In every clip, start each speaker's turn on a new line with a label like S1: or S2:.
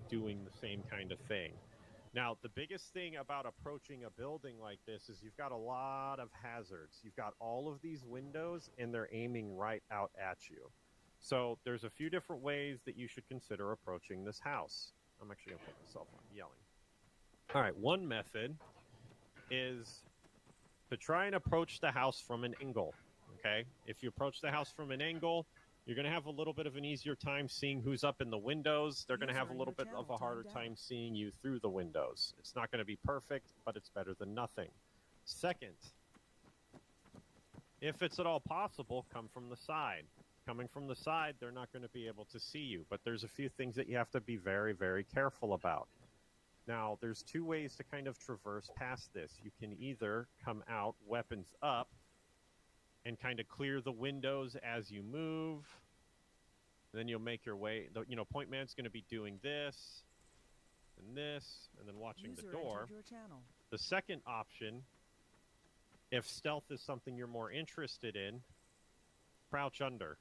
S1: doing the same kind of thing. Now, the biggest thing about approaching a building like this is you've got a lot of hazards. You've got all of these windows, and they're aiming right out at you. So there's a few different ways that you should consider approaching this house. I'm actually going to put myself on yelling. All right, one method is to try and approach the house from an angle, okay? If you approach the house from an angle, you're going to have a little bit of an easier time seeing who's up in the windows. They're going to have a little bit of a harder time seeing you through the windows. It's not going to be perfect, but it's better than nothing. Second, if it's at all possible, come from the side. Coming from the side, they're not going to be able to see you, but there's a few things that you have to be very, very careful about. Now, there's two ways to kind of traverse past this. You can either come out, weapons up, and kind of clear the windows as you move. Then you'll make your way. You know, Point Man's going to be doing this, and then watching the door. The second option, if stealth is something you're more interested in, crouch under.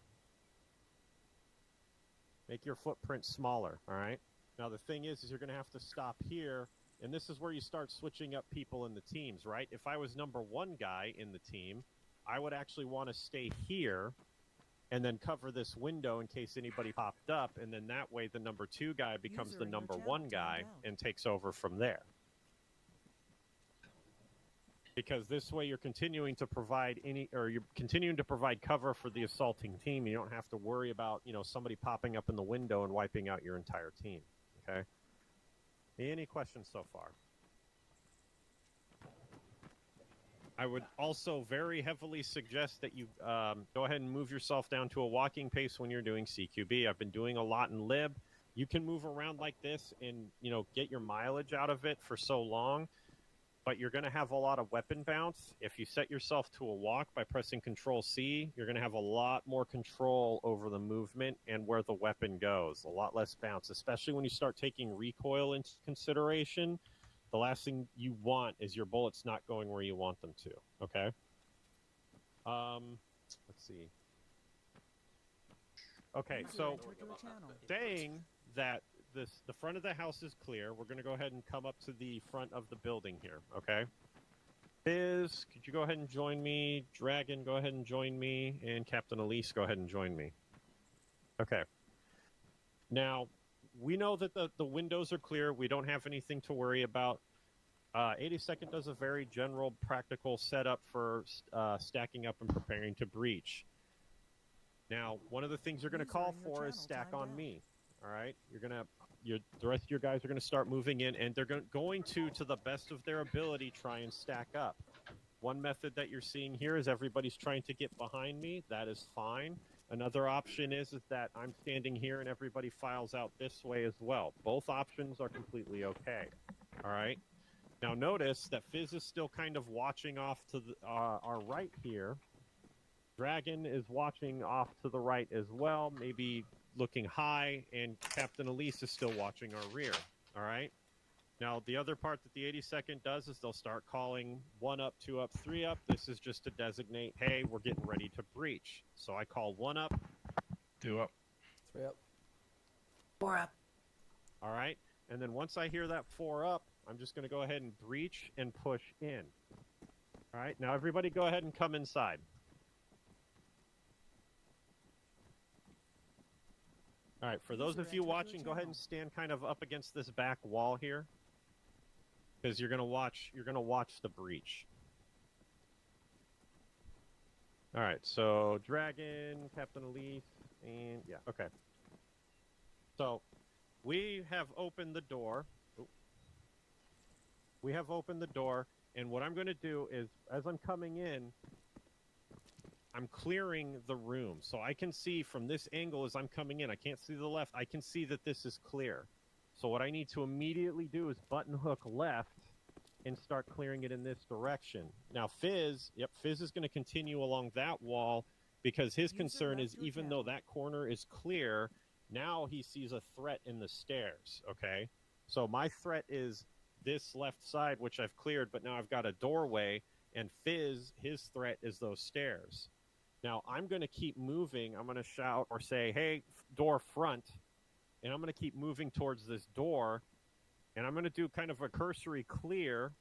S1: Make your footprint smaller, all right? Now, the thing is you're going to have to stop here, and this is where you start switching up people in the teams, right? If I was number one guy in the team, I would actually want to stay here and then cover this window in case anybody popped up, and then that way the number two guy becomes the number one guy and takes over from there. Because this way you're continuing to provide cover for the assaulting team. You don't have to worry about, you know, somebody popping up in the window and wiping out your entire team. Okay? Any questions so far? I would also very heavily suggest that you go ahead and move yourself down to a walking pace when you're doing CQB. I've been doing a lot in Lib. You can move around like this and, you know, get your mileage out of it for so long, but you're going to have a lot of weapon bounce. If you set yourself to a walk by pressing Control-C, you're going to have a lot more control over the movement and where the weapon goes, a lot less bounce, especially when you start taking recoil into consideration. The last thing you want is your bullets not going where you want them to, okay? Let's see. Okay, so saying that the front of the house is clear, we're going to go ahead and come up to the front of the building here, okay? Fizz, could you go ahead and join me? Dragon, go ahead and join me. And Captain Elise, go ahead and join me. Okay. Now, we know that the windows are clear. We don't have anything to worry about. 82nd does a very general, practical setup for stacking up and preparing to breach. Now, one of the things you're going to call for is stack on me. All right? The rest of your guys are going to start moving in, and they're going to the best of their ability, try and stack up. One method that you're seeing here is everybody's trying to get behind me. That is fine. Another option is that I'm standing here and everybody files out this way as well. Both options are completely okay. All right? Now notice that Fizz is still kind of watching off to our right here. Dragon is watching off to the right as well, maybe looking high, and Captain Elise is still watching our rear. All right? Now, the other part that the 82nd does is they'll start calling 1 up, 2 up, 3 up. This is just to designate, hey, we're getting ready to breach. So I call 1 up,
S2: 2 up,
S3: 3 up,
S4: 4 up.
S1: All right? And then once I hear that 4 up, I'm just going to go ahead and breach and push in. All right? Now, everybody go ahead and come inside. All right, for those of you watching, go ahead and stand kind of up against this back wall here, because you're gonna watch the breach. All right, so Dragon, Captain Elise, and yeah, okay. So we have opened the door. We have opened the door, and what I'm going to do is, as I'm coming in, I'm clearing the room. So I can see from this angle as I'm coming in, I can't see the left, I can see that this is clear. So what I need to immediately do is button hook left and start clearing it in this direction. Now Fizz is going to continue along that wall because his concern is even though that corner is clear, now he sees a threat in the stairs, okay? So my threat is this left side, which I've cleared, but now I've got a doorway, and Fizz, his threat is those stairs. Now, I'm going to keep moving. I'm going to shout or say, hey, door front, and I'm going to keep moving towards this door, and I'm going to do kind of a cursory clear,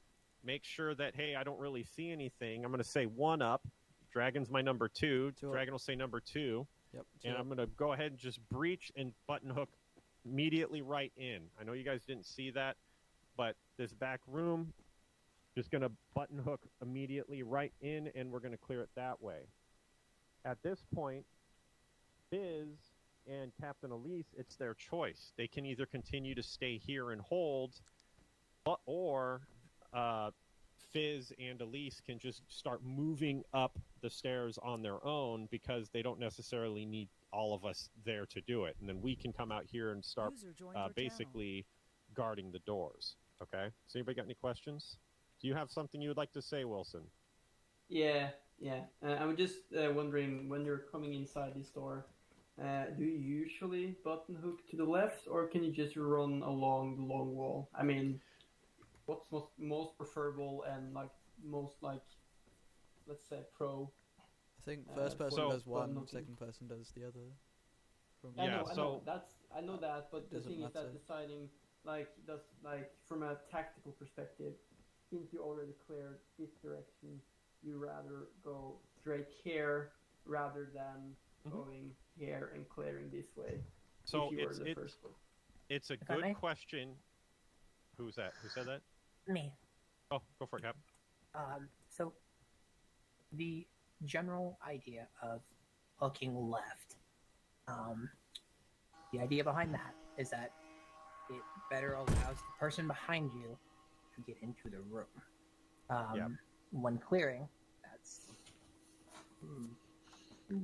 S1: make sure that, hey, I don't really see anything. I'm going to say 1 up. Dragon's my number 2. Dragon will say number 2.
S2: Yep.
S1: And I'm going to go ahead and just breach and button hook immediately right in. I know you guys didn't see that, but this back room, just going to button hook immediately right in, and we're going to clear it that way. At this point, Fizz and Captain Elise, it's their choice. They can either continue to stay here and hold, or Fizz and Elise can just start moving up the stairs on their own because they don't necessarily need all of us there to do it. And then we can come out here and start basically guarding the doors. Okay? So anybody got any questions? Do you have something you would like to say, Wilson?
S3: Yeah. I'm just wondering, when you're coming inside this door, do you usually button hook to the left, or can you just run along the long wall? I mean, what's most preferable and let's say pro?
S2: I think first person does one, second person does the other.
S3: I know that, but the thing is that deciding from a tactical perspective, since you already cleared this direction, you rather go straight here rather than going here and clearing this way.
S1: So it's a good question. Who's that? Who said that?
S4: Me.
S1: Oh, go for it, Cap.
S4: So the general idea of hooking left, the idea behind that is that it better allows the person behind you to get into the room. When clearing, that's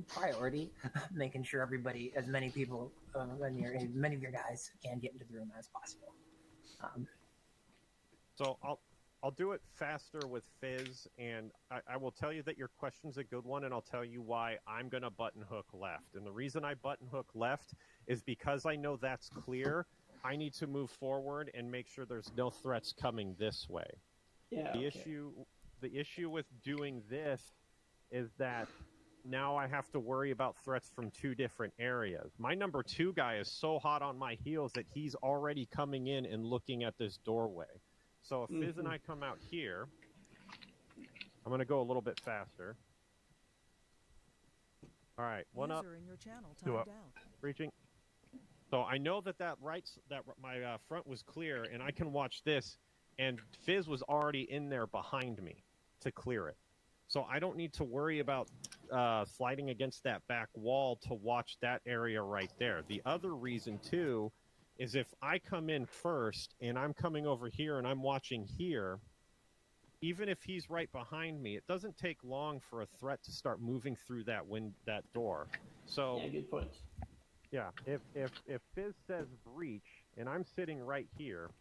S4: priority, making sure everybody, as many people, many of your guys can get into the room as possible.
S1: So I'll do it faster with Fizz, and I will tell you that your question's a good one, and I'll tell you why I'm going to button hook left. And the reason I button hook left is because I know that's clear. I need to move forward and make sure there's no threats coming this way.
S3: Yeah.
S1: The issue with doing this is that now I have to worry about threats from 2 different areas. My number 2 guy is so hot on my heels that he's already coming in and looking at this doorway. So if Fizz and I come out here, I'm going to go a little bit faster. All right, 1 up, 2 up, reaching. So I know that my front was clear, and I can watch this, and Fizz was already in there behind me to clear it. So I don't need to worry about sliding against that back wall to watch that area right there. The other reason, too, is if I come in first and I'm coming over here and I'm watching here, even if he's right behind me, it doesn't take long for a threat to start moving through that door. So
S3: yeah, good point.
S1: Yeah, if Fizz says breach and I'm sitting right here,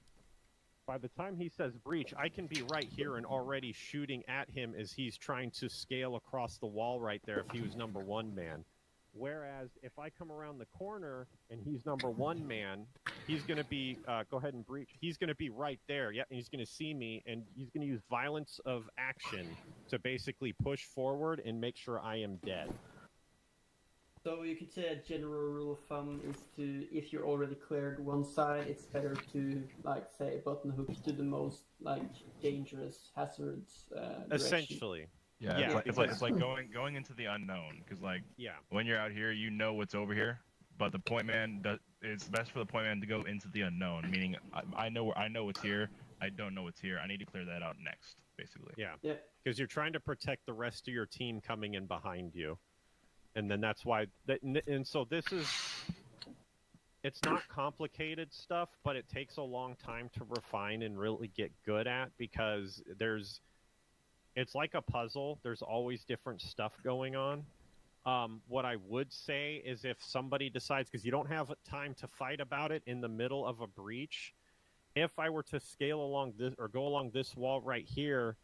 S1: by the time he says breach, I can be right here and already shooting at him as he's trying to scale across the wall right there if he was number 1 man. Whereas if I come around the corner and he's number 1 man, he's going to be, go ahead and breach, he's going to be right there. Yeah, and he's going to see me, and he's going to use violence of action to basically push forward and make sure I am dead.
S3: So you could say a general rule of thumb is to, if you're already cleared one side, it's better to, say, button hook to the most, dangerous hazards
S1: Essentially.
S5: Yeah, it's like going into the unknown, because when you're out here, you know what's over here, but the point man it's best for the point man to go into the unknown, meaning I know what's here, I don't know what's here, I need to clear that out next, basically.
S1: Yeah, because you're trying to protect the rest of your team coming in behind you, and then that's why and so this is, it's not complicated stuff, but it takes a long time to refine and really get good at, because it's like a puzzle. There's always different stuff going on. What I would say is if somebody decides, because you don't have time to fight about it in the middle of a breach, if I were to scale along this or go along this wall right here,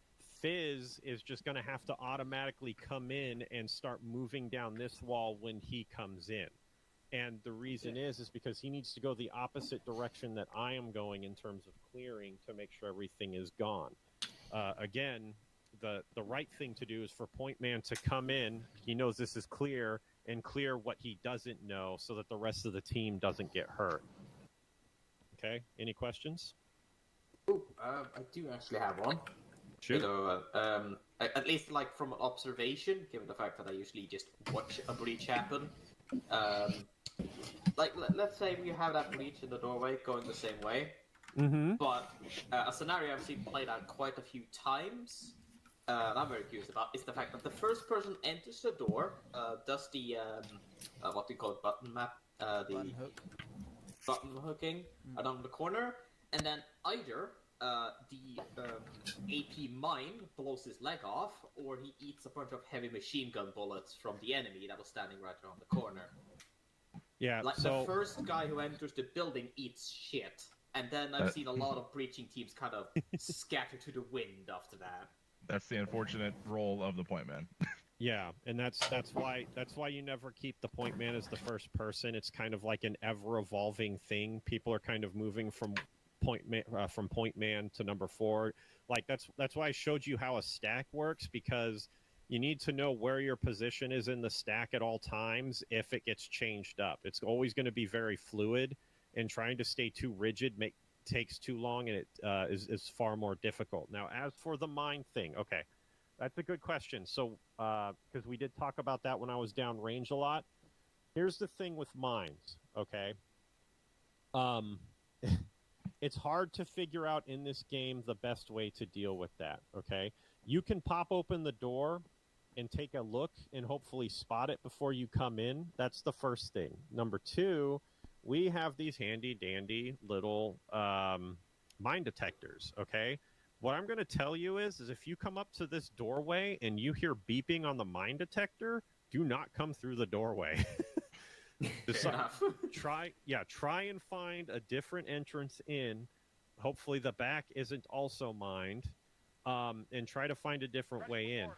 S1: Fizz is just going to have to automatically come in and start moving down this wall when he comes in. And the reason is because he needs to go the opposite direction that I am going in terms of clearing to make sure everything is gone. Again, the right thing to do is for point man to come in, he knows this is clear, and clear what he doesn't know so that the rest of the team doesn't get hurt. Okay. Any questions?
S6: Oh, I do actually have one.
S1: Shoot.
S6: At least like from observation, given the fact that I usually just watch a breach happen. Like, let's say we have that breach in the doorway going the same way.
S1: Mm-hmm.
S6: But a scenario I've seen played out quite a few times, and I'm very curious about, is the fact that the first person enters the door, does the, what do you call it, button map?
S2: Button hook.
S6: Button hooking around the corner, and then either the AP mine blows his leg off, or he eats a bunch of heavy machine gun bullets from the enemy that was standing right around the corner.
S1: Yeah,
S6: like
S1: so...
S6: the first guy who enters the building eats shit, and then I've seen a lot of breaching teams kind of scatter to the wind after that.
S5: That's the unfortunate role of the point man.
S1: Yeah, and that's why you never keep the point man as the first person. It's kind of like an ever evolving thing. People are kind of moving from point man to number 4. Like that's why I showed you how a stack works, because you need to know where your position is in the stack at all times if it gets changed up. It's always going to be very fluid, and trying to stay too rigid takes too long, and it is far more difficult. Now, as for the mine thing, okay, that's a good question. So, because we did talk about that when I was down range a lot. Here's the thing with mines, okay? It's hard to figure out in this game the best way to deal with that, okay? You can pop open the door and take a look and hopefully spot it before you come in. That's the first thing. Number 2, we have these handy-dandy little mine detectors, okay? What I'm going to tell you is if you come up to this doorway and you hear beeping on the mine detector, do not come through the doorway. Try and find a different entrance in. Hopefully the back isn't also mined, and try to find a different way in.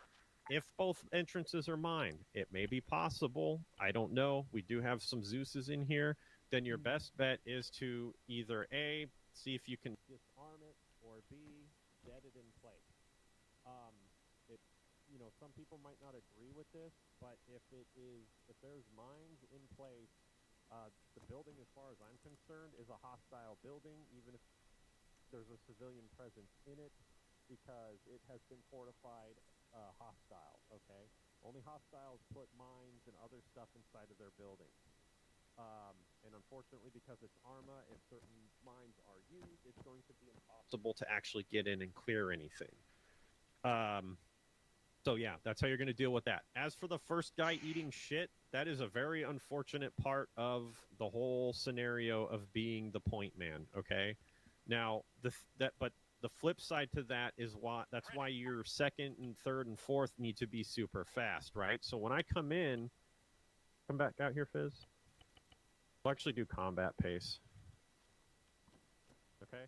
S1: If both entrances are mined, it may be possible. I don't know. We do have some Zeuses in here. Then your best bet is to either A, see if you can disarm it, or B, dead it in place. Some people might not agree with this, but if there's mines in place, the building, as far as I'm concerned, is a hostile building, even if there's a civilian presence in it, because it has been fortified hostile, okay? Only hostiles put mines and other stuff inside of their buildings. And unfortunately, because it's Arma, if certain mines are used, it's going to be impossible to actually get in and clear anything. So yeah, that's how you're going to deal with that. As for the first guy eating shit, that is a very unfortunate part of the whole scenario of being the point man, okay? Now, but the flip side to that is that's why your second and third and fourth need to be super fast, right? So when I come back out here, Fizz. We'll actually do combat pace. Okay?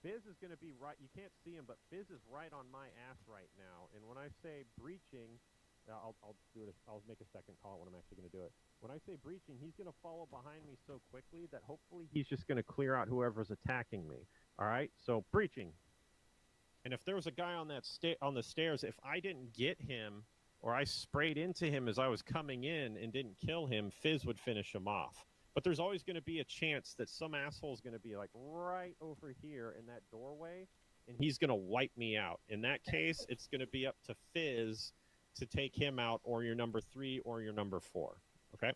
S1: Fizz is going to be right. You can't see him, but Fizz is right on my ass right now. And when I say breaching, I'll do it. I'll make a second call when I'm actually going to do it. When I say breaching, he's going to follow behind me so quickly that hopefully he's just going to clear out whoever's attacking me. All right? So breaching. And if there was a guy on on the stairs, if I didn't get him, or I sprayed into him as I was coming in and didn't kill him, Fizz would finish him off. But there's always going to be a chance that some asshole is going to be like right over here in that doorway, and he's going to wipe me out. In that case, it's going to be up to Fizz to take him out, or your number 3 or your number 4. Okay?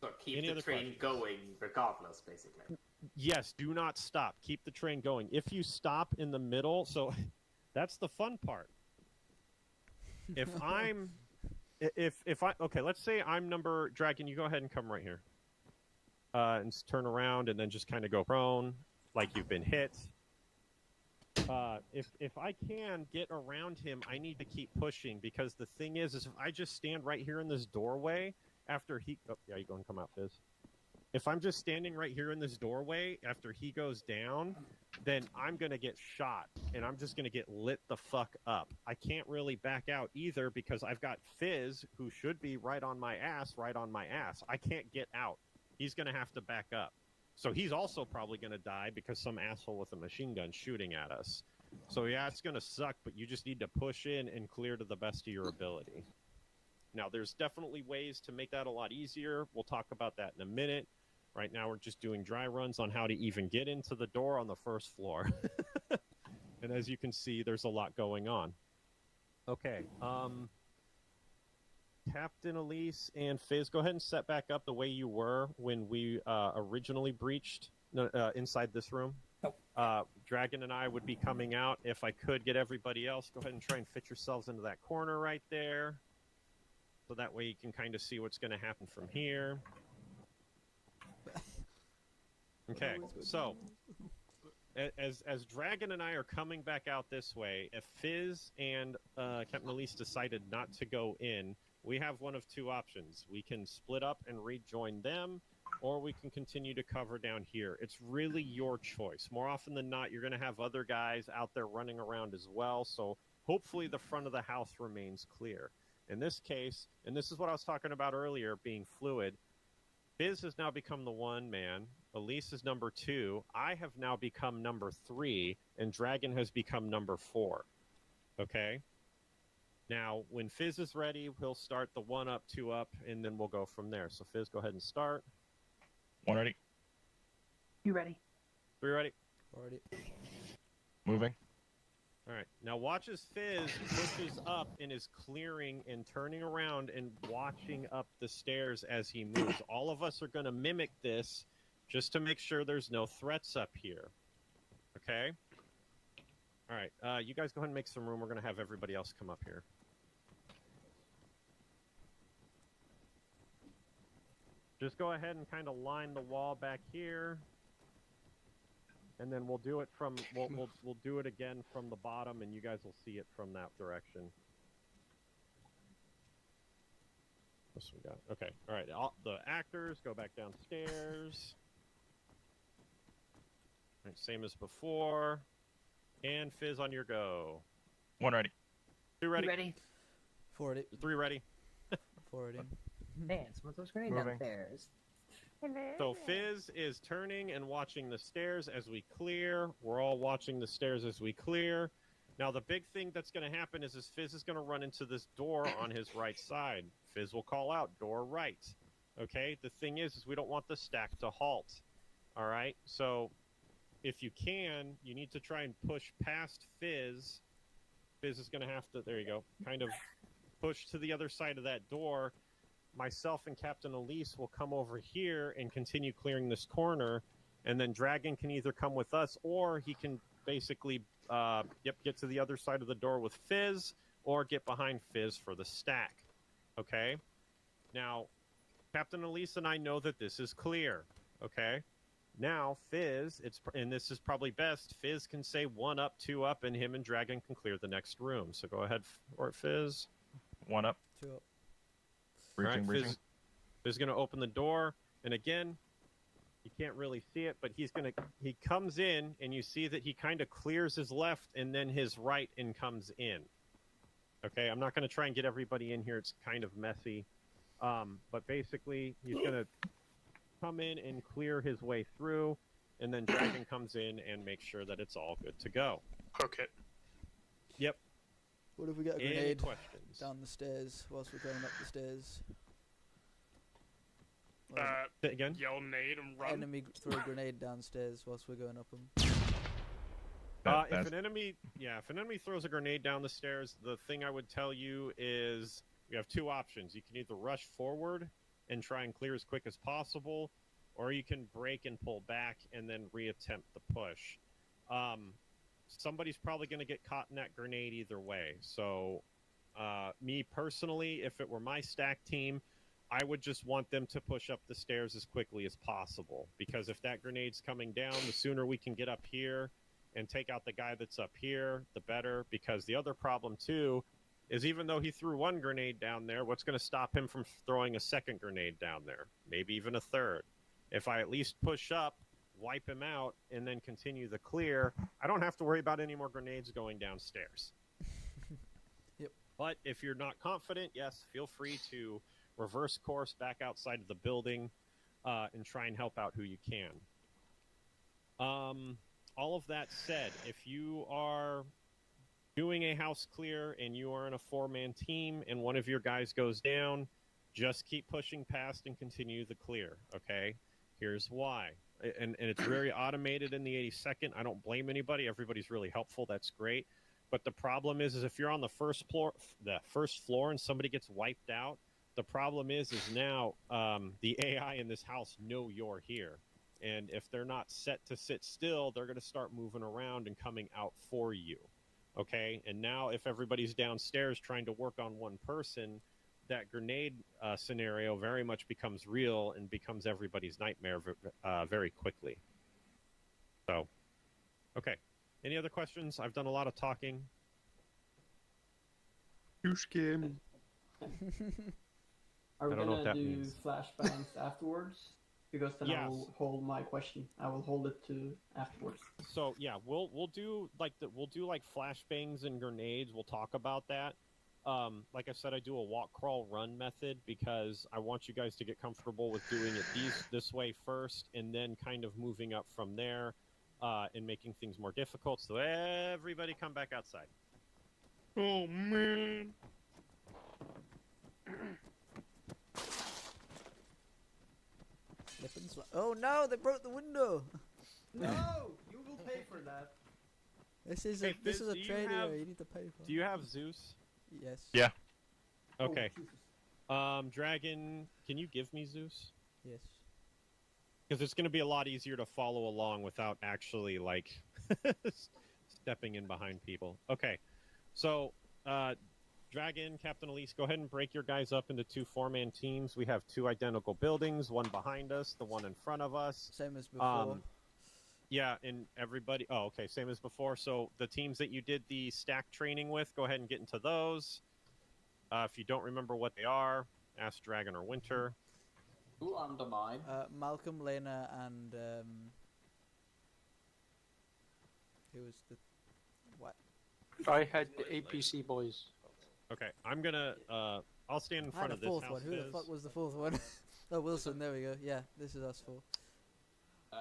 S6: So keep the train going regardless, basically.
S1: Yes, do not stop. Keep the train going. If you stop in the middle, so that's the fun part. Okay, let's say I'm number Dragon. You go ahead and come right here, and turn around, and then just kind of go prone, like you've been hit. If I can get around him, I need to keep pushing, because the thing is if I just stand right here in this doorway after he, you go and come out, Fizz. If I'm just standing right here in this doorway after he goes down, then I'm going to get shot, and I'm just going to get lit the fuck up. I can't really back out either, because I've got Fizz, who should be right on my ass. I can't get out. He's going to have to back up. So he's also probably going to die because some asshole with a machine gun shooting at us. So yeah, it's going to suck, but you just need to push in and clear to the best of your ability. Now, there's definitely ways to make that a lot easier. We'll talk about that in a minute. Right now we're just doing dry runs on how to even get into the door on the first floor. And as you can see, there's a lot going on. Okay. Captain Elise and Fizz, go ahead and set back up the way you were when we originally breached inside this room. Dragon and I would be coming out. If I could get everybody else, go ahead and try and fit yourselves into that corner right there. So that way you can kind of see what's going to happen from here. Okay, so as Dragon and I are coming back out this way, if Fizz and Captain Elise decided not to go in, we have one of two options. We can split up and rejoin them, or we can continue to cover down here. It's really your choice. More often than not, you're going to have other guys out there running around as well, so hopefully the front of the house remains clear. In this case, and this is what I was talking about earlier, being fluid, Fizz has now become the 1 man, Elise is number 2, I have now become number 3, and Dragon has become number 4. Okay? Now, when Fizz is ready, he'll start the 1 up, 2 up, and then we'll go from there. So Fizz, go ahead and start.
S5: 1 ready.
S4: You ready?
S1: 3 ready.
S2: Already.
S5: Moving.
S1: All right. Now watch as Fizz pushes up and is clearing and turning around and watching up the stairs as he moves. All of us are going to mimic this just to make sure there's no threats up here. Okay? All right. You guys go ahead and make some room. We're going to have everybody else come up here. Just go ahead and kind of line the wall back here. And then we'll do it from we'll do it again from the bottom, and you guys will see it from that direction. What's we got? Okay, all right. The actors go back downstairs. All right, same as before. And Fizz, on your go.
S5: 1 ready.
S1: 2 ready.
S4: 2 ready.
S2: 4 ready.
S1: 3 ready.
S2: 4 ready.
S4: Dance with those grenades downstairs.
S1: So Fizz is turning and watching the stairs as we clear. We're all watching the stairs as we clear. Now the big thing that's going to happen is Fizz is going to run into this door on his right side. Fizz will call out, door right. Okay? The thing is we don't want the stack to halt. All right? So if you can, you need to try and push past Fizz. Fizz is going to have to, there you go, kind of push to the other side of that door. Myself and Captain Elise will come over here and continue clearing this corner, and then Dragon can either come with us, or he can basically get to the other side of the door with Fizz, or get behind Fizz for the stack. Okay? Now, Captain Elise and I know that this is clear. Okay? Now, Fizz, and this is probably best, Fizz can say 1 up, 2 up, and him and Dragon can clear the next room. So go ahead, or Fizz.
S5: 1 up.
S2: 2 up.
S5: Breaching, breaching.
S1: Fizz is going to open the door, and again, you can't really see it, but he comes in, and you see that he kind of clears his left, and then his right, and comes in. Okay, I'm not going to try and get everybody in here. It's kind of messy, but basically, he's going to come in and clear his way through, and then Dragon comes in and makes sure that it's all good to go.
S7: Hook it.
S1: Yep.
S2: What if we get a
S1: Any
S2: grenade
S1: questions?
S2: down the stairs whilst we're going up the stairs?
S1: Again?
S7: Yell nade and run.
S2: Enemy throw a grenade downstairs whilst we're going up them.
S1: If an enemy throws a grenade down the stairs, the thing I would tell you is you have 2 options. You can either rush forward and try and clear as quick as possible, or you can break and pull back and then reattempt the push. Somebody's probably going to get caught in that grenade either way. So, me personally, if it were my stack team, I would just want them to push up the stairs as quickly as possible. Because if that grenade's coming down, the sooner we can get up here and take out the guy that's up here, the better. Because the other problem, too, is even though he threw 1 grenade down there, what's going to stop him from throwing a 2nd grenade down there? Maybe even a 3rd. If I at least push up, wipe him out, and then continue the clear, I don't have to worry about any more grenades going downstairs.
S2: Yep.
S1: But if you're not confident, yes, feel free to reverse course back outside of the building and try and help out who you can. All of that said, if you are doing a house clear and you are in a 4-man team and one of your guys goes down, just keep pushing past and continue the clear, okay? Here's why. And it's very automated in the 82nd. I don't blame anybody. Everybody's really helpful. That's great. But the problem is if you're on the first floor and somebody gets wiped out, the problem is now the AI in this house know you're here. And if they're not set to sit still, they're going to start moving around and coming out for you. Okay? And now if everybody's downstairs trying to work on one person, that grenade scenario very much becomes real and becomes everybody's nightmare very quickly. So, okay. Any other questions? I've done a lot of talking.
S7: You scare me.
S3: Are we gonna do
S1: means.
S3: flashbangs afterwards? Because then I will hold my question. I will hold it to afterwards.
S1: So yeah, we'll do like flashbangs and grenades. We'll talk about that. Like I said, I do a walk, crawl, run method because I want you guys to get comfortable with doing it this way first, and then kind of moving up from there, and making things more difficult. So everybody, come back outside.
S7: Oh man.
S2: Oh no! They broke the window.
S3: No, you will pay for that.
S2: This is
S1: Hey,
S2: this is a
S1: do you
S2: trade
S1: have-
S2: area. You need to pay for.
S1: Do you have Zeus?
S2: Yes.
S5: Yeah.
S1: Okay.
S3: Oh,
S1: Dragon, can you give me Zeus?
S2: Yes.
S1: Because it's going to be a lot easier to follow along without actually, like, stepping in behind people. Okay. So, Dragon, Captain Elise, go ahead and break your guys up into 2 4-man teams. We have 2 identical buildings, one behind us, the one in front of us.
S2: Same as before.
S1: Yeah, and everybody... Oh, okay, same as before. So the teams that you did the stack training with, go ahead and get into those. If you don't remember what they are, ask Dragon or Winter.
S6: Who undermine?
S2: Malcolm, Lena, and who was the what?
S7: I had the APC boys.
S1: Okay, I'm gonna... I'll stand in front of this house.
S2: One. Who the fuck was the 4th one? Oh, Wilson. There we go. Yeah, this is us 4.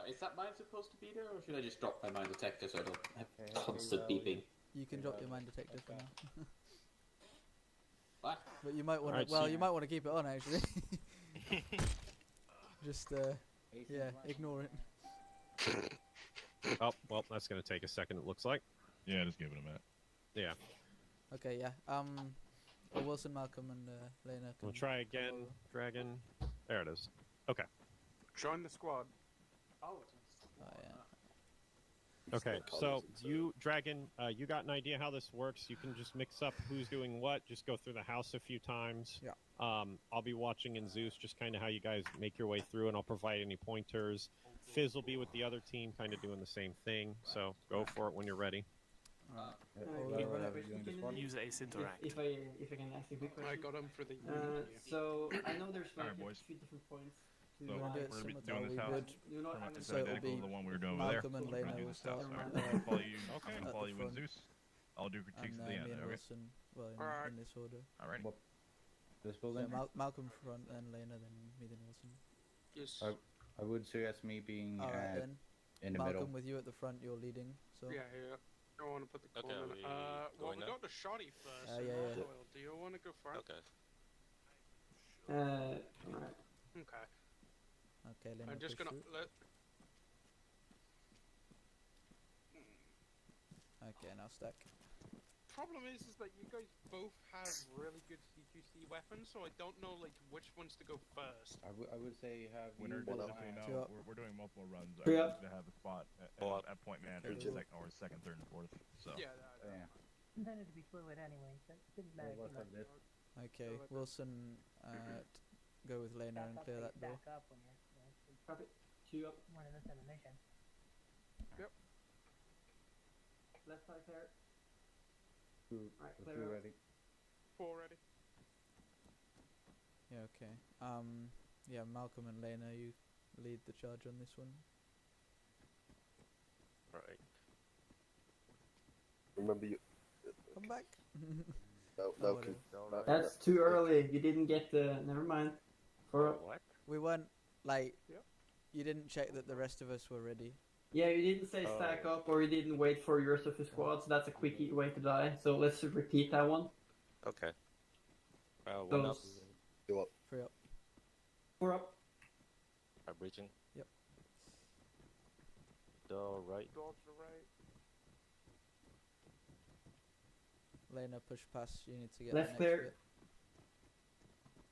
S6: Is that mine supposed to be there, or should I just drop my mine detector so I don't have constant beeping?
S2: You can drop your mine detector for now.
S6: What?
S2: But you might want to.
S1: Alright,
S2: Well,
S1: so
S2: you might want to keep it on actually. Just yeah, ignore it.
S1: Oh, well, that's gonna take a second, it looks like.
S5: Yeah, just give it a minute.
S1: Yeah.
S2: Okay, yeah. Wilson, Malcolm, and Lena.
S1: We'll try again, Dragon. There it is. Okay.
S7: Join the squad.
S6: Oh,
S2: yeah.
S1: Okay, so you, Dragon, you got an idea how this works. You can just mix up who's doing what. Just go through the house a few times.
S2: Yeah.
S1: I'll be watching in Zeus, just kind of how you guys make your way through, and I'll provide any pointers. Fizz will be with the other team, kind of doing the same thing. So go for it when you're ready.
S8: Use Ace Interact.
S3: If I can ask a quick question.
S7: I got him for the.
S3: So I know there's like
S5: Alright, boys.
S3: a few different points.
S5: So
S2: wanna do it
S5: we're gonna be
S2: similar to
S5: doing
S2: how
S5: this
S2: we
S5: house.
S2: would.
S3: You're not
S5: Pretty much
S3: having
S2: So it'll
S5: identical to
S2: be
S5: the one we were doing over there.
S2: Malcolm and
S5: We're gonna
S2: Lena
S5: do
S2: will
S5: this house.
S2: start.
S5: I'll follow you.
S2: Okay.
S5: I'll follow you in Zeus. I'll do critiques
S2: And
S5: at the
S2: me
S5: end.
S2: and
S5: Okay.
S2: Wilson. Well,
S7: Alright.
S2: in this order.
S5: Alright.
S9: This
S2: So
S9: building?
S2: Malcolm front, then Lena, then me, then Wilson.
S7: Yes.
S9: I would suggest me being
S2: Alright then.
S9: in the
S2: Malcolm,
S9: middle.
S2: with you at the front, you're leading. So.
S7: Yeah, yeah. I want to put the
S8: Okay,
S7: corner.
S8: we
S7: Well,
S8: going
S7: we
S8: now?
S7: got the shotty first.
S2: Yeah,
S7: and
S2: yeah.
S7: Oil. Do you want to go front?
S8: Okay.
S3: Alright.
S7: Okay.
S2: Okay, Lena.
S7: I'm just
S2: push
S7: gonna
S2: through.
S7: let.
S2: Okay, now stack.
S7: Problem is that you guys both have really good CQC weapons, so I don't know like which ones to go first.
S9: I would say have
S5: Winner,
S9: you
S5: just
S9: build
S5: so you
S9: a-
S2: Two
S5: know,
S2: up.
S5: we're doing multiple runs. I
S3: Three
S5: want
S3: up.
S5: to have a spot
S8: Four up.
S5: at point man
S2: Okay.
S5: or second, third, and fourth. So.
S7: Yeah.
S9: Yeah.
S4: Intended to be fluid anyway, so it didn't matter
S9: Well,
S4: too
S9: what's
S4: much.
S9: up this?
S2: Okay, Wilson, go with Lena and clear that door.
S4: Back up when you're
S3: Copy. 2 up.
S4: running this type of mission.
S3: Left side clear.
S9: Two,
S3: Alright,
S9: the
S3: clear
S9: two
S3: up.
S9: ready.
S7: 4 ready.
S2: Yeah, okay. Yeah, Malcolm and Lena, you lead the charge on this one.
S8: Right.
S10: Remember you.
S2: Come back.
S10: No,
S2: Oh,
S10: no.
S2: whatever.
S3: That's too early. You didn't get the. Never mind. 4 up.
S8: What?
S2: We weren't like.
S7: Yep.
S2: You didn't check that the rest of us were ready.
S3: Yeah, you didn't say stack up, or you didn't wait for yours of the squad, so that's a quick way to die. So let's repeat that one.
S8: Okay. One up.
S3: Those-
S10: 2 up.
S2: 3 up.
S3: 4 up.
S8: I'm breaching.
S2: Yep.
S8: Door right.
S7: Door to the right.
S2: Lena, push past. You need to get
S3: Left
S2: the next
S3: clear.
S2: bit.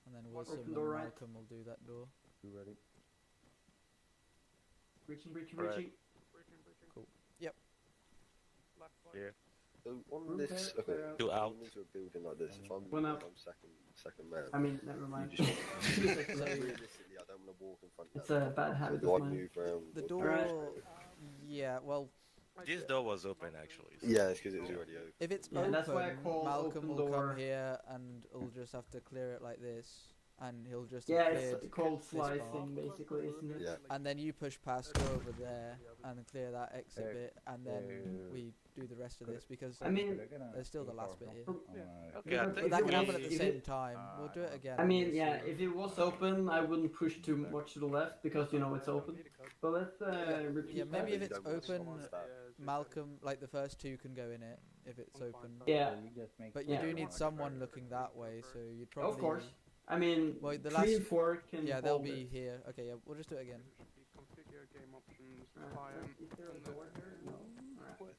S2: And then Wilson and
S3: door right.
S2: Malcolm will do that door.
S9: You ready?
S3: Breaching, breaching,
S8: Right.
S3: breaching.
S7: Breaching.
S2: Cool. Yep.
S7: Left flank.
S8: Yeah.
S10: So on
S3: Room
S10: this,
S3: clear,
S10: okay,
S3: clear out.
S8: Two out.
S10: going into a building like this, if I'm,
S3: One
S10: if
S3: out.
S10: I'm second man,
S3: I mean, never mind.
S10: you just,
S3: So,
S10: realistically, I don't want to walk in front of
S3: it's
S10: that.
S3: a bad habit
S10: Do I
S3: of mine.
S10: move around?
S2: The
S10: or-
S2: door.
S3: Alright.
S2: Yeah. Well,
S8: This door was open actually. so-
S10: Yeah, it's because it was already open.
S2: if it's
S3: Yeah,
S2: open,
S3: that's why I call
S2: Malcolm
S3: open
S2: will
S3: door.
S2: come here and he'll just have to clear it like this, and he'll just
S3: Yeah,
S2: have
S3: it's
S2: cleared
S3: called
S2: this part.
S3: slicing, basically, isn't it?
S10: Yeah.
S2: And then you push past, go over there, and clear that exit
S9: Hey,
S2: bit, and then
S9: hey,
S2: we do the rest of this because
S3: I mean,
S2: there's still the last bit here.
S8: Okay, I
S3: But
S8: think
S3: if
S2: But that
S3: it
S2: can happen
S3: was-
S2: at the
S3: if
S2: same
S3: it-
S2: time. We'll do it again.
S3: I mean,
S2: obviously.
S3: yeah, if it was open, I wouldn't push too much to the left because, you know, it's open. But let's repeat
S2: Yeah, maybe if
S3: that.
S2: it's open, Malcolm, like the first two can go in it if it's open.
S3: Yeah,
S2: But you
S3: Yeah.
S2: do need someone looking that way, so you'd probably.
S3: of course. I mean,
S2: Well, the
S3: 3 and
S2: last-
S3: 4 can
S2: Yeah, they'll
S3: hold
S2: be
S3: it.
S2: here. Okay, yeah, we'll just do it again.
S7: Should be configure game options,
S3: Alright,
S7: client,
S3: is there a
S7: and then
S3: door here? No. Alright.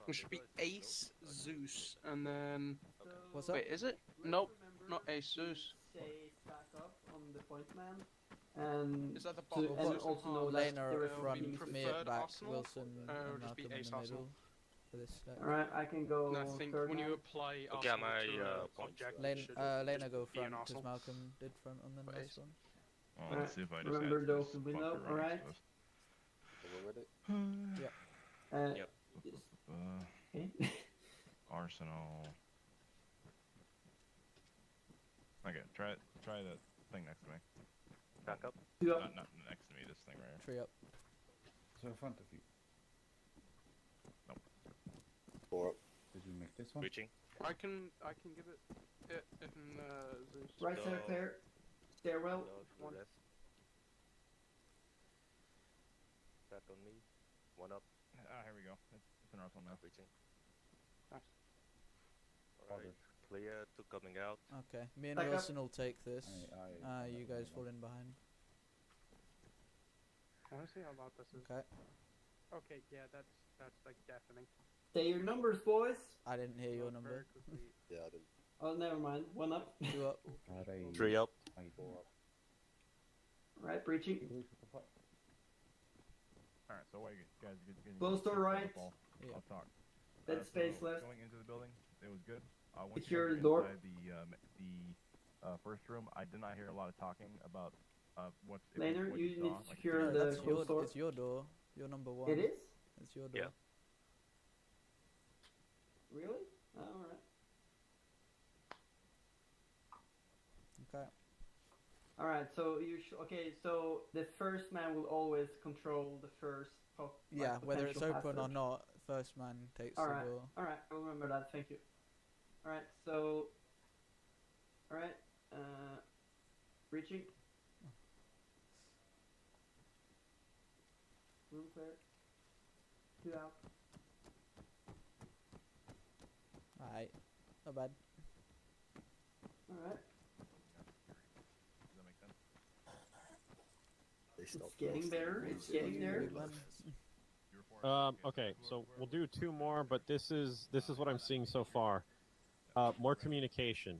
S7: it should be Ace, Zeus, and then
S2: What's up?
S7: wait, is it? Nope, not Ace, Zeus.
S3: Say stack up on the point man, and
S7: Is that the
S3: to,
S7: bottom?
S3: and
S7: Zeus
S3: also know
S7: Hearts?
S3: that
S2: Lena
S3: there
S2: at
S3: is
S2: front,
S3: being
S7: preferred
S2: me at back,
S7: Arsenal,
S2: Wilson
S7: or
S2: and
S7: just be
S2: Malcolm in
S7: Ace
S2: the
S7: Arsenal?
S2: middle for this stack.
S3: Alright, I can go
S7: And I think
S3: third
S7: when you
S3: man.
S7: apply
S8: Okay,
S7: Arsenal
S8: my,
S7: to an
S8: points.
S7: object, it
S2: Lena,
S7: should
S2: Lena
S7: just
S2: go
S7: be an
S2: front because
S7: Arsenal.
S2: Malcolm did front on the
S7: For
S2: last
S7: Ace.
S2: one.
S5: Well, let's see if I just
S3: Remember
S5: add
S3: the
S5: this
S3: open window,
S5: fucker
S3: alright?
S5: next
S10: Am I ready?
S8: Yep.
S3: Yes.
S5: to us.
S3: Okay.
S5: Arsenal. Okay, try the thing next to me.
S8: Back up.
S3: 2 up.
S5: Not next to me. This thing right here.
S2: Tree up.
S9: So in front of you.
S10: 4 up.
S9: Did you make this one?
S8: Breaching.
S7: I can give it in Zeus.
S3: Right side
S8: No.
S3: clear. Stairwell.
S8: No, to
S3: One.
S8: the left. Back on me. One up.
S5: Ah, here we go. It's an Arsenal now.
S8: Breaching.
S7: Nice.
S8: Alright. Clear. Two coming out.
S2: Okay, me and
S3: Back up.
S2: Wilson will take this.
S9: I
S2: You guys fall in behind.
S7: I want to see how loud this is.
S2: Okay.
S7: Okay, yeah, that's like deafening.
S3: Say your numbers, boys.
S2: I didn't hear your
S7: Very
S2: number.
S7: quickly.
S10: Yeah, I didn't.
S3: Oh, never mind. 1 up.
S2: 2 up.
S8: 3 up.
S10: 4 up.
S3: Right, breaching.
S5: All right. So what you guys get?
S3: Close door right.
S2: Yeah.
S5: I'll talk.
S3: Dead space
S5: so
S3: left.
S5: Going into the building, it was good. I went
S3: Secure
S5: to
S3: the door.
S5: inside the first room. I did not hear a lot of talking about what.
S3: Later,
S5: what
S3: you
S5: saw,
S3: need to
S5: like,
S3: secure
S2: No,
S3: the
S2: that's your.
S3: closed door.
S2: It's your door. Your number 1.
S3: It is?
S2: It's your door.
S8: Yeah.
S3: Really? Oh, alright.
S2: Okay.
S3: Alright, so okay, so the first man will always control the first
S2: Yeah, whether it's
S3: potential
S2: open or
S3: passage.
S2: not, first man takes
S3: Alright.
S2: the door.
S3: Alright, I'll remember that, thank you. Alright, so alright, breaching. Room clear. 2 out.
S2: Alright. Not bad.
S3: Alright.
S5: Does that make sense?
S10: They
S3: It's
S10: stopped.
S3: getting there, it's getting there.
S2: Big man.
S5: You were four.
S1: Okay, so we'll do 2 more, but this is what I'm seeing so far. More communication.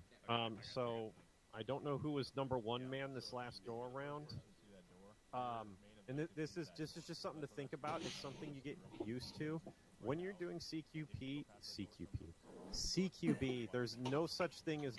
S1: So I don't know who was number 1 man this last go around. And this is just something to think about. It's something you get used to when you're doing CQB. There's no such thing as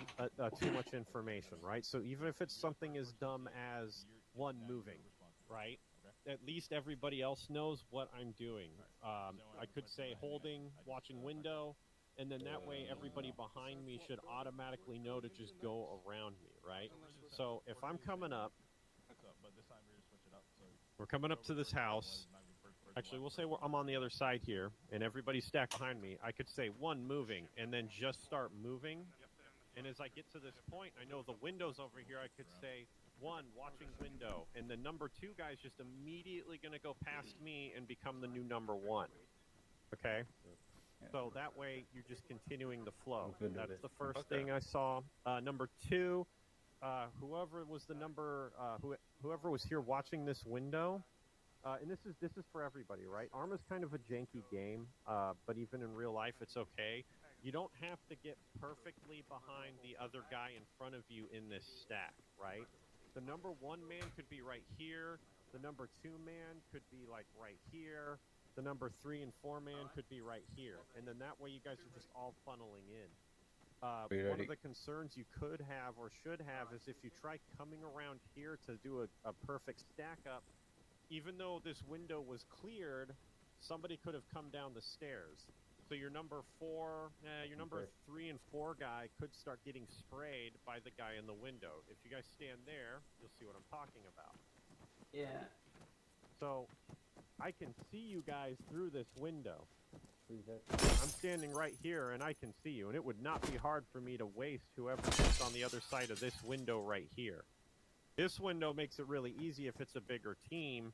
S1: too much information, right? So even if it's something as dumb as 1 moving, right? At least everybody else knows what I'm doing. I could say holding, watching window, and then that way everybody behind me should automatically know to just go around me, right? So if I'm coming up,
S5: But this time we're gonna switch it up. So
S1: we're coming up to this house. Actually, we'll say I'm on the other side here, and everybody's stacked behind me. I could say 1 moving, and then just start moving. And as I get to this point, I know the window's over here. I could say 1 watching window, and the number 2 guy's just immediately going to go past me and become the new number 1. Okay? So that way you're just continuing the flow. That's the first thing I saw. Number 2, whoever was the number, whoever was here watching this window, and this is for everybody, right? Arma's kind of a janky game, but even in real life, it's okay. You don't have to get perfectly behind the other guy in front of you in this stack, right? The number 1 man could be right here. The number 2 man could be like right here. The number 3 and 4 man could be right here. And then that way you guys are just all funneling in. One of the concerns you could have or should have is if you try coming around here to do a perfect stack up, even though this window was cleared, somebody could have come down the stairs. So your number 3 and 4 guy could start getting sprayed by the guy in the window. If you guys stand there, you'll see what I'm talking about.
S3: Yeah.
S1: So I can see you guys through this window. I'm standing right here and I can see you, and it would not be hard for me to waste whoever sits on the other side of this window right here. This window makes it really easy if it's a bigger team,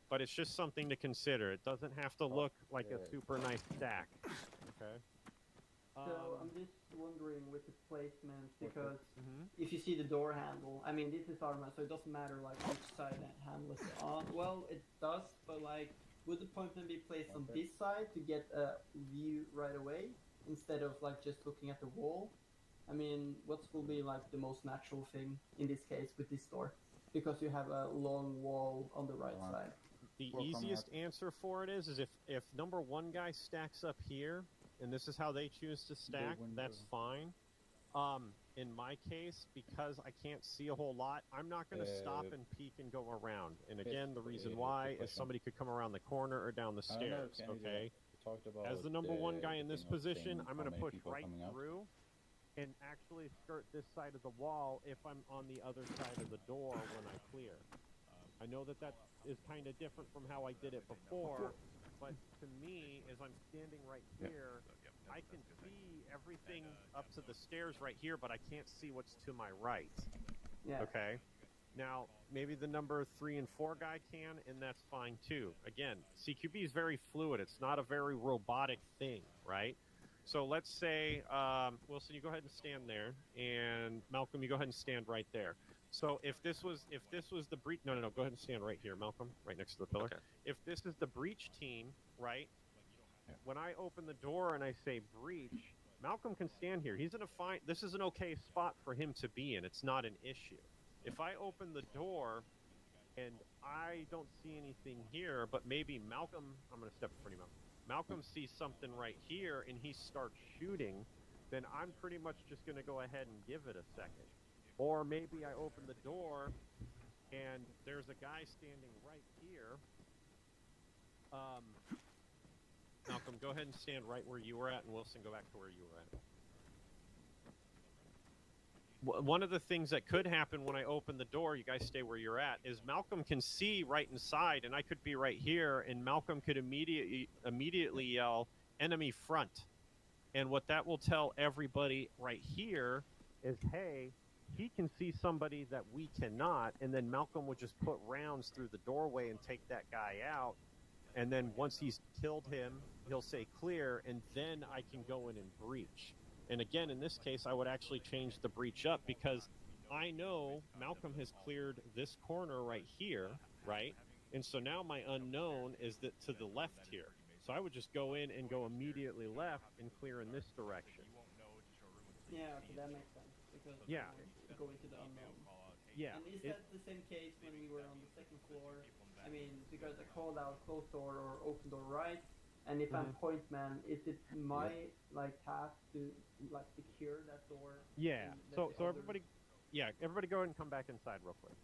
S1: but it's just something to consider. It doesn't have to look like a super nice stack. Okay.
S3: So I'm just wondering with the placement, because if you see the door handle, I mean, this is Arma, so it doesn't matter like which side that handle is on. Well, it does, but like, would the pointman be placed on this side to get a view right away instead of like just looking at the wall? I mean, what will be like the most natural thing in this case with this door? Because you have a long wall on the right side.
S1: The easiest answer for it is if number 1 guy stacks up here, and this is how they choose to stack, that's fine. In my case, because I can't see a whole lot, I'm not going to stop and peek and go around. And again, the reason why is somebody could come around the corner or down the stairs, okay? As the number 1 guy in this position, I'm going to push right through and actually skirt this side of the wall if I'm on the other side of the door when I clear. I know that is kind of different from how I did it before, but to me, as I'm standing right here, I can see everything up to the stairs right here, but I can't see what's to my right.
S3: Yeah.
S1: Okay? Now, maybe the number 3 and 4 guy can, and that's fine too. Again, CQB is very fluid. It's not a very robotic thing, right? So let's say, Wilson, you go ahead and stand there, and Malcolm, you go ahead and stand right there. So if this was the breach, no, go ahead and stand right here, Malcolm, right next to the pillar.
S10: Okay.
S1: If this is the breach team, right? When I open the door and I say breach, Malcolm can stand here. He's in a fine. This is an okay spot for him to be in. It's not an issue. If I open the door and I don't see anything here, but maybe Malcolm, I'm going to step in front of Malcolm. Malcolm sees something right here and he starts shooting, then I'm pretty much just going to go ahead and give it a second. Or maybe I open the door and there's a guy standing right here. Malcolm, go ahead and stand right where you were at, and Wilson, go back to where you were at. One of the things that could happen when I open the door, you guys stay where you're at, is Malcolm can see right inside, and I could be right here, and Malcolm could immediately yell, enemy front. And what that will tell everybody right here is, hey, he can see somebody that we cannot, and then Malcolm would just put rounds through the doorway and take that guy out. And then once he's killed him, he'll say clear, and then I can go in and breach. And again, in this case, I would actually change the breach up because I know Malcolm has cleared this corner right here, right? And so now my unknown is that to the left here. So I would just go in and go immediately left and clear in this direction.
S3: Yeah, okay, that makes sense. Because
S1: yeah.
S3: Go into the unknown.
S1: Yeah.
S3: And is that the same case when we were on the second floor? I mean, because I called out closed door or open door right, and if I'm point man, is it my task to like secure that door?
S1: Yeah. So everybody, everybody go ahead and come back inside real quick.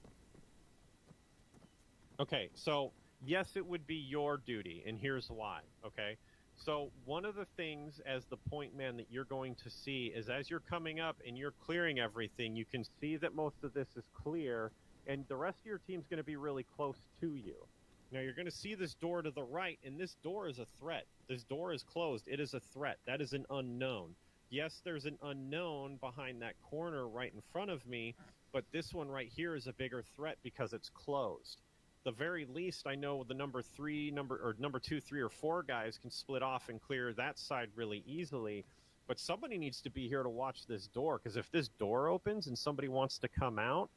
S1: Okay. So yes, it would be your duty, and here's why. Okay. So one of the things as the point man that you're going to see is as you're coming up and you're clearing everything, you can see that most of this is clear. And the rest of your team's going to be really close to you. Now, you're going to see this door to the right, and this door is a threat. This door is closed. It is a threat. That is an unknown. Yes, there's an unknown behind that corner right in front of me, but this one right here is a bigger threat because it's closed. The very least, I know the number 2, 3, or 4 guys can split off and clear that side really easily, but somebody needs to be here to watch this door, because if this door opens and somebody wants to come out,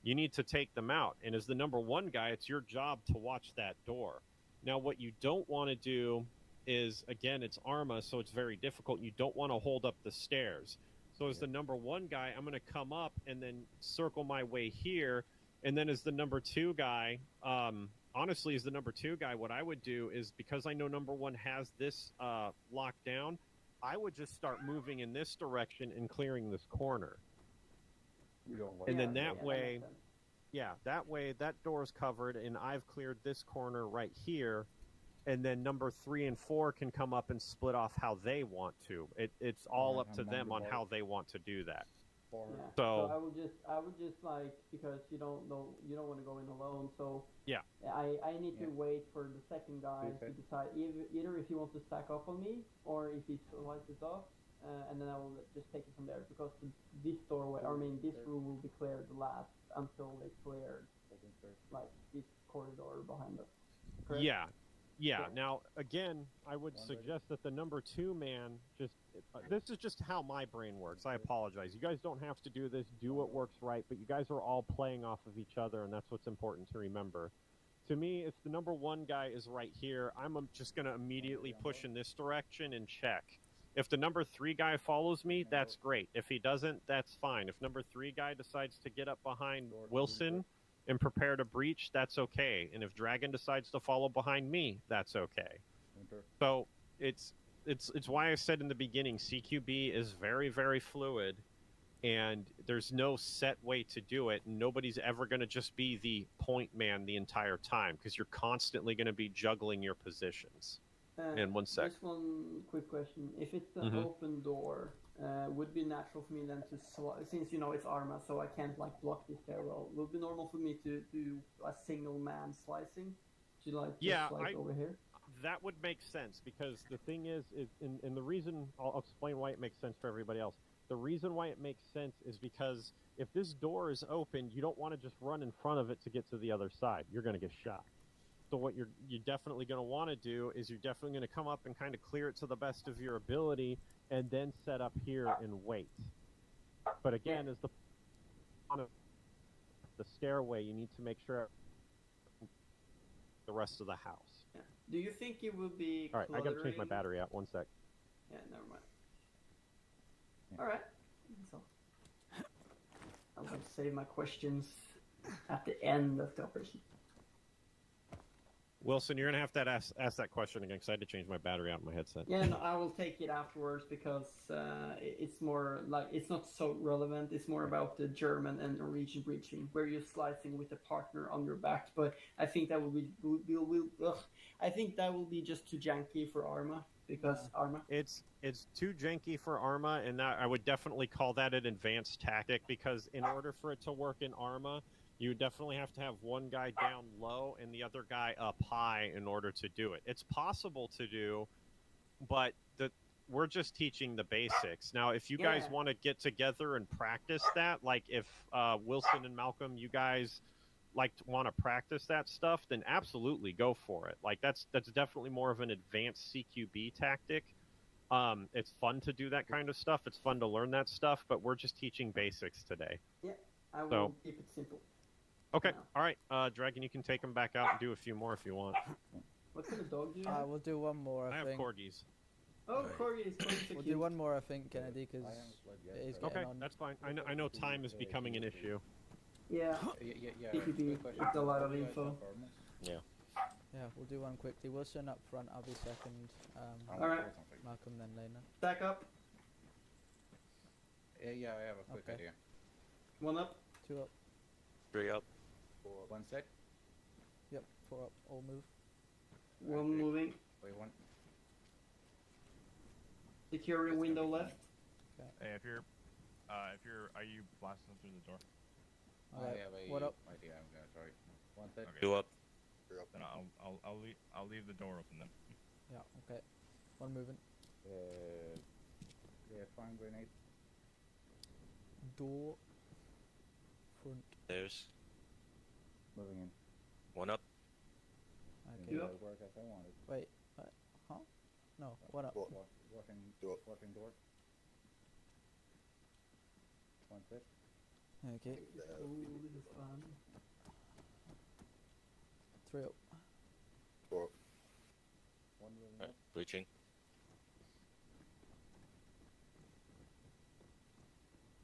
S1: you need to take them out. And as the number one guy, it's your job to watch that door. Now, what you don't want to do is, again, it's Arma, so it's very difficult. You don't want to hold up the stairs. So as the number one guy, I'm going to come up and then circle my way here. And then as the number two guy, honestly, as the number two guy, what I would do is, because I know number one has this locked down, I would just start moving in this direction and clearing this corner. And then that way, that door is covered, and I've cleared this corner right here. And then number 3 and 4 can come up and split off how they want to. It's all up to them on how they want to do that.
S3: Yeah. So I would just like, because you don't want to go in alone. So
S1: yeah,
S3: I need to wait for the second guy to decide either if he wants to stack up on me or if he slices off, and then I will just take it from there. Because this doorway, this room will be cleared last until they clear like this corridor behind us. Correct?
S1: Yeah. Yeah. Now, again, I would suggest that the number 2 man just this is just how my brain works. I apologize. You guys don't have to do this. Do what works right, but you guys are all playing off of each other, and that's what's important to remember. To me, if the number 1 guy is right here, I'm just going to immediately push in this direction and check. If the number 3 guy follows me, that's great. If he doesn't, that's fine. If number 3 guy decides to get up behind Wilson and prepare to breach, that's okay. And if Dragon decides to follow behind me, that's okay. So it's why I said in the beginning, CQB is very, very fluid, and there's no set way to do it. Nobody's ever going to just be the point man the entire time, because you're constantly going to be juggling your positions. And one sec.
S3: Just one quick question. If it's an open door, would it be natural for me then to since it's Arma, so I can't like block this stairwell, would it be normal for me to do a single man slicing? To like slice over here?
S1: That would make sense, because the thing is and the reason, I'll explain why it makes sense for everybody else. The reason why it makes sense is because if this door is open, you don't want to just run in front of it to get to the other side. You're going to get shot. So what you're definitely going to want to do is you're definitely going to come up and kind of clear it to the best of your ability, and then set up here and wait. But again, as on the stairway, you need to make sure the rest of the house.
S3: Yeah. Do you think it will be
S1: all right? I got to change my battery out. One sec.
S3: Yeah, never mind. All right. So I'm going to save my questions at the end of the operation.
S1: Wilson, you're going to have to ask that question again, because I had to change my battery out in my headset.
S3: Yeah, no, I will take it afterwards, because it's more like, it's not so relevant. It's more about the German and Norwegian breaching, where you're slicing with a partner on your back. But I think that I think that will be just too janky for Arma, because Arma.
S1: It's too janky for Arma, and that, I would definitely call that an advanced tactic, because in order for it to work in Arma, you definitely have to have one guy down low and the other guy up high in order to do it. It's possible to do, but we're just teaching the basics. Now, if you guys want to get together and practice that, like if Wilson and Malcolm, you guys want to practice that stuff, then absolutely go for it. Like that's definitely more of an advanced CQB tactic. It's fun to do that kind of stuff. It's fun to learn that stuff, but we're just teaching basics today.
S3: Yeah, I will keep it simple.
S1: Okay, all right, Dragon, you can take them back out and do a few more if you want.
S3: What kind of dog do you have?
S2: We'll do one more, I think.
S1: have corgis.
S3: Oh, corgis.
S2: We'll do one more, I think, Kennedy, because it is getting on.
S1: That's fine. I know time is becoming an issue.
S3: Yeah. CQB, it's a lot of info.
S1: Yeah.
S2: Yeah, we'll do one quickly. Wilson up front, I'll be second.
S3: All right.
S2: Malcolm, then Lena.
S3: Stack up.
S9: Yeah, I have a quick idea.
S3: 1 up.
S2: 2 up.
S8: 3 up.
S9: 1 sec.
S2: Yep, 4 up. All move.
S3: 1 moving.
S9: Wait, 1.
S3: Security window left.
S5: Okay. Hey, are you blasting through the door?
S2: What up?
S9: Idea. I'm sorry. 1 sec.
S5: Okay.
S8: 2 up.
S5: Then I'll leave the door open then.
S2: Yeah. Okay. 1 moving.
S9: Yeah, fine grenade.
S2: Door. Front.
S8: There's
S9: Moving in.
S8: 1 up.
S2: Okay.
S9: Work as I wanted.
S2: Wait. Huh? No. What up?
S9: Working door. 1 sec.
S2: Okay.
S3: Ooh, this is fun.
S2: 3 up.
S10: 4 up.
S9: One moving
S10: Right,
S9: up.
S10: breaching.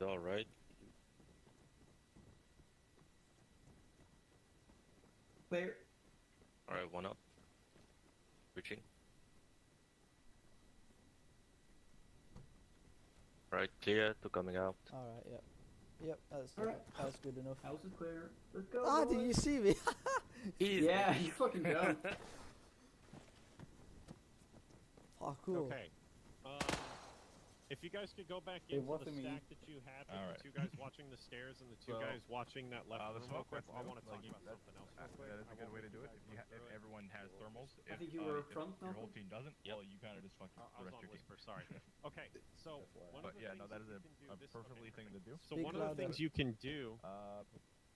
S10: Alright.
S3: Clear.
S10: Alright, 1 up. Breaching. Alright, clear to coming out.
S2: Alright, yep. Yep,
S3: Alright.
S2: that's good enough.
S3: House is clear. Let's go.
S2: Ah,
S3: boys.
S2: did you see me?
S10: Easy.
S3: Yeah, you fucking jumped.
S2: Oh, cool.
S1: Okay. If you guys could go back
S9: It
S1: into the
S9: wasn't me.
S1: stack that you had with
S5: Alright.
S1: the 2 guys watching the stairs and the 2
S5: So,
S1: guys watching that left
S5: the
S1: room real
S5: smoke
S1: quick,
S5: that's
S1: I
S5: new,
S1: want to talk about something else real quick.
S5: That is
S1: I
S5: a good
S1: won't
S5: way to do it.
S1: quickly
S5: If
S1: through it.
S5: everyone has thermals,
S3: I think you were front,
S5: if your
S3: Malcolm?
S5: whole team doesn't, well, you kind of just fuck
S1: I
S5: the
S1: was
S5: rest
S1: on
S5: of your team.
S1: whisper, sorry. Okay, so one
S5: But
S1: of the
S5: yeah,
S1: things
S5: no, that is
S1: you
S5: a
S1: can do this,
S5: perfectly thing to do.
S1: So
S2: Speak
S1: one of the
S2: louder.
S1: things you can do,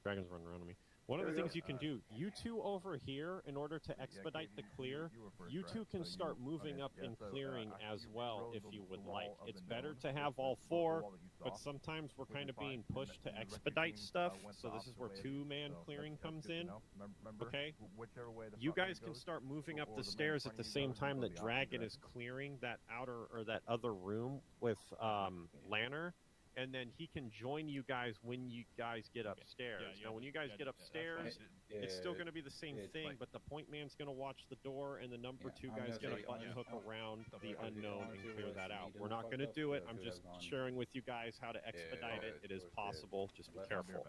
S1: dragons running around me. One of the
S3: There we
S1: things you can do, you 2 over here, in order to expedite the clear, you 2 can start moving up in clearing as well if you would like. It's better to have all 4, but sometimes we're kind of being pushed to expedite stuff, so this is where 2-man clearing comes in. Okay? You guys can start moving up the stairs at the same time that Dragon is clearing that outer or that other room with Lanner. And then he can join you guys when you guys get upstairs. Now, when you guys get upstairs, it's still going to be the same thing, but the point man's going to watch the door, and the number 2 guy's going to button hook around the unknown and clear that out. We're not going to do it. I'm just sharing with you guys how to expedite it. It is possible. Just be careful.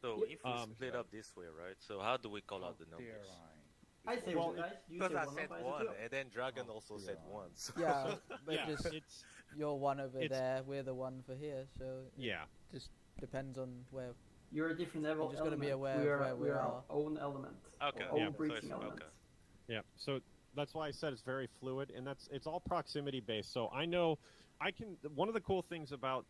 S10: So if we split up this way, right? So how do we call out the numbers?
S3: I say
S1: Well,
S3: guys. You
S10: Because
S3: say
S10: I
S3: one
S10: said
S3: up, I say
S10: 1,
S3: 2 up.
S10: and then Dragon also said 1. So
S2: Yeah, but
S1: Yeah,
S2: just
S1: it's
S2: you're 1 over
S1: it's-
S2: there, we're the 1 for here, so it
S1: yeah.
S2: just depends on where.
S3: You're a different level.
S2: You're just gotta be
S3: element.
S2: aware of where we
S3: we are
S2: are.
S3: our own element.
S10: Okay,
S3: Our
S1: yeah,
S3: own
S1: so
S3: breaching
S10: it's-
S3: element.
S10: okay.
S1: Yeah, so that's why I said it's very fluid, and it's all proximity based. So I know I can. One of the cool things about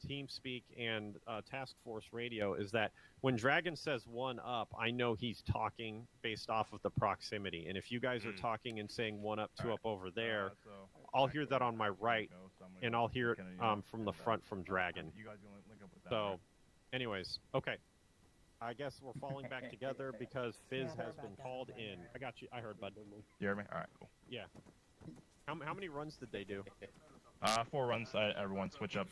S1: TeamSpeak and Task Force Radio is that when Dragon says 1 up, I know he's talking based off of the proximity. And if you guys are talking and saying 1 up, 2 up over there, I'll hear that on my right, and I'll hear it from the front from Dragon. So, anyways, okay. I guess we're falling back together because Fizz has been called in. I got you. I heard, bud.
S5: You hear me? All right, cool.
S1: Yeah. How many runs did they do?
S5: 4 runs. Everyone switch up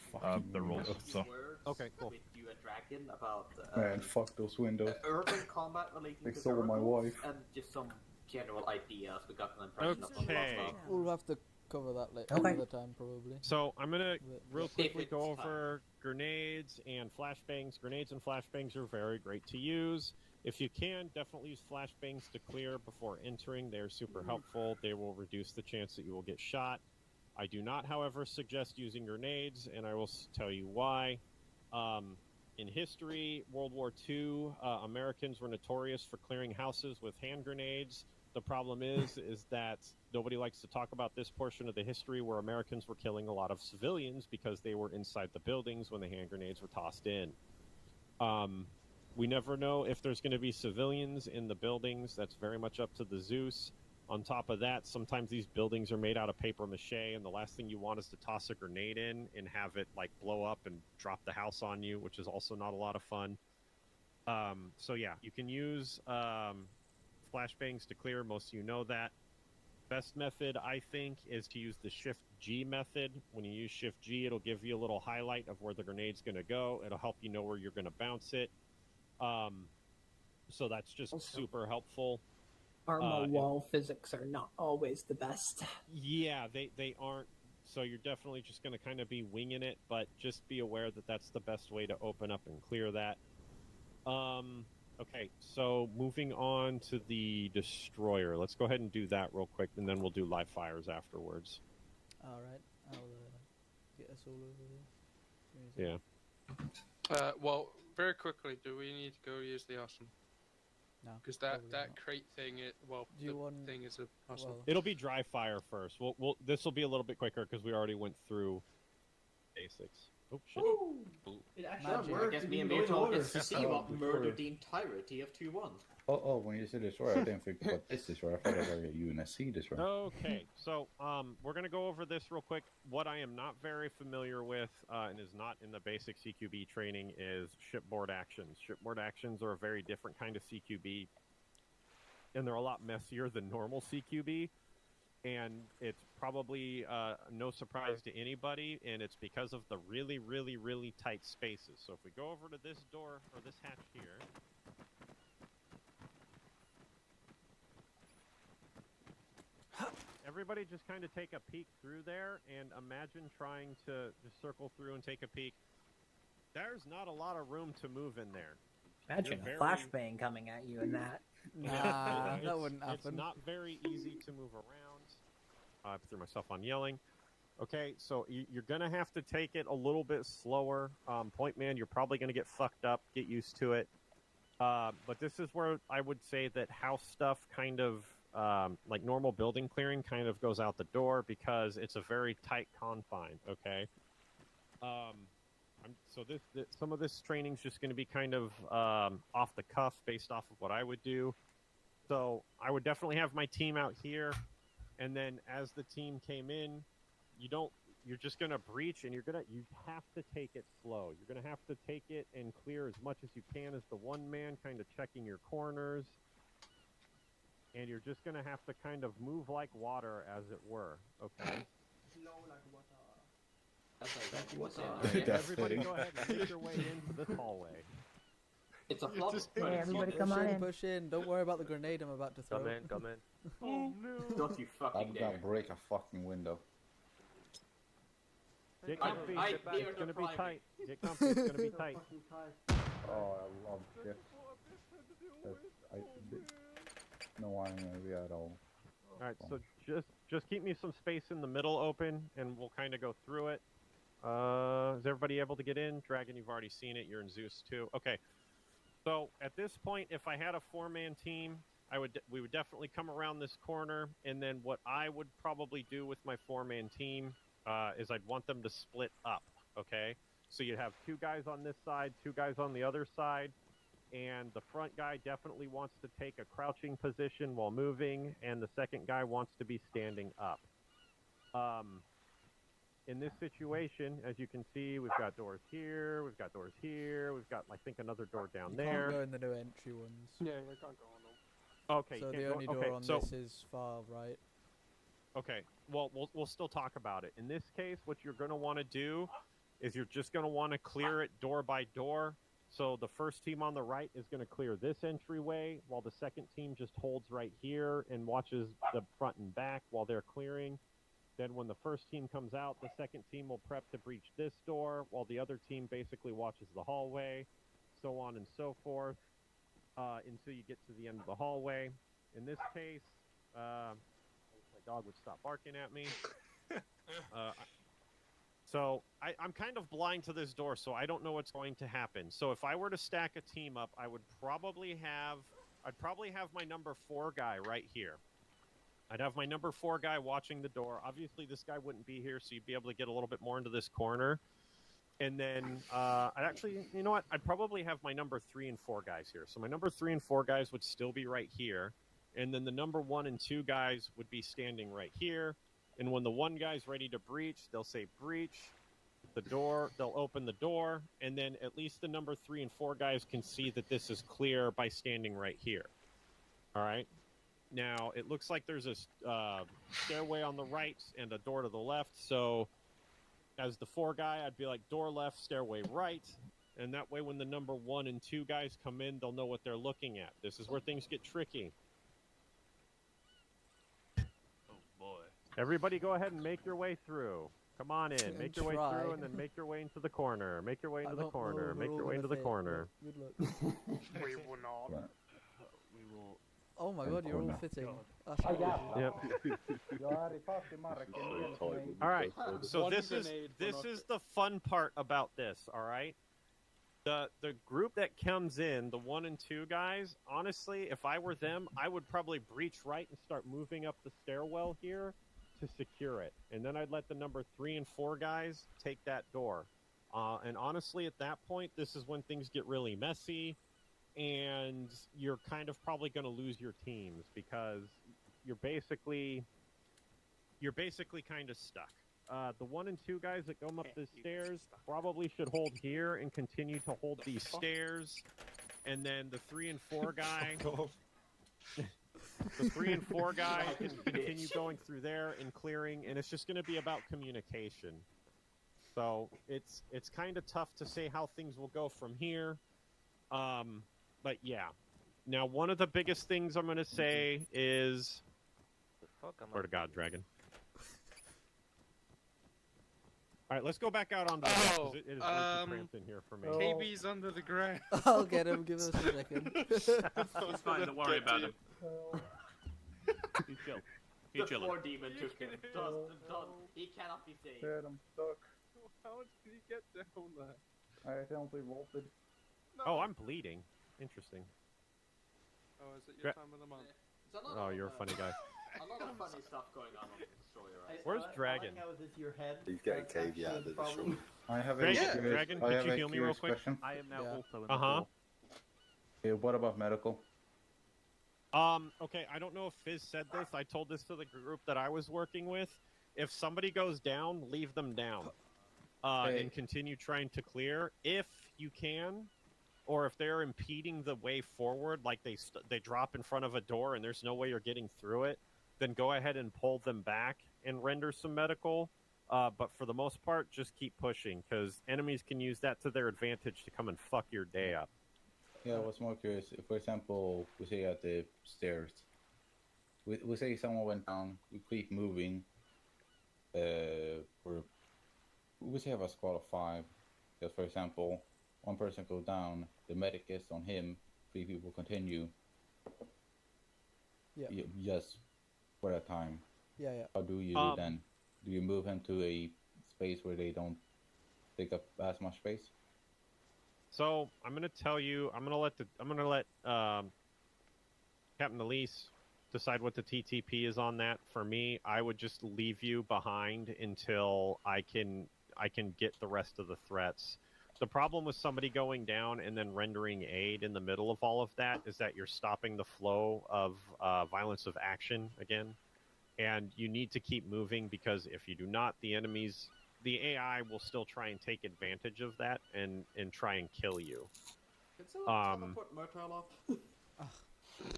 S5: the rules. So
S1: okay, cool.
S6: With you and Dragon about
S9: Man, fuck those windows.
S6: urban combat relating
S9: They
S6: to
S9: stole my
S6: thermals
S9: wife.
S6: and just some general ideas. We got an impression of some
S1: Okay.
S6: stuff.
S2: We'll have to cover that later
S4: Okay.
S2: another time probably.
S1: So I'm gonna real
S6: If
S1: quickly
S6: it's
S1: go over grenades and flashbangs. Grenades and flashbangs are very great to use. If you can, definitely use flashbangs to clear before entering. They're super helpful. They will reduce the chance that you will get shot. I do not, however, suggest using grenades, and I will tell you why. In history, World War II, Americans were notorious for clearing houses with hand grenades. The problem is that nobody likes to talk about this portion of the history where Americans were killing a lot of civilians because they were inside the buildings when the hand grenades were tossed in. We never know if there's going to be civilians in the buildings. That's very much up to the Zeus. On top of that, sometimes these buildings are made out of paper mache, and the last thing you want is to toss a grenade in and have it like blow up and drop the house on you, which is also not a lot of fun. So yeah, you can use flashbangs to clear. Most of you know that. Best method, I think, is to use the Shift G method. When you use Shift G, it'll give you a little highlight of where the grenade's going to go. It'll help you know where you're going to bounce it. So that's just super helpful.
S4: Arma wall physics are not always the best.
S1: Yeah, they aren't. So you're definitely just going to kind of be winging it, but just be aware that that's the best way to open up and clear that. Okay, so moving on to the destroyer. Let's go ahead and do that real quick, and then we'll do live fires afterwards.
S2: All right, I'll get us all over there.
S1: Yeah.
S7: Well, very quickly, do we need to go use the arsenal?
S2: No,
S7: because that
S2: probably not.
S7: crate thing,
S2: Do you want-
S7: thing is a arsenal.
S2: well-
S1: It'll be dry fire first. This will be a little bit quicker because we already went through basics. Oh shit.
S3: It actually
S6: I guess me and Virtual gets to see what murdered the entirety of 2-1.
S9: Oh, when you said destroyer, I didn't think about this destroyer. I thought it was a UNSC destroyer.
S1: Okay, so we're gonna go over this real quick. What I am not very familiar with, and is not in the basic CQB training, is shipboard actions. Shipboard actions are a very different kind of CQB, and they're a lot messier than normal CQB. And it's probably no surprise to anybody, and it's because of the really, really, really tight spaces. So if we go over to this door, or this hatch here... Everybody just kind of take a peek through there, and imagine trying to just circle through and take a peek. There's not a lot of room to move in there.
S4: Imagine a flashbang coming at you in that.
S2: Nah, that wouldn't happen.
S1: It's not very easy to move around. I threw myself on yelling. Okay, so you're going to have to take it a little bit slower. Point man, you're probably going to get fucked up. Get used to it. But this is where I would say that house stuff kind of, like normal building clearing, kind of goes out the door because it's a very tight confine, okay? So some of this training is just going to be kind of off the cuff based off of what I would do. So I would definitely have my team out here. And then as the team came in, you're just going to breach, and you have to take it slow. You're going to have to take it and clear as much as you can as the one man, kind of checking your corners. And you're just going to have to kind of move like water, as it were, okay? Everybody go ahead and make your way into this hallway.
S6: It's a flop.
S4: Everybody come on in.
S2: Push in. Don't worry about the grenade I'm about to throw.
S10: Come in.
S6: Oh no! Don't you fucking
S9: I'm gonna break a fucking window.
S1: Get comfy. It's gonna be tight. Get comfy. It's gonna be tight.
S9: Oh, I love this. No idea at all.
S1: Alright, so just keep me some space in the middle open, and we'll kind of go through it. Is everybody able to get in? Dragon, you've already seen it. You're in Zeus too. Okay. So at this point, if I had a 4-man team, we would definitely come around this corner, and then what I would probably do with my 4-man team is I'd want them to split up, okay? So you'd have 2 guys on this side, 2 guys on the other side, and the front guy definitely wants to take a crouching position while moving, and the second guy wants to be standing up. In this situation, as you can see, we've got doors here, we've got doors here, we've got, I think, another door down there.
S2: Can't go in the new entry ones.
S7: Yeah, you can't go on them.
S1: Okay.
S2: So the only door on this is far right.
S1: Okay. Well, we'll still talk about it. In this case, what you're going to want to do is you're just going to want to clear it door by door. So the first team on the right is going to clear this entryway, while the second team just holds right here and watches the front and back while they're clearing. Then when the first team comes out, the second team will prep to breach this door, while the other team basically watches the hallway, so on and so forth, until you get to the end of the hallway. In this case, my dog would stop barking at me. So I'm kind of blind to this door, so I don't know what's going to happen. So if I were to stack a team up, I'd probably have my number 4 guy right here. I'd have my number 4 guy watching the door. Obviously, this guy wouldn't be here, so you'd be able to get a little bit more into this corner. And then, you know what? I'd probably have my number 3 and 4 guys here. So my number 3 and 4 guys would still be right here. And then the number 1 and 2 guys would be standing right here. And when the 1 guy's ready to breach, they'll say breach. They'll open the door. And then at least the number 3 and 4 guys can see that this is clear by standing right here. All right? Now, it looks like there's a stairway on the right and a door to the left, so as the 4 guy, I'd be like, door left, stairway right, and that way when the number 1 and 2 guys come in, they'll know what they're looking at. This is where things get tricky.
S10: Oh, boy.
S1: Everybody go ahead and make your way through. Come on in, make your way through, and then make your way into the corner. Make your way into the corner. Make your way into the corner.
S2: Good luck.
S7: We will not.
S10: We will...
S2: Oh my god, you're all fitting.
S1: Yep. Alright, so this is the fun part about this, alright? The group that comes in, the 1 and 2 guys, honestly, if I were them, I would probably breach right and start moving up the stairwell here to secure it. And then I'd let the number 3 and 4 guys take that door. And honestly, at that point, this is when things get really messy, and you're kind of probably going to lose your teams because you're basically kind of stuck. The 1 and 2 guys that come up the stairs probably should hold here and continue to hold these stairs, and then the 3 and 4 guy, the 3 and 4 guy can continue going through there and clearing, and it's just going to be about communication. So it's kind of tough to say how things will go from here. But yeah. Now, one of the biggest things I'm going to say is... Swear to God, Dragon. All right, let's go back out on the deck, it is way too cramped in here for me.
S7: KB's under the ground.
S2: I'll get him. Give us a second.
S6: He's fine. Don't worry about him.
S1: He's chill.
S6: The floor demon took him. He cannot be saved.
S11: Shit, I'm stuck.
S7: How did he get down there?
S11: I accidentally vaulted.
S7: No.
S1: Oh, I'm bleeding. Interesting.
S7: Oh, is it your time of the month?
S1: Oh, you're a funny guy.
S6: A lot of funny stuff going on the Destroyer, right?
S1: Where's Dragon?
S3: How is this your head?
S8: He's getting KV out of the Destroyer.
S9: I have a
S1: Dragon,
S9: curious,
S1: Dragon,
S9: I
S1: could
S9: have
S1: you
S9: a
S1: heal me real
S9: curious
S1: quick?
S9: question.
S12: I am now also in the
S1: Uh-huh.
S9: Yeah, what about medical?
S1: Okay, I don't know if Fizz said this. I told this to the group that I was working with. If somebody goes down, leave them down. And continue trying to clear if you can, or if they're impeding the way forward, like they drop in front of a door and there's no way you're getting through it, then go ahead and pull them back and render some medical. But for the most part, just keep pushing, because enemies can use that to their advantage to come and fuck your day up.
S9: Yeah, I was more curious. If, for example, we say at the stairs, we say someone went down, we keep moving, we say have a squad of 5. Because, for example, one person goes down, the medic is on him, 3 people continue.
S2: Yeah.
S9: Just for a time.
S2: Yeah.
S9: How do you do then? Do you move him to a space where they don't take up as much space?
S1: So I'm gonna tell you. I'm gonna let Captain Elise decide what the TTP is on that. For me, I would just leave you behind until I can get the rest of the threats. The problem with somebody going down and then rendering aid in the middle of all of that is that you're stopping the flow of violence of action again. And you need to keep moving, because if you do not, the AI will still try and take advantage of that and try and kill you.
S6: Can someone teleport Murtaugh up?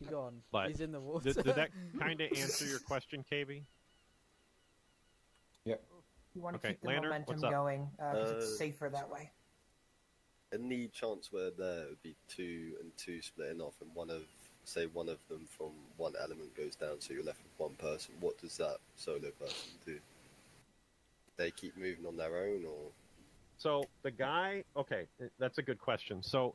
S2: He's gone.
S1: But
S2: he's in the water.
S1: Did that kind of answer your question, KB?
S9: Yep.
S4: You want to
S1: Okay,
S4: keep the
S1: Lander,
S4: momentum
S1: what's up?
S4: going because it's safer that way.
S8: Any chance where there would be 2 and 2 splitting off, and one of them from one element goes down, so you're left with one person? What does that solo person do? They keep moving on their own, or?
S1: So the guy, okay, that's a good question. So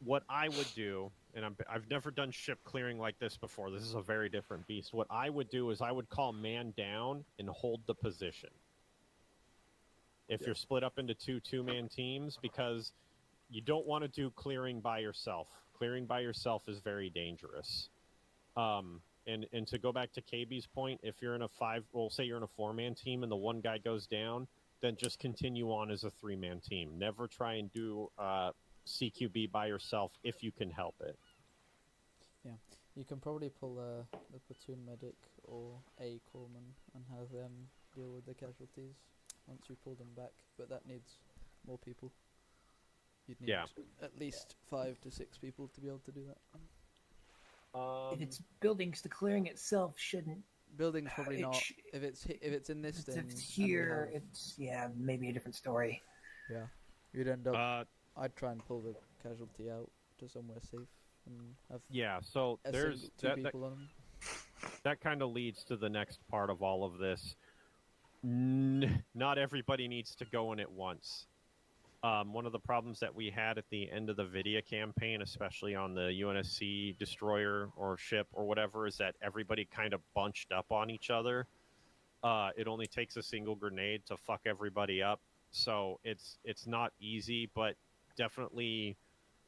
S1: what I would do, and I've never done ship clearing like this before. This is a very different beast. What I would do is I would call man down and hold the position. If you're split up into 2 two-man teams, because you don't want to do clearing by yourself. Clearing by yourself is very dangerous. And to go back to KB's point, if you're in a say you're in a 4-man team and the one guy goes down, then just continue on as a 3-man team. Never try and do CQB by yourself if you can help it.
S2: Yeah, you can probably pull a platoon medic or a corpsman and have them deal with the casualties once you pull them back, but that needs more people. You'd need at least 5 to 6 people to be able to do that.
S4: If it's buildings, the clearing itself shouldn't.
S2: Buildings probably not. If it's in this,
S4: If
S2: then
S4: it's here, it's maybe a different story.
S2: Yeah, you'd end up. I'd try and pull the casualty out to somewhere safe and have.
S1: So there's
S2: 2 people on them.
S1: That kind of leads to the next part of all of this. Not everybody needs to go in at once. One of the problems that we had at the end of the Vidia campaign, especially on the UNSC destroyer or ship or whatever, is that everybody kind of bunched up on each other. It only takes a single grenade to fuck everybody up. So it's not easy, but definitely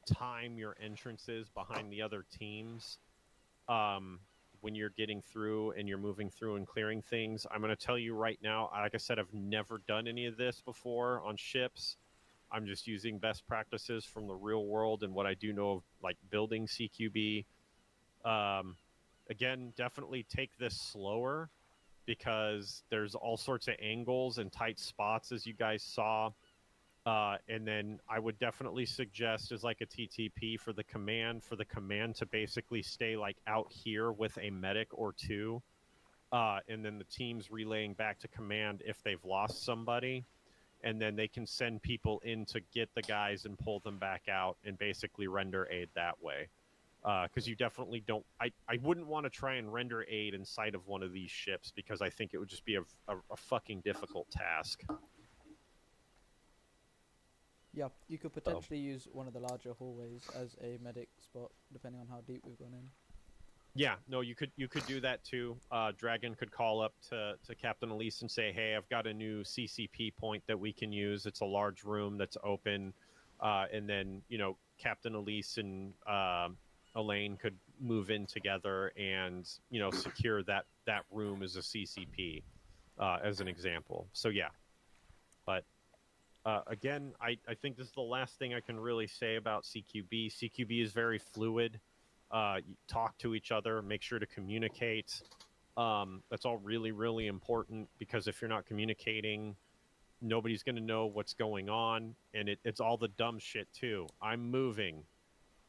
S1: time your entrances behind the other teams. When you're getting through and you're moving through and clearing things. I'm going to tell you right now, like I said, I've never done any of this before on ships. I'm just using best practices from the real world and what I do know of, like, building CQB. Again, definitely take this slower because there's all sorts of angles and tight spots, as you guys saw. And then I would definitely suggest as like a TTP for the command to basically stay like out here with a medic or two. And then the team's relaying back to command if they've lost somebody. And then they can send people in to get the guys and pull them back out and basically render aid that way. Because you definitely don't... I wouldn't want to try and render aid inside of one of these ships because I think it would just be a fucking difficult task.
S2: Yeah, you could potentially use one of the larger hallways as a medic spot, depending on how deep we've gone in.
S1: Yeah, no, you could do that too. Dragon could call up to Captain Elise and say, hey, I've got a new CCP point that we can use. It's a large room that's open. And then, you know, Captain Elise and Elaine could move in together and, you know, secure that room as a CCP, as an example. So, yeah. But... again, I think this is the last thing I can really say about CQB. CQB is very fluid. You talk to each other, make sure to communicate. That's all really, really important because if you're not communicating, nobody's going to know what's going on. And it's all the dumb shit, too. I'm moving.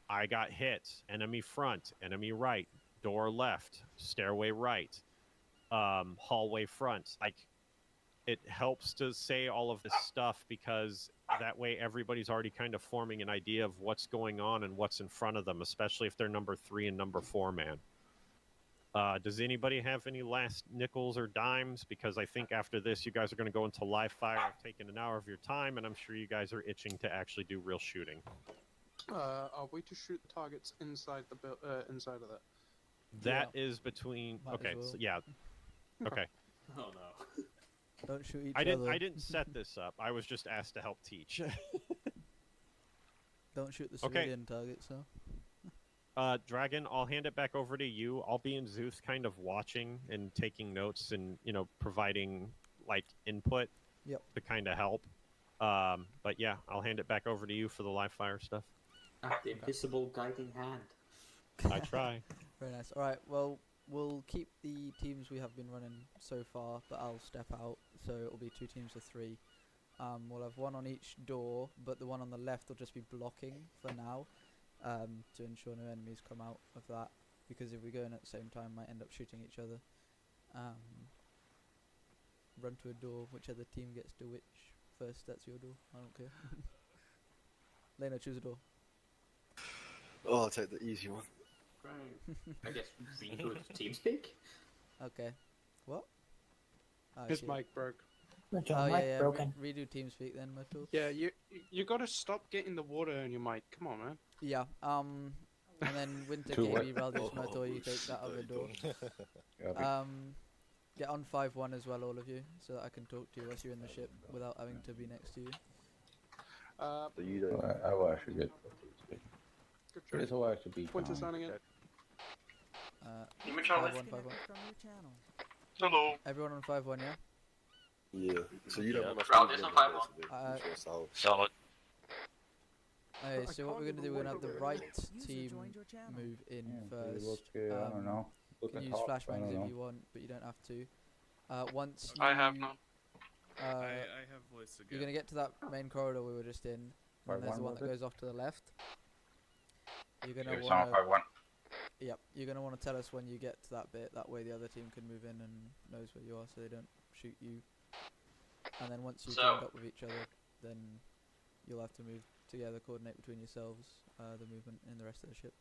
S1: I got hit. Enemy front. Enemy right. Door left. Stairway right. Hallway front. Like... it helps to say all of this stuff because that way everybody's already kind of forming an idea of what's going on and what's in front of them, especially if they're number 3 and number 4 man. Does anybody have any last nickels or dimes? Because I think after this, you guys are going to go into live fire. I've taken an hour of your time, and I'm sure you guys are itching to actually do real shooting.
S7: Are we to shoot the targets inside the inside of that?
S1: That is between... okay,
S2: well.
S1: so, yeah. Okay.
S6: Oh, no.
S2: Don't shoot each
S1: I
S2: other.
S1: didn't set this up. I was just asked to help teach.
S2: Don't shoot the civilian targets, though.
S1: Dragon, I'll hand it back over to you. I'll be in Zeus kind of watching and taking notes and, you know, providing, like, input to kind of help. But, yeah, I'll hand it back over to you for the live fire stuff.
S6: The invisible guiding hand.
S1: I try.
S2: Very nice. All right, well... we'll keep the teams we have been running so far, but I'll step out, so it'll be 2 teams of 3. We'll have 1 on each door, but the one on the left will just be blocking for now, to ensure no enemies come out of that, because if we go in at the same time, might end up shooting each other. Run to a door, whichever team gets to which first, that's your door, I don't care. Lena, choose a door.
S8: Oh, I'll take the easy one.
S6: I guess we do TeamSpeak.
S2: Okay. What?
S7: His mic broke.
S2: Broken. Redo TeamSpeak then, Metal.
S7: Yeah, you gotta stop getting the water in your mic. Come on, man.
S2: Yeah. And then Winter KB, rather than Metal, you take that other door. Get on 5-1 as well, all of you, so that I can talk to you whilst you're in the ship without having to be next to you.
S9: So you don't. I will actually get. It's all actually be.
S7: Winter signing it.
S2: 5-1.
S7: Hello.
S2: Everyone on 5-1, yeah?
S8: Yeah. So you don't want to...
S6: Rowdy's on 5-1.
S10: Solid.
S2: Okay, so what we're going to do, we're going to have the right team move in first.
S9: I don't know.
S2: You can use flashbangs if you want, but you don't have to. Once you...
S7: I have none.
S12: I have voice again.
S2: You're going to get to that main corridor we were just in, and there's the one that goes off to the left. You're going to want to... Yep, you're going to want to tell us when you get to that bit, that way the other team can move in and knows where you are so they don't shoot you. And then once you've joined up with each other, then you'll have to move together, coordinate between yourselves, the movement in the rest of the ship.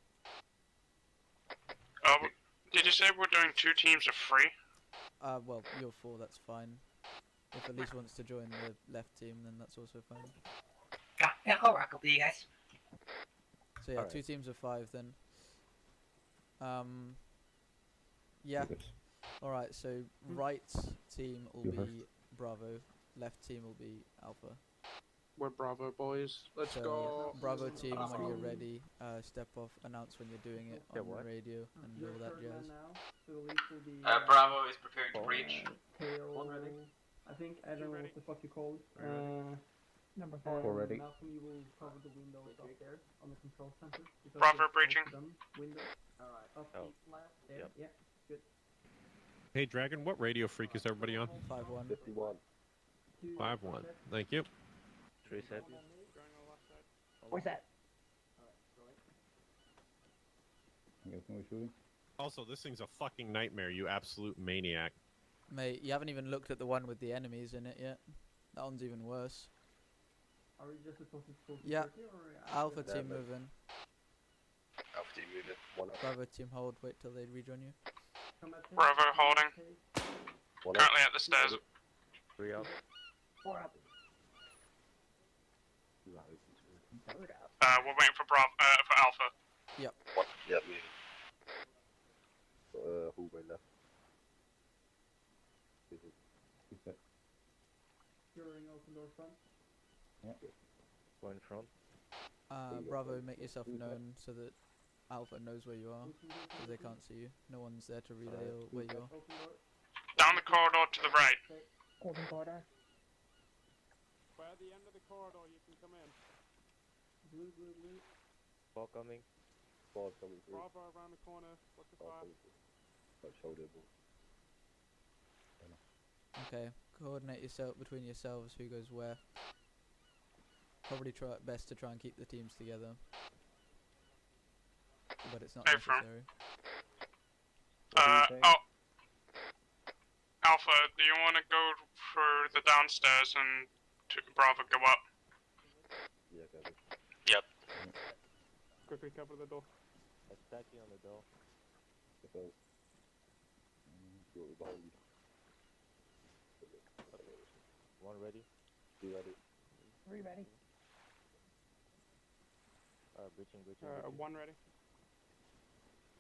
S7: Did you say we're doing 2 teams of 3?
S2: Well, you're 4, that's fine. If Elise wants to join the left team, then that's also fine.
S4: Yeah, I'll rock with you guys.
S2: So yeah, 2 teams of 5 then. Yeah. Alright, so right team will be Bravo, left team will be Alpha.
S7: We're Bravo boys. Let's go.
S2: Bravo team, when you're ready, step off, announce when you're doing it on the radio and all that jazz.
S6: Bravo is preparing to breach.
S3: I think, I don't know what the fuck you called.
S4: Number 4.
S9: Already.
S3: Malcolm, you will cover the windows up there on the control center.
S7: Bravo breaching.
S3: Window.
S6: Alright.
S3: Up left. There.
S10: Yep.
S3: Yeah. Good.
S1: Hey, Dragon, what radio freak is everybody on?
S2: 5-1.
S8: 51.
S1: 5-1. Thank you.
S10: 3 set.
S4: Where's that?
S9: I'm guessing we're shooting.
S1: Also, this thing's a fucking nightmare, you absolute maniac.
S2: Mate, you haven't even looked at the one with the enemies in it yet. That one's even worse.
S3: Are we just supposed to pull
S2: Yeah.
S3: or
S2: Alpha team moving.
S8: Alpha team moving. One up.
S2: Bravo team hold, wait till they rejoin you.
S7: Bravo holding.
S8: One
S7: Currently
S8: up.
S7: at the stairs.
S10: 3 up.
S4: 4 up.
S7: We're waiting for for Alpha.
S2: Yep.
S8: One. Yep, moving. Hallway left.
S3: Securing open door front.
S10: One in front.
S2: Bravo, make yourself known so that Alpha knows where you are, because they can't see you. No one's there to relay where you are.
S7: Down the corridor to the right.
S4: Open corridor.
S7: By the end of the corridor, you can come in.
S3: Blue, blue, blue.
S10: 4 coming.
S8: 4 coming through.
S7: Bravo around the corner. What's the fire?
S8: Shoulder ball.
S2: Okay, coordinate yourself between yourselves who goes where. Probably try best to try and keep the teams together. But it's not necessary.
S7: Alpha, do you want to go for the downstairs and Bravo go up?
S8: Yeah, go ahead.
S7: Yep. Quickly cover the door.
S10: Attacking on the door.
S8: Behind you.
S10: 1 ready.
S8: 2 ready.
S4: 3 ready.
S10: Breaching.
S7: 1 ready.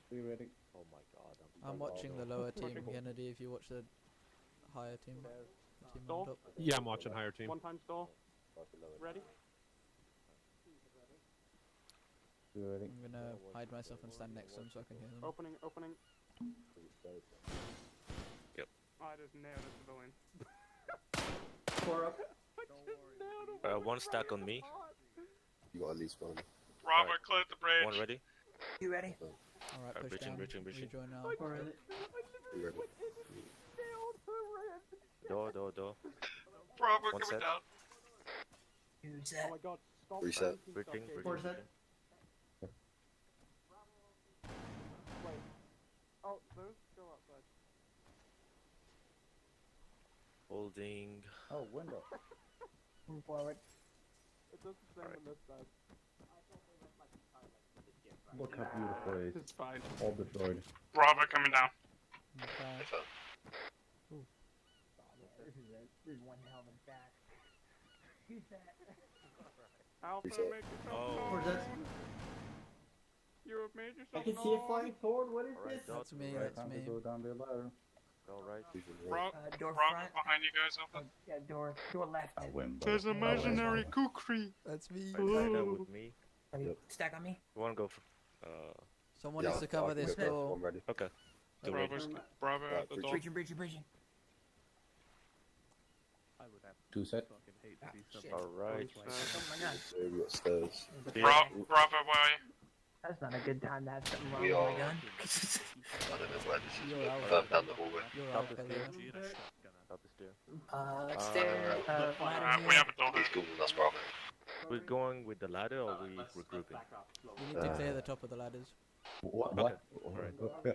S9: 3 ready.
S10: Oh my god.
S2: I'm watching the lower team, Kennedy, if you watch the higher team. Team on top.
S1: Yeah, I'm watching higher team.
S7: 1 times door. Ready?
S9: 2 ready.
S2: I'm gonna hide myself and stand next to them so I can hear them.
S7: Opening.
S10: Yep.
S7: I just nailed a civilian.
S3: 4 up.
S10: 1 stack on me.
S8: You got at least one.
S7: Bravo, cleared the bridge.
S10: 1 ready.
S4: You ready?
S2: Alright, push
S10: breaching,
S2: down.
S10: breaching.
S2: Rejoin now.
S3: 4 ready.
S8: 2 ready.
S10: Door.
S7: Bravo,
S10: 1
S7: coming
S10: set.
S7: down.
S4: 2 set.
S7: Oh my god, stop.
S8: Reset.
S10: Breaching.
S3: 4 set.
S7: Wait. Oh, those go outside.
S10: Holding.
S9: Oh, window.
S4: Move forward.
S7: It does the same on this side.
S9: Look how beautiful it is.
S7: It's fine.
S9: All destroyed.
S7: Bravo coming down.
S2: Okay.
S4: This is one hell of a back. Who's that?
S7: Alpha,
S8: Reset.
S7: make yourself
S10: Oh.
S7: known.
S3: Where's that?
S7: You have made
S3: I
S7: yourself
S3: can see a
S7: known.
S3: flying sword. What is
S10: Alright,
S3: this?
S2: That's me,
S9: Right,
S2: that's
S9: time
S2: me.
S9: to go down the ladder.
S10: Alright.
S4: Door
S7: Bravo
S4: front.
S7: behind you guys, Alpha.
S4: Yeah, door left.
S9: I win.
S7: There's an imaginary kukri.
S2: That's me.
S10: Ladder with me.
S4: Ready? Stack on me.
S10: You wanna go for,
S2: Someone needs to cover this door.
S8: I'm ready.
S10: okay. Two
S7: Bravo
S8: Right,
S7: at the door.
S4: Breaching.
S9: 2 set.
S4: Ah, shit.
S10: Alright.
S4: Oh my god.
S8: So we got stairs.
S7: Bravo, where are you?
S4: That's not a good time to have something wrong
S8: We
S4: with
S8: are.
S4: my gun.
S8: I don't know where this is.
S2: You're
S8: Further
S2: Alpha.
S8: down the hallway.
S2: You're
S10: Top
S2: Alpha,
S10: is
S2: Leo.
S10: Up the stair.
S4: Stairs, ladder
S7: We
S4: here.
S7: have a door.
S8: He's cool, that's Bravo.
S10: We're going with the ladder or we regrouping?
S2: You need to clear the top of the ladders.
S9: What?
S10: Okay.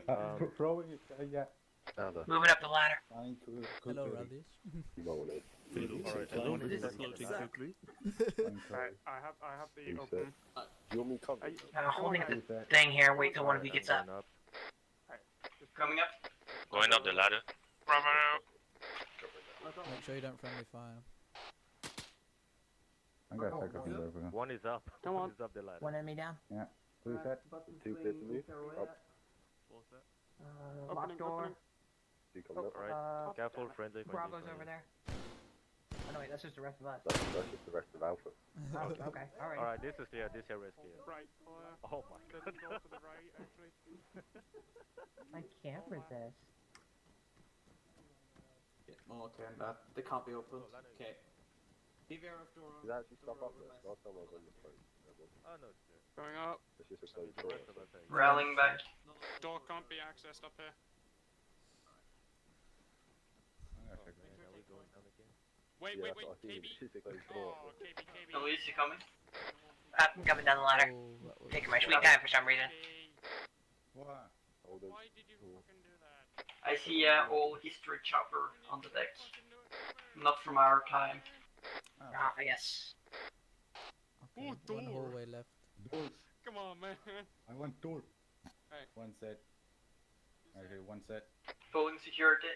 S9: Alright. Throwing it, yeah.
S8: Alpha.
S4: Moving up the ladder.
S9: Flying to
S2: Hello, Rallies.
S8: You might want to.
S10: Alright,
S9: Flying
S10: hello.
S7: I have the
S8: Reset.
S7: open.
S8: Do you want me to cover?
S4: Holding
S9: Two set.
S4: thing here. Wait till one of you gets up.
S10: Going up.
S4: Coming up.
S10: Going up the ladder.
S7: Bravo.
S2: Make sure you don't friendly fire.
S9: I'm gonna take a few over.
S10: 1 is up.
S7: Come on.
S10: 1 is up the ladder.
S4: One enemy down.
S9: 2 set.
S8: Two clear to move. Up.
S4: Lock door.
S8: Two coming up.
S10: Alright. Careful, friendly.
S4: Bravo's over there. Oh no, wait, that's just the rest of us.
S8: That's just the rest of Alpha.
S4: Oh, okay, alright.
S10: Alright, this is clear. This area is clear.
S7: Right, clear.
S10: Oh my
S7: There's
S10: god.
S7: a door to the right, actually.
S4: I can't resist.
S6: Oh, okay, they can't be opened. Okay. Beware of door.
S8: Is that actually stuff up there? Last time I was on the phone.
S10: Oh no, it's there.
S7: Going up.
S8: It's just a closed door.
S13: Rallying back.
S7: Door can't be accessed up here. Wait,
S8: Yeah,
S7: wait, wait, KB. Oh, KB.
S13: Elise, you coming? I'm coming down the ladder. Taking my sweet time for some reason.
S9: What?
S7: Why did you fucking do that?
S13: I see all history chopper on the deck. Not from our time. Ah, yes.
S2: Okay,
S7: Ooh,
S2: one
S7: door.
S2: hallway left.
S9: Door.
S7: Come on, man.
S9: I want door.
S7: Hey.
S9: One set. Okay, one set.
S13: Pulling security.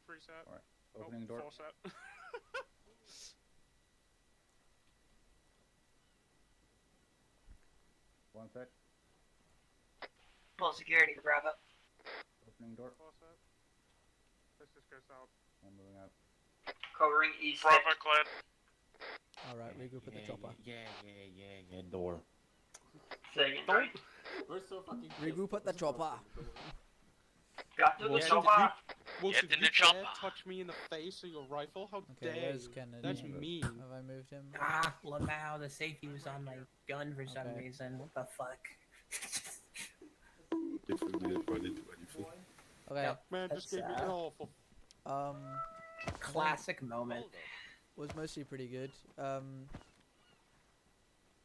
S7: Free set.
S9: Alright. Opening door.
S7: 4 set.
S9: One set.
S13: Pull security, Bravo.
S9: Opening door.
S7: 4 set. Let's just go south.
S9: I'm moving up.
S13: Covering east.
S7: Bravo cleared.
S2: Alright, regroup at the chopper.
S9: Yeah, door.
S13: Second.
S6: We're so fucking.
S2: Regroup at the chopper.
S13: Got to the
S7: Wilson,
S13: chopper.
S7: Wilson,
S13: Get in
S7: you
S13: the chopper.
S7: dare touch me in the face with your rifle? How
S2: Okay,
S7: dare
S2: where's
S7: you?
S2: Kennedy?
S7: That's mean.
S2: Have I moved him?
S4: Ah, Lamau, the safety was on my gun for some
S2: Okay.
S4: reason. What the fuck?
S2: Okay.
S7: Man, just gave me
S4: That's,
S7: awful.
S4: Classic moment.
S2: Was mostly pretty good.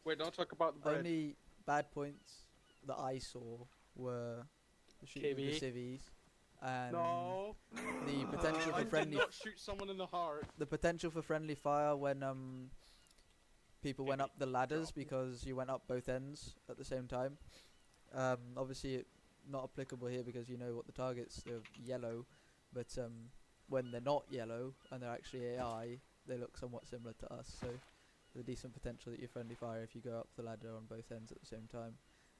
S7: Wait, don't talk about the bread.
S2: Only bad points that I saw were the shooting with the
S7: KB?
S2: civvies and
S7: No.
S2: the potential
S7: I
S2: for
S7: did
S2: friendly
S7: not shoot someone in the heart.
S2: the potential for friendly fire when people went up the ladders because you went up both ends at the same time. Obviously it not applicable here because you know what the targets, they're yellow, but when they're not yellow and they're actually AI, they look somewhat similar to us, so there's a decent potential that you're friendly fire if you go up the ladder on both ends at the same time.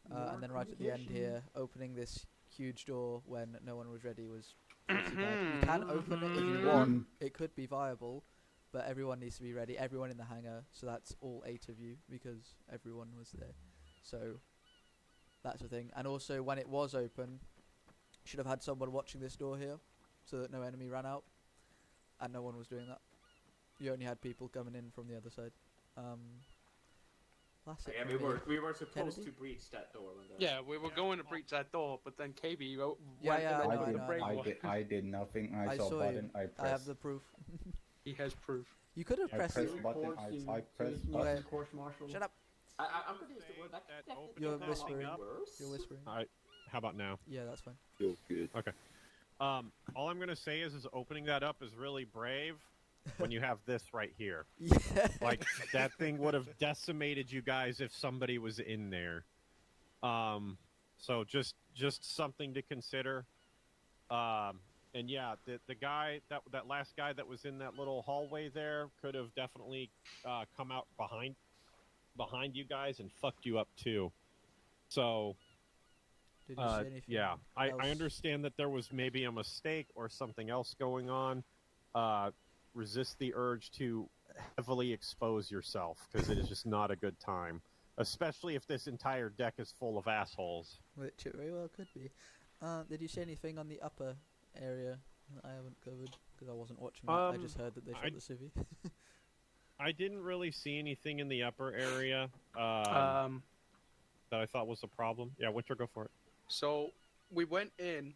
S2: And then right at the end here, opening this huge door when no one was ready was pretty bad. You can open it if you want, it could be viable, but everyone needs to be ready, everyone in the hangar, so that's all 8 of you because everyone was there. So that's the thing. And also when it was open, should have had someone watching this door here so that no enemy ran out, and no one was doing that. You only had people coming in from the other side. That's it.
S6: Yeah,
S2: from me.
S6: we were supposed
S2: Kennedy?
S6: to breach that door. When the...
S7: Yeah, we were going to breach that door, but then KB went
S2: Yeah,
S7: and
S2: I
S7: then
S2: know,
S7: the
S2: I
S7: break
S2: know.
S7: one.
S9: I did nothing. I saw
S2: saw
S9: button.
S2: you.
S9: I
S2: I
S9: pressed.
S2: have the proof.
S7: He has proof.
S2: You could have
S9: I
S2: pressed
S9: pressed
S2: it.
S9: button. I pressed button.
S2: Shut up.
S6: I'm gonna use the word that.
S2: You're
S6: that
S2: whispering.
S6: worse.
S2: You're whispering.
S1: Alright, how about now?
S2: Yeah, that's fine.
S8: You're good.
S1: Okay. All I'm gonna say is opening that up is really brave when you have this right here.
S2: Yeah.
S1: Like, that thing would have decimated you guys if somebody was in there. So just something to consider. And yeah, the guy, that last guy that was in that little hallway there could have definitely come out behind you guys and fucked you up too. So
S2: Did you say anything
S1: yeah, I
S2: else?
S1: understand that there was maybe a mistake or something else going on. Resist the urge to heavily expose yourself, because it is just not a good time. Especially if this entire deck is full of assholes.
S2: Which it very well could be. Did you say anything on the upper area that I haven't covered? Because I wasn't watching that. I just heard that they shot the civvy.
S1: I didn't really see anything in the upper area that I thought was a problem. Yeah, Winter, go for it.
S7: So we went in.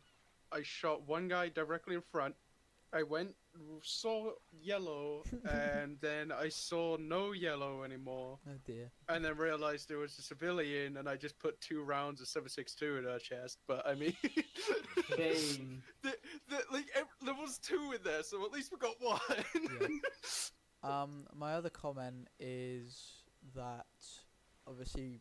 S7: I shot one guy directly in front. I saw yellow, and then I saw no yellow anymore.
S2: Oh dear.
S7: And then realized there was a civilian, and I just put 2 rounds of 7.62 in her chest. But I mean,
S3: Shame.
S7: there was 2 in there, so at least we got 1.
S2: Yeah. My other comment is that obviously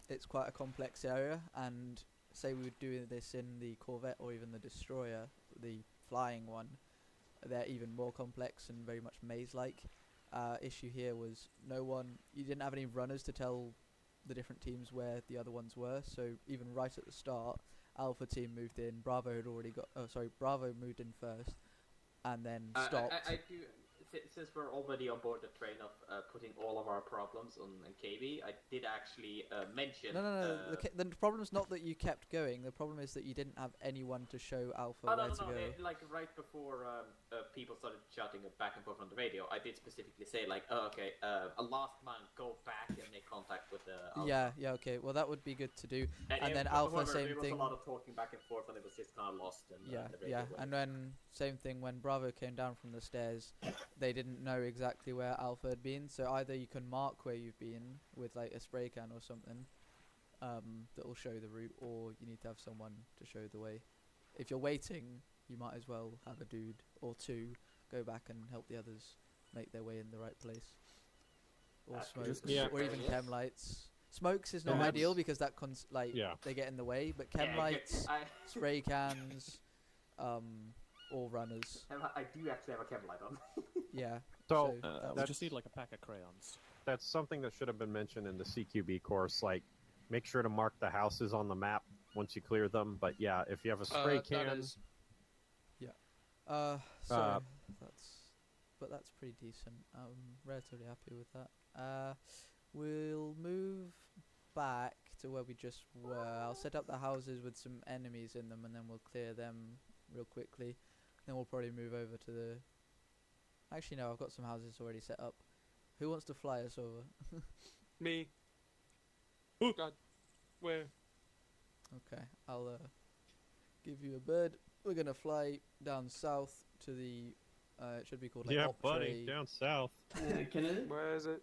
S2: it's quite a complex area, and say we were doing this in the Corvette or even the Destroyer, the flying one, they're even more complex and very much maze-like. Issue here was you didn't have any runners to tell the different teams where the other ones were, so even right at the start, Alpha team moved in, Bravo had already got, Bravo moved in first, and then stopped.
S6: I do since we're already on board the train of putting all of our problems on KB, I did actually mention.
S2: No. The problem's not that you kept going. The problem is that you didn't have anyone to show Alpha where to go.
S6: Like right before people started shouting back and forth on the radio, I did specifically say like, "Oh, okay, a last man, go back and make contact with Alpha."
S2: Yeah, okay. Well, that would be good to do. And then
S6: however,
S2: Alpha, same
S6: there
S2: thing.
S6: was a lot of talking back and forth, and it was just kind of lost. In, the radio
S2: And then same thing when Bravo came down from the stairs, they didn't know exactly where Alpha had been. So either you can mark where you've been with like a spray can or something that will show the route, or you need to have someone to show the way. If you're waiting, you might as well have a dude or two go back and help the others make their way in the right place. Or smokes, or even chem lights. Smokes is not ideal because that they get in the way, but chem lights, spray cans, all runners.
S6: I do actually have a chem light on.
S2: Yeah.
S14: So we just need like a pack of crayons.
S1: That's something that should have been mentioned in the CQB course. Like, make sure to mark the houses on the map once you clear them. But yeah, if you have a spray can.
S2: That's pretty decent. I'm relatively happy with that. We'll move back to where we just were. I'll set up the houses with some enemies in them, and then we'll clear them real quickly. Then we'll probably move over to the... Actually, no, I've got some houses already set up. Who wants to fly us over?
S7: Me. Oh, God. Where?
S2: Okay, I'll give you a bird. We're going to fly down south to the... it should be called like OPTRE.
S1: Buddy, down south.
S3: Kennedy?
S7: Where is it?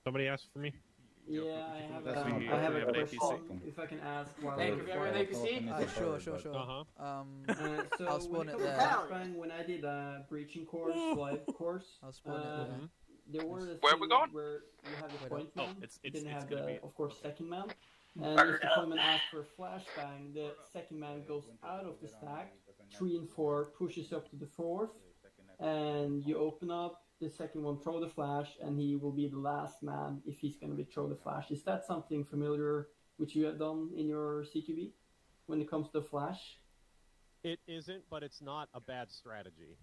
S1: Somebody asked for me?
S3: Yeah, I have a question. If I can ask while
S6: hey, can we have an APC?
S2: Sure.
S3: So
S2: I'll spawn it there.
S3: When I did a breaching course, live course,
S2: I'll spawn it there.
S3: There were
S7: where are we going?
S3: Where you have the point man, you didn't have the, of course, second man. And if the point man asks for a flashbang, the second man goes out of the stack, 3 and 4 pushes up to the 4th, and you open up. The second one throw the flash, and he will be the last man if he's going to be throw the flash. Is that something familiar which you have done in your CQB when it comes to flash?
S1: It isn't, but it's not a bad strategy.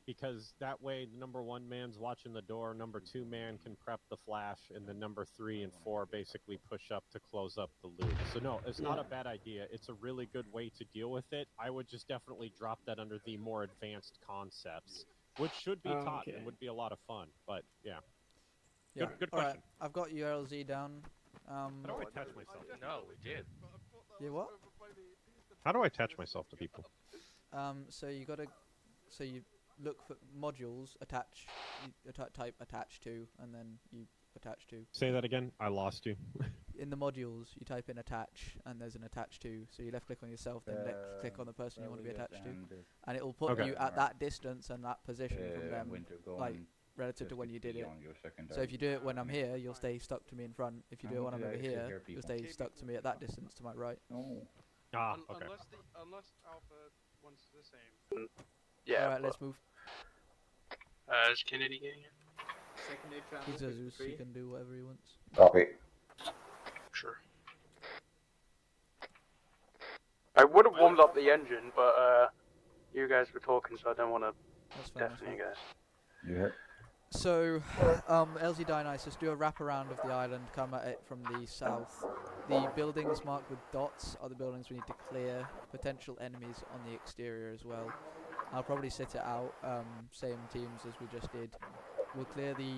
S1: Because that way the number 1 man's watching the door, number 2 man can prep the flash, and then number 3 and 4 basically push up to close up the loop. So no, it's not a bad idea. It's a really good way to deal with it. I would just definitely drop that under the more advanced concepts, which should be taught and would be a lot of fun. But yeah. Good question.
S2: Right, I've got ULZ down.
S1: How do I attach myself?
S10: No, we did.
S2: Yeah, what?
S1: How do I attach myself to people?
S2: So you gotta, so you look for modules, attach, you type attach to, and then you attach to.
S1: Say that again. I lost you.
S2: In the modules, you type in attach, and there's an attach to. So you left click on yourself, then left click on the person you want to be attached to, and it will put you at that distance and that position from them, like relative to when you did it. So if you do it when I'm here, you'll stay stuck to me in front. If you do it when I'm over here, you'll stay stuck to me at that distance to my right.
S1: Ah, okay.
S7: Unless Alpha wants the same.
S2: Yeah. Alright, let's move.
S7: Is Kennedy getting in?
S2: He's a Zeus, he can do whatever he wants.
S15: Copy.
S7: Sure. I would have warmed up the engine, but you guys were talking, so I don't want to deafen you guys.
S15: Yeah.
S2: So, LZ Dionysus, do a wraparound of the island, come at it from the south. The buildings marked with dots are the buildings we need to clear. Potential enemies on the exterior as well. I'll probably sit it out, same teams as we just did. We'll clear the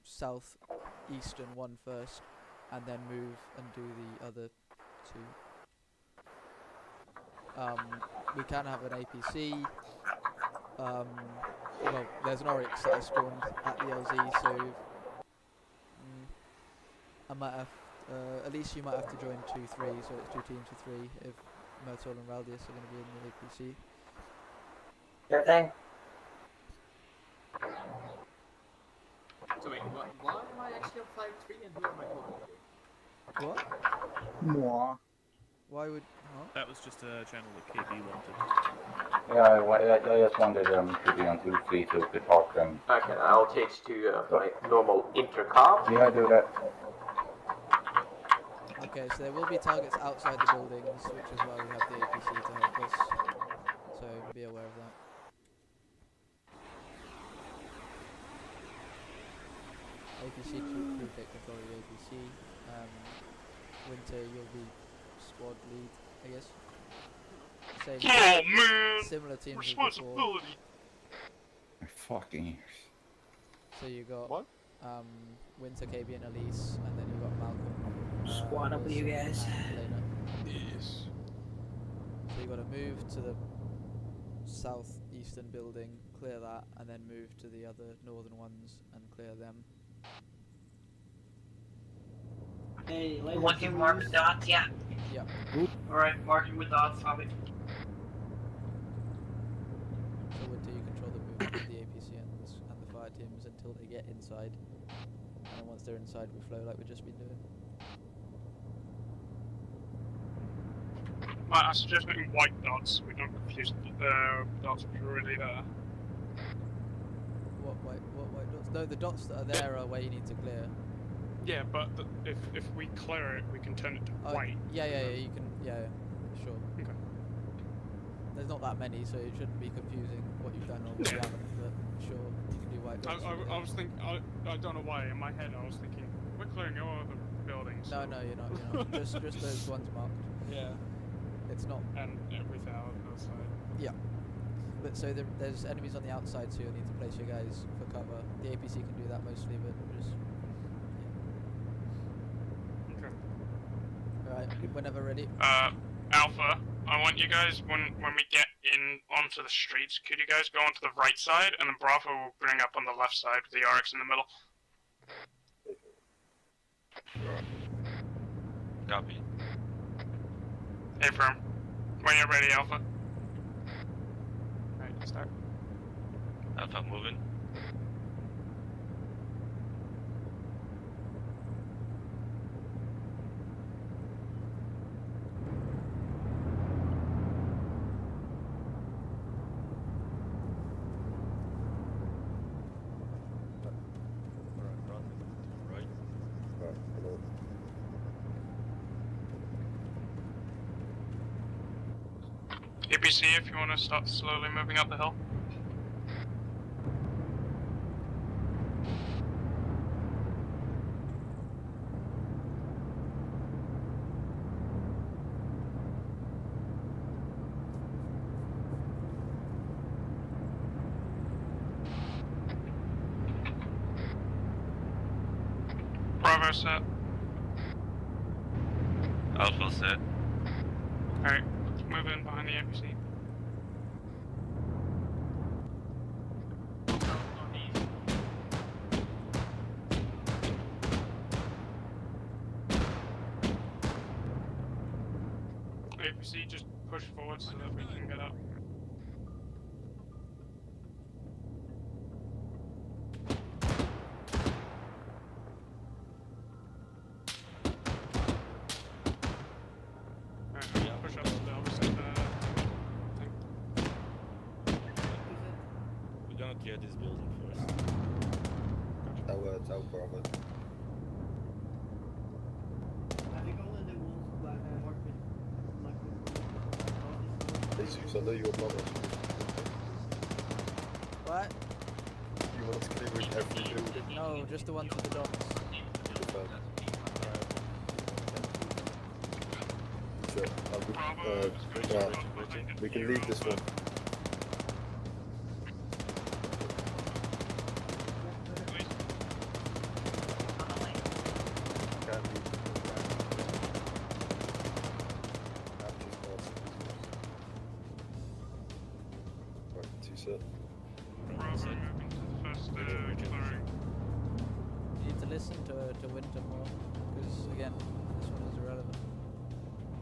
S2: southeastern one first, and then move and do the other 2. We can have an APC. Well, there's an Oryx that has spawned at the LZ, so I might have, at least you might have to join 2-3, so it's 2 teams of 3 if Myrtle and Raldius are going to be in the APC.
S4: Sure thing.
S6: So wait, why am I actually on flight 3 and who am I talking to?
S2: What?
S11: Moi.
S2: Why would... Huh?
S12: That was just a channel that KB wanted.
S15: Yeah, I just wanted to be on 2-3 so we could talk them.
S6: Okay, I'll change to my normal intercom.
S15: Yeah, do that.
S2: Okay, so there will be targets outside the buildings, which is why we have the APC to help us. So be aware of that. CQB take control of the APC. Winter, you'll be squad lead, I guess. Same.
S7: Oh man!
S2: Similar teams as before.
S9: My fucking ears.
S2: So you got
S7: what?
S2: Winter, KB, and Elise, and then you got Malcolm.
S4: Squad up with you guys.
S7: Yes.
S2: So you got to move to the southeastern building, clear that, and then move to the other northern ones and clear them.
S3: Hey,
S13: Once you mark the dots, yeah.
S2: Yeah.
S13: Alright, marking with dots, copy.
S2: So Winter, you control the movement of the APC and the fire teams until they get inside. And then once they're inside, we flow like we've just been doing.
S7: I suggest making white dots. We don't confuse the dots which are already there.
S2: What white dots? No, the dots that are there are where you need to clear.
S7: Yeah, but if we clear it, we can turn it to white.
S2: Yeah, you can. Yeah, sure.
S7: Okay.
S2: There's not that many, so it shouldn't be confusing what you've done or what you haven't. But sure, you can do white dots.
S7: I was thinking. I don't know why. In my head, I was thinking we're clearing all of the buildings.
S2: No, you're not. You're not. just those ones marked.
S7: Yeah.
S2: It's not.
S7: And everything outside.
S2: Yeah. But so there's enemies on the outside, so you'll need to place your guys for cover. The APC can do that mostly, but just.
S7: Okay.
S2: Alright, whenever ready.
S7: Alpha, I want you guys, when we get in onto the streets, could you guys go onto the right side, and then Bravo will bring up on the left side with the RX in the middle.
S10: Copy.
S7: Hey, firm. When you're ready, Alpha. Alright, start.
S10: Alpha moving.
S7: APC, if you want to start slowly moving up the hill. Bravo set.
S10: Alpha set.
S7: Alright, move in behind the APC. APC, just push forward so that we can get up. Alright, push up to the other side thing.
S10: We're gonna clear this building first.
S8: Tell Bravo.
S3: I think only the ones who work with
S8: Hey Zeus, I know you're a brother.
S2: What?
S8: You want to clear every building?
S2: No, just the ones with the dots.
S8: We can leave this one.
S2: You need to listen to Winter more, because again, this one is irrelevant.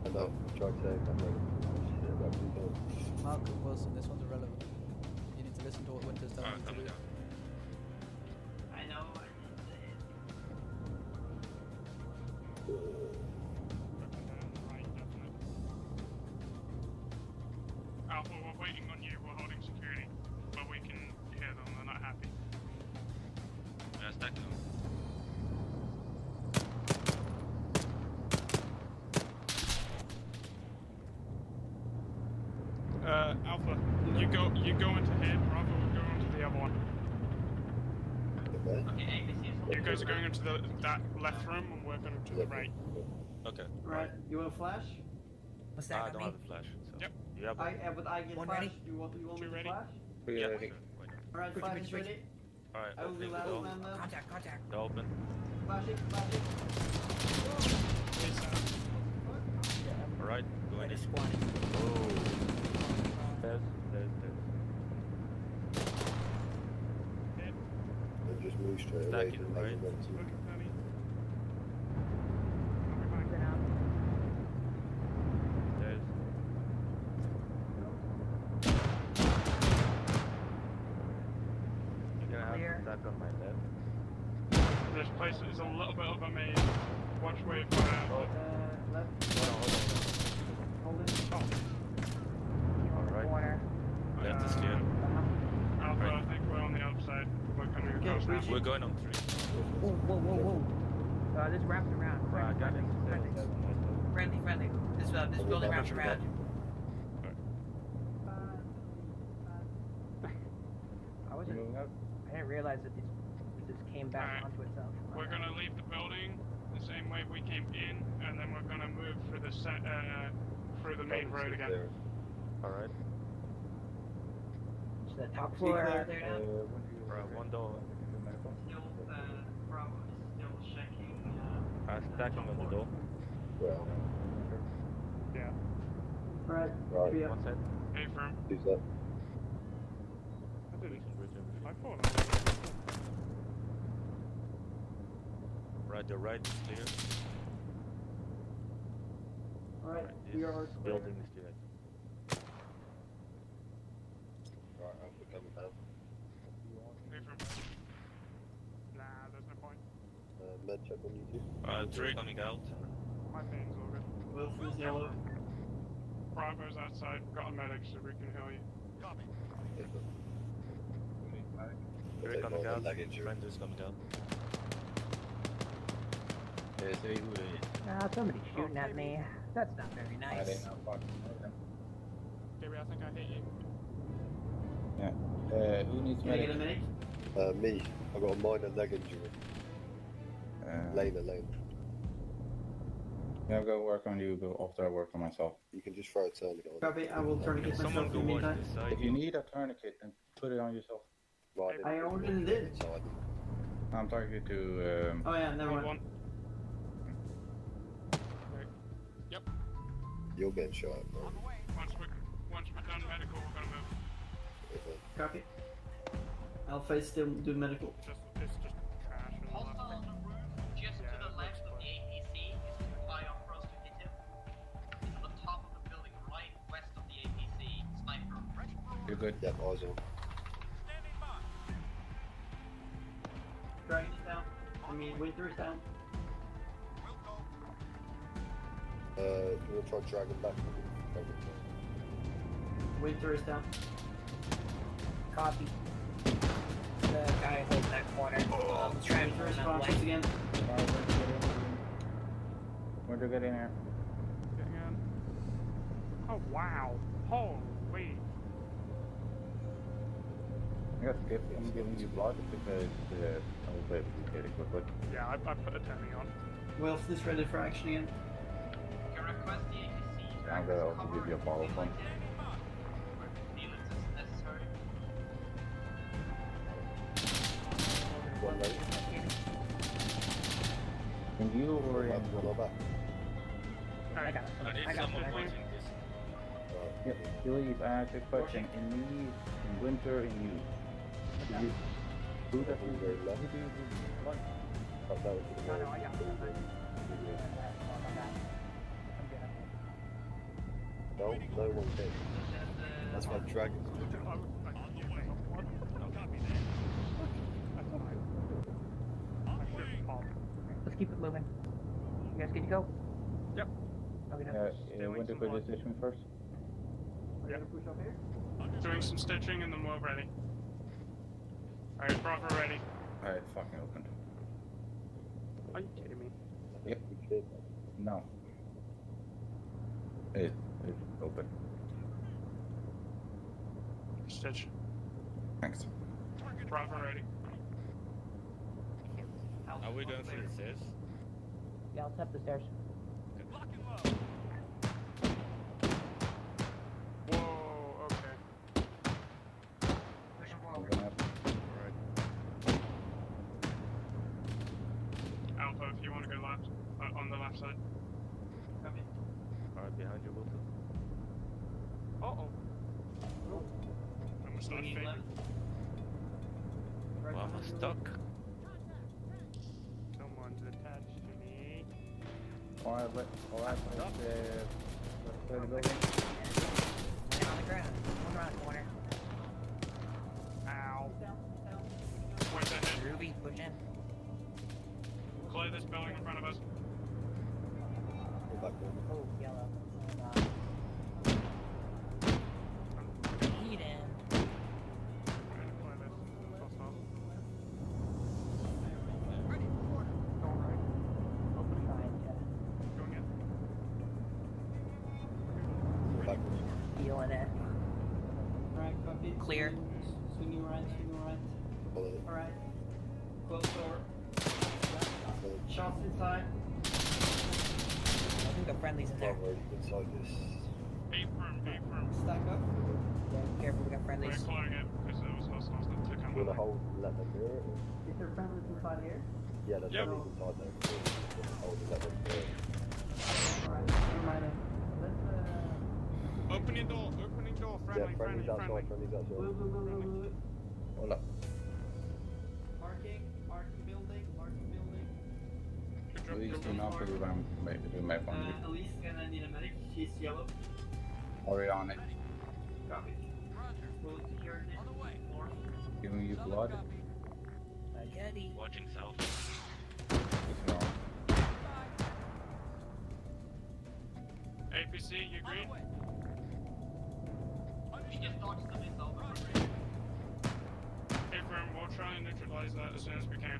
S8: I know, try to say
S2: Malcolm Wilson, this one's irrelevant. You need to listen to what Winter's telling you to do.
S13: I know.
S7: Alpha, we're waiting on you. We're holding security, but we can hear them. They're not happy.
S10: Yeah, stack them.
S7: Alpha, you go into here. Bravo will go into the other one.
S8: Okay.
S13: Okay, APC is
S16: You guys are going into that left room, and we're going to the right.
S10: Okay.
S3: Right. You want a flash?
S4: What's that?
S10: I don't have a flash. So.
S16: Yep.
S10: You have one?
S3: But I get
S4: One
S3: flash.
S4: ready?
S3: You want me to
S16: ready?
S3: flash?
S10: Yeah.
S9: Ready.
S10: Sure. Why not?
S3: Alright, flash is ready.
S10: Alright.
S3: I will be
S10: Opening the
S3: last
S10: door.
S3: man then.
S4: Contact.
S10: Door open.
S3: Flashing.
S10: Alright. Going in.
S4: Squatting.
S10: Oh. There's.
S8: And just move straight away.
S10: Stacking, right? There's. You're gonna have to stack on my left.
S16: This place is a little bit of a maze. Watch where you're going out.
S3: Left.
S16: Hold it.
S10: Alright. Left is clear.
S16: Alpha, I think we're on the outside. We're coming across now.
S10: We're going on 3.
S4: Whoa. This wraps around.
S10: I got it.
S4: Friendly. This building wraps around. I didn't realize that this came back onto itself.
S16: We're gonna leave the building the same way we came in, and then we're gonna move through the main road again.
S10: Alright.
S4: To the top floor out there now.
S10: One door.
S13: Still, Bravo is still checking.
S10: Stacking on the door.
S8: Well,
S16: Yeah.
S3: Alright.
S8: right.
S3: Yeah.
S10: One side.
S16: Hey, firm.
S8: Who's that?
S16: I didn't. I thought.
S10: Right, the right is clear.
S3: Alright.
S10: Right,
S3: We are
S10: this
S3: clear.
S10: building is clear.
S8: Right, I'm coming down.
S16: Hey, firm. Nah, there's no point.
S8: Med check on you two.
S10: 3 coming out.
S16: My pain's all good.
S3: Wilson's yellow.
S16: Bravo's outside. Got a medic, so we can heal you.
S10: Copy.
S8: Yes, sir.
S10: 3 coming out.
S8: Leg injury.
S10: Friendly's coming out.
S4: Somebody's shooting at me. That's not very nice.
S16: Gabriel, I think I hit you.
S9: Yeah. Who needs
S3: Can I get a
S9: medic?
S3: medic?
S8: Me. I got a minor leg injury. Lane.
S9: Yeah, I'll go work on you after I work on myself.
S8: You can just throw a tourniquet on.
S3: Copy. I will tourniquet myself in the meantime.
S9: If you need a tourniquet, then put it on yourself.
S8: Right.
S3: I already did.
S9: I'm talking to.
S3: Oh yeah, never mind.
S16: Yep.
S8: You're getting shot, bro.
S16: Once we're done medical, we're gonna move.
S3: Copy. Alpha is still do medical.
S16: It's just trash.
S13: Hostile on the roof, just to the left of the APC. Is too high up for us to hit him. He's on the top of the building, right west of the APC. Sniper.
S9: You're good.
S8: Yep, eyes on.
S3: Dragon is down. Winter is down.
S8: We'll try dragging back.
S3: Winter is down.
S4: Copy. The guy holding that corner. Trying to
S3: Winter
S4: run
S3: is
S4: that
S3: launches
S4: way.
S3: again.
S9: Where'd you get in here?
S16: Getting in. Oh wow! Holy!
S9: I got skipped. I'm giving you blood because I was able to get it quickly.
S16: Yeah, I put a temmie on.
S3: Wilson is ready for action again.
S13: You can request the APC.
S9: I'm gonna also give you a follow from.
S13: Necessary.
S8: One lane.
S9: Can you or in?
S8: One back.
S16: Alright.
S10: I need someone watching this.
S9: Yep. Please, I ask a question. In me, in winter, in you. Who does you very left?
S4: No, I got it.
S8: No one did. That's why dragons.
S4: Let's keep it moving. You guys good to go?
S16: Yep.
S4: Okay,
S9: Winter, could you stitch me first?
S16: Yeah.
S3: Push up here.
S16: Doing some stitching and then we're ready. Alright, Bravo ready.
S9: Alright, fucking open.
S16: Are you kidding me?
S9: Yep. No. It's open.
S16: Stitch.
S9: Thanks.
S16: Bravo ready.
S10: Are we going through the stairs?
S4: Yeah, let's up the stairs.
S16: Whoa, okay.
S4: Pushing
S9: I'm
S4: forward.
S9: gonna have
S16: Alpha, if you want to go left, on the left side.
S3: Copy.
S10: Alright, behind you, Wilson.
S16: Uh-oh. I'm gonna start
S3: Swinging
S16: fading.
S3: left. Right
S10: Well, I'm
S3: behind you.
S10: stuck.
S16: Someone's attached to me.
S9: alright, let's clear the building.
S4: Land on the ground. One around the corner.
S16: Ow. Where's that hit?
S4: Ruby, push in.
S16: Clear this building in front of us.
S8: Go back one.
S4: Oh, yellow. Eden.
S16: Trying to clear this. So slow. Going in.
S8: Go back one.
S4: Feeling it.
S3: Right, copy.
S4: Clear.
S3: Swinging right, swinging right.
S8: Follow it.
S3: Alright. Close door.
S8: Follow it.
S3: Shots inside.
S4: I think the friendly's in there.
S8: Already inside this.
S16: A firm.
S3: Stack up.
S4: Yeah, careful, we got
S16: We're
S4: friendlies.
S16: clearing it because it was hostiles that took
S8: You wanna
S16: him.
S8: hold and let them do it? Or?
S3: Is there friendlies inside here?
S8: Yeah, there's
S16: Yep.
S8: friendlies inside there. So you wanna hold and let them do it.
S3: Alright, never mind it. Let's
S16: Opening door,
S8: Yeah, friendlies outside, friendlies outside.
S3: blue, blue, blue, blue, blue.
S9: Hold up.
S3: Marking building.
S16: Good job,
S9: Please
S16: good
S9: do
S16: job.
S9: not do my phone.
S3: Elise gonna need a medic. She's yellow.
S9: Already on it.
S3: Copy. We'll secure this floor.
S9: Giving you blood.
S4: Spaghetti.
S10: Watching south.
S9: It's wrong.
S16: APC, you green?
S13: We just dodged them in over.
S16: A firm, we'll try and neutralize that as soon as we can.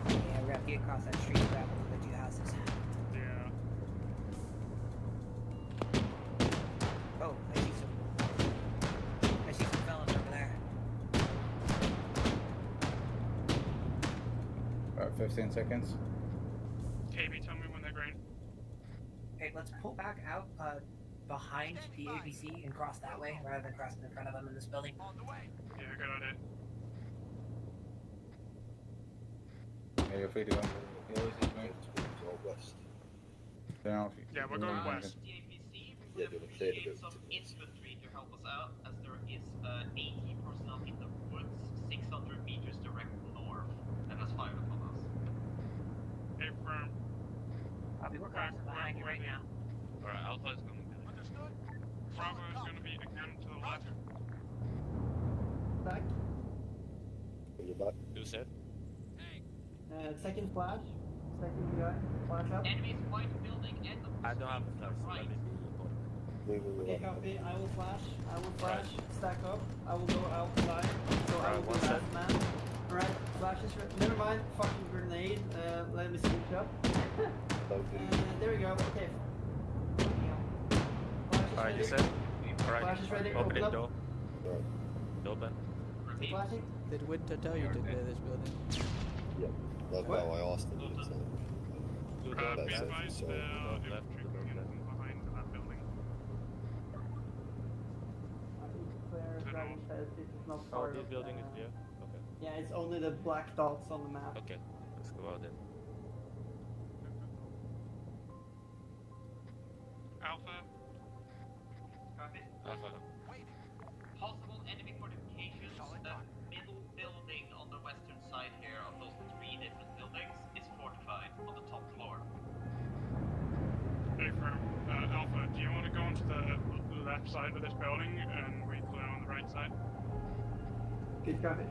S4: Yeah, we're gonna have to get across that street, grab the two houses.
S16: Yeah.
S4: Oh, I see some fellas over there.
S9: Alright, 15 seconds.
S16: KB, tell me when they're green.
S4: Okay, let's pull back out behind the ABC and cross that way rather than crossing in front of them in this building.
S16: Yeah, good idea.
S9: Yeah, you're free to go. Yeah, this is me.
S8: Towards west.
S9: Turn off.
S16: Yeah, we're going west.
S13: The APC,
S8: Yeah,
S13: we
S8: they're
S13: have
S8: clear to
S13: initiated
S8: go.
S13: some infantry to help us out, as there is 80 personnel in the woods, 600 meters direct north, that has fired upon us.
S16: A firm.
S4: We're crossing behind you right now.
S10: Alright, Alpha is going to be
S16: Bravo is going to be again to the left.
S3: Back.
S8: When you're back.
S10: Who said?
S3: Second flash. Second guy. Flash up.
S13: Enemies white building and the
S10: I don't have a flash, so let me be important.
S8: Move
S3: Okay, copy. I will flash. Stack up. I will go outside. So I will
S10: Alright, one
S3: be last man. Alright, flash is ready. Never mind. Fucking grenade. Let me switch up.
S8: Don't do.
S3: There we go. Okay. Flash is
S10: Alright,
S3: ready.
S10: you said?
S3: Flash
S10: Alright,
S3: is ready.
S10: open the
S3: up.
S10: door.
S8: Right.
S10: Open.
S3: Flashing.
S2: Did Winter tell you to clear this building?
S8: Yeah. That's
S3: What?
S8: how I asked them. It's like,
S10: Two
S16: Be
S10: doors
S8: That's
S10: left.
S8: it,
S16: advised,
S8: so-
S10: Left,
S16: infantry
S10: left.
S16: in behind that building.
S3: Clear. Dragon says this is not
S10: Oh,
S3: part
S10: this
S3: of,
S10: building is clear. Okay.
S3: Yeah, it's only the black dots on the map.
S10: Okay, let's go out then.
S16: Alpha,
S13: Copy.
S10: Alpha.
S13: Possible enemy fortifications. The middle building on the western side here of those 3 different buildings is fortified on the top floor.
S16: A firm. Alpha, do you want to go onto the left side of this building and we clear on the right side?
S3: Good copy.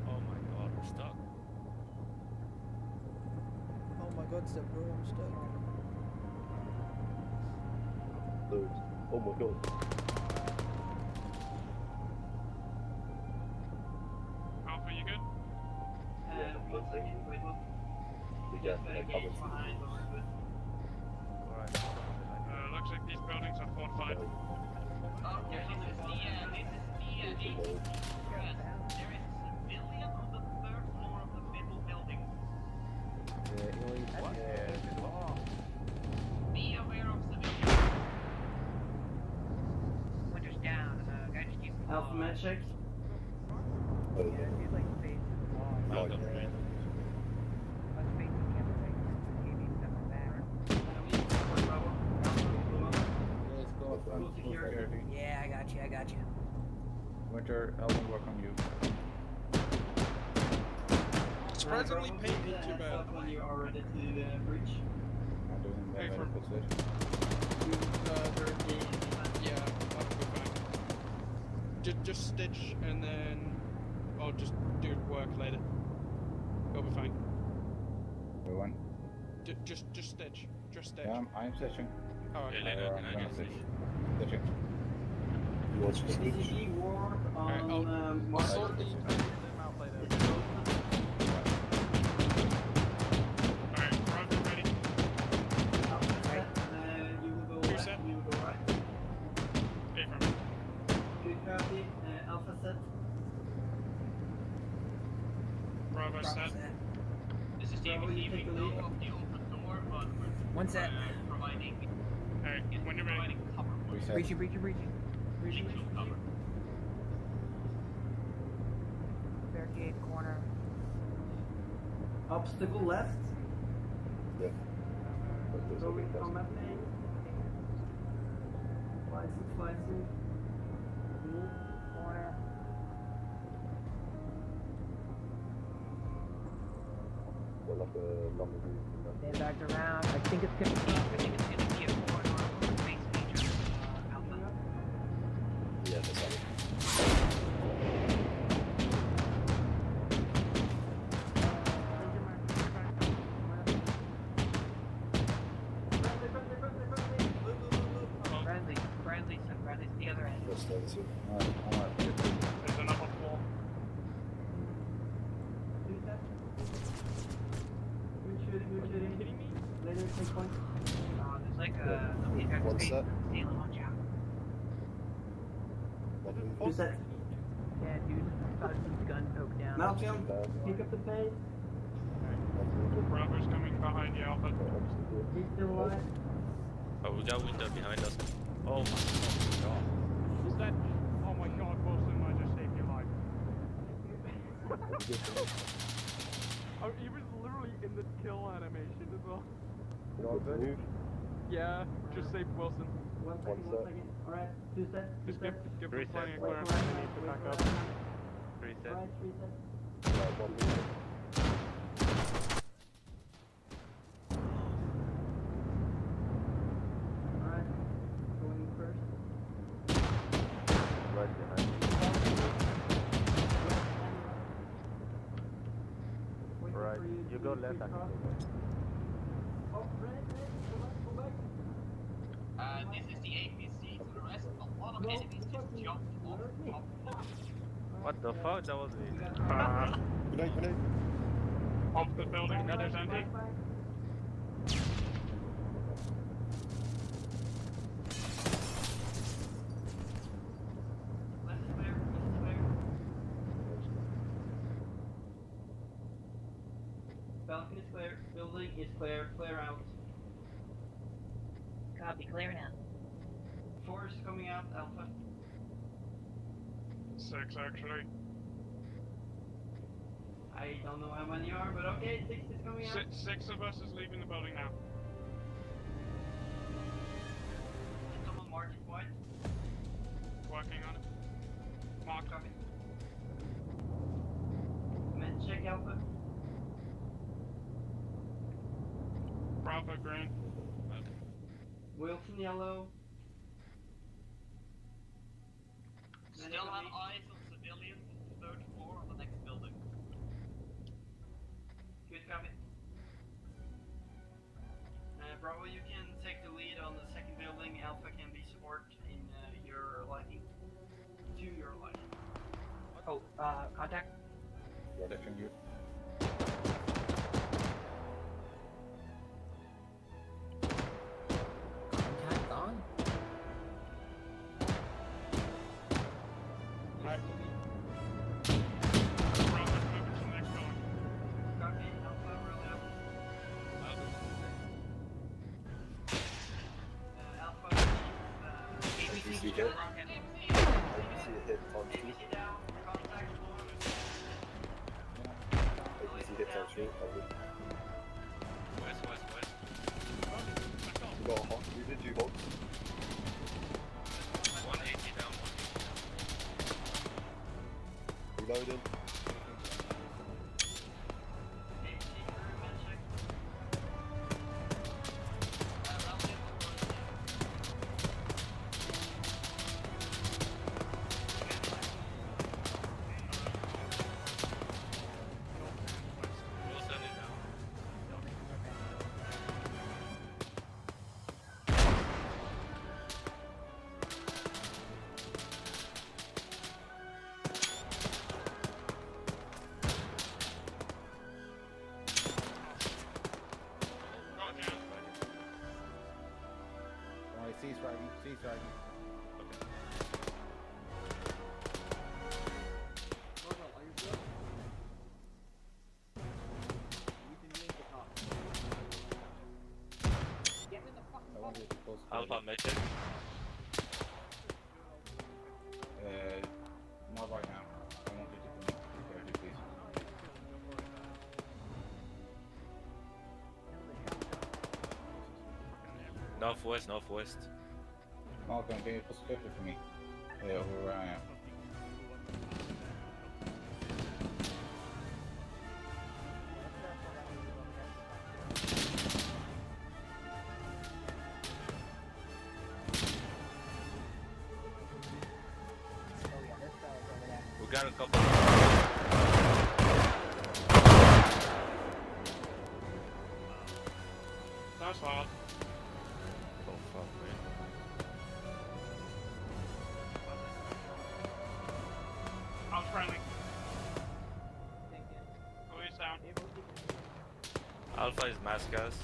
S10: Oh my god, we're stuck.
S2: Oh my god, step bro, I'm stuck.
S8: Loads. Oh my god.
S16: Alpha, you good?
S3: One second. Wait, one.
S8: Yeah, they're coming.
S3: Behind, but we're good.
S10: Alright.
S16: Looks like these buildings are fortified.
S3: Alpha med check.
S8: Oh, yeah.
S4: Yeah, I got you.
S11: Winter, Elvin, work on you.
S7: Surprisingly painted too bad.
S3: When you are ready to breach.
S9: I'm doing the
S7: Hey,
S9: medical position.
S7: Yeah, that'll be fine. Just stitch and then I'll just do work later. It'll be fine.
S9: Everyone?
S7: Just stitch. Just stitch.
S9: Yeah, I'm stitching.
S7: Oh, okay.
S10: Can I just
S9: stitch? Stitching.
S3: CQB war on
S7: I'll sort these them out later.
S16: Alright, Roger, ready.
S3: You will go left, you will go right.
S16: Affirm.
S3: Good copy. Alpha set.
S16: Bravo set.
S13: This is the
S3: Bravo, you
S13: APC.
S3: take
S13: We
S3: the
S13: know
S3: lead.
S13: of the open door, but we're
S4: One set.
S13: providing.
S16: Alright, when you're ready.
S13: Providing cover.
S9: Reset.
S4: Breaching.
S13: Breaching cover.
S4: Barricade corner.
S3: Obstacle left.
S8: Yeah.
S3: Going combat lane. Slicing. Move.
S4: Corner. Stand back around. I think it's gonna be a corner on base major Alpha.
S8: Yeah, that's it.
S13: Friendly's the other end.
S8: That's the other
S16: There's another floor.
S3: Good shooting. Later, take point.
S13: There's like a
S8: One set.
S13: stealing on job.
S3: Two set.
S4: Yeah, dude. Got some gun poke down.
S3: Malcolm, pick up the pace.
S16: Bravo's coming behind you, Alpha.
S3: He's still alive.
S10: Oh, we got window behind us. Oh my god.
S16: Is that? Oh my god, Wilson, I just saved your life. Oh, he was literally in the kill animation as well. Yeah, just saved Wilson.
S3: One second. Alright, two set.
S16: Just give them plenty of
S3: Wait,
S16: clearance. They need to back up.
S3: Alright, three set. Alright, going first.
S8: Right behind
S3: Waiting
S8: Right,
S3: for
S8: you
S3: to
S8: go left, I can
S3: cross.
S8: go right.
S3: Oh, right, go back.
S13: This is the APC. To the rest, a lot of
S3: No,
S13: enemies just jumped off the top floor.
S10: What the fuck? That was weird.
S8: Good night.
S16: Off the building, that is empty.
S13: Left is clear.
S3: Balcony is clear. Building is clear. Clear out.
S13: Copy, clear now.
S3: 4 is coming out. Alpha.
S16: 6 actually.
S3: I don't know how many are, but okay, 6 is coming out.
S16: Six of us is leaving the building now.
S3: Can someone mark it white?
S16: Working on it. Mark.
S3: Copy. Med check Alpha.
S16: Bravo green.
S3: Wilson yellow.
S13: Still have eyes on civilians on the 3rd floor on the next building.
S3: Good copy. Bravo, you can take the lead on the second building. Alpha can be support in your lighting. To your lighting.
S13: Oh, contact.
S9: Stitching you.
S4: Contact on.
S16: Alright. Bravo's moving to the next building.
S3: Copy. Alpha, roll out. Alpha,
S8: ABC
S3: ABC,
S8: hit.
S3: rocket.
S8: hit times 2. APC hit times 3, covered.
S10: West.
S8: We got a hot, we did 2 hots.
S10: 180 down.
S8: Reloading.
S11: Cease riding.
S10: Alpha metric.
S11: Not right now. I want you to come carefully, please.
S10: Northwest.
S11: Malcolm, can you push carefully for me? Where I am.
S10: We got a couple.
S16: That's hard.
S10: Oh fuck, man.
S16: I'm friendly. Police down.
S10: Alpha is Mascas.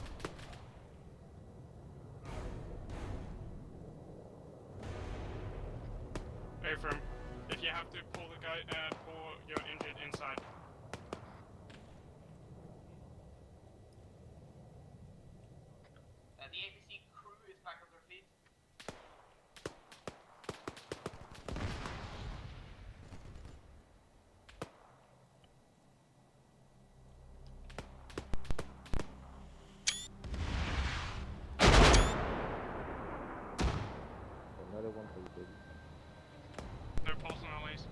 S16: Affirm. If you have to pull the guy, pull your injured inside.
S13: The APC crew is back on their feet.
S11: Another one for you, baby.
S16: No pulse on at least.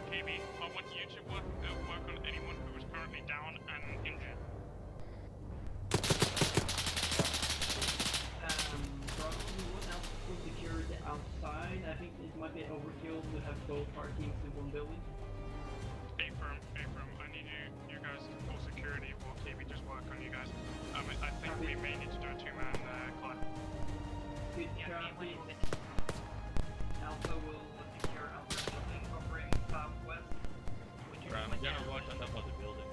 S16: KB, I want you to work on anyone who is currently down and injured.
S3: Bravo, we would have full security outside. I think it might be overkill to have both our teams in one building.
S16: Affirm. I need you guys to full security while KB just work on you guys. I think we may need to do a two-man collab.
S3: Good copy. Alpha will secure Alpha building, operating southwest.
S10: I'm gonna watch on top of the building.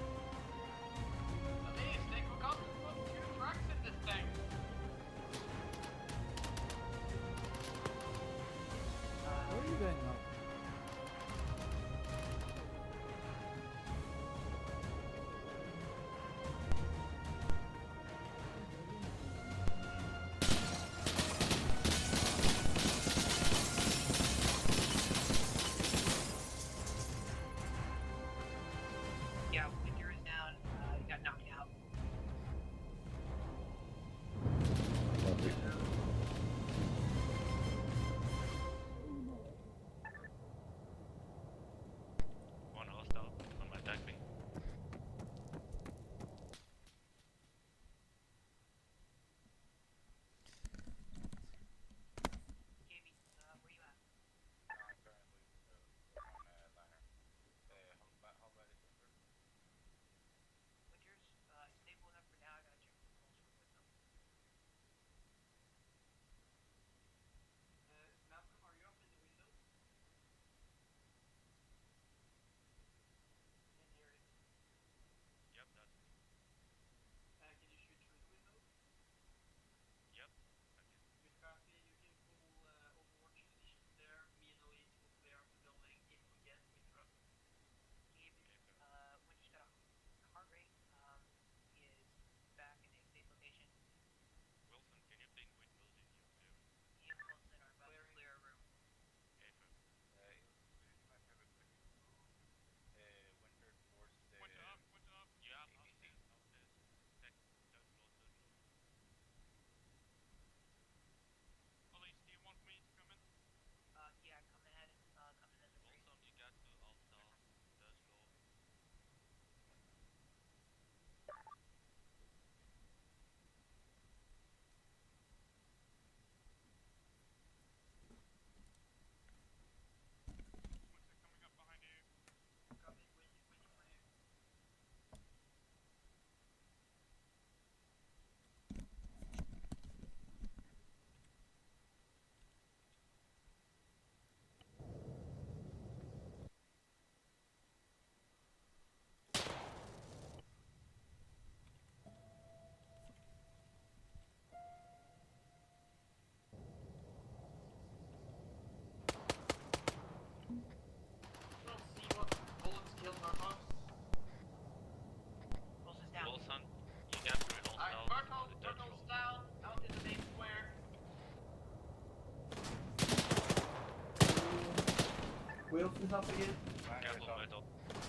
S3: Wilson's up again.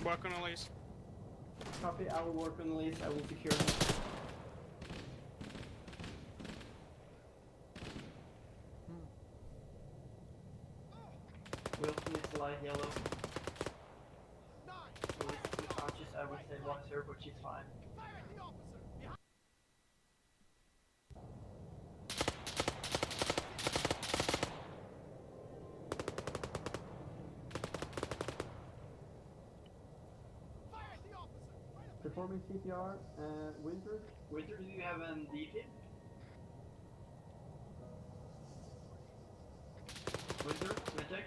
S16: Work on Elise.
S3: Copy, I will work on Elise, I will secure him. Wilson is light yellow. Elise is unconscious, I would stabilize her, but she's fine. Performing CPR, Winter. Winter, do you have an DP? Winter, medic.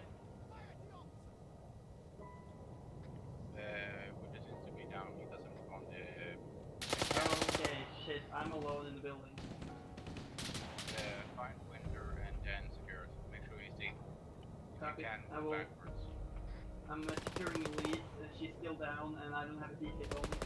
S11: Winter seems to be down. He doesn't respond.
S3: Okay, shit, I'm alone in the building.
S11: Find Winter and then secure it. Make sure he's safe.
S3: Copy.
S11: You can
S3: I will.
S11: backwards.
S3: I'm securing Elise, she's still down, and I don't have a DP on me.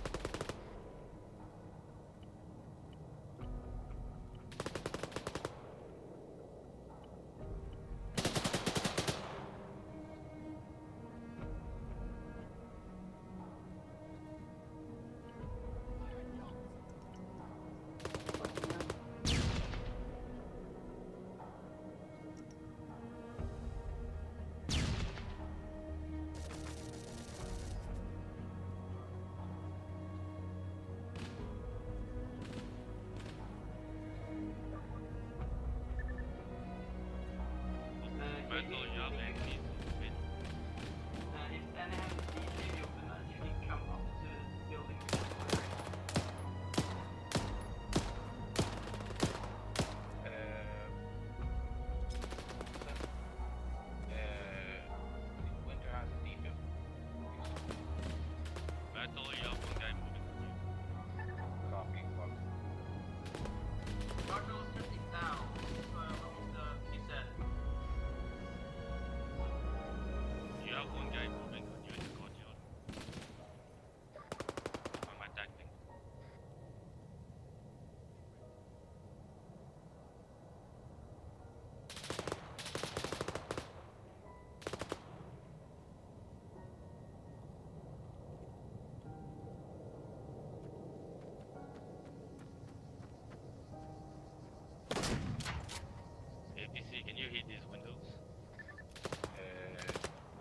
S10: Can you hit these windows?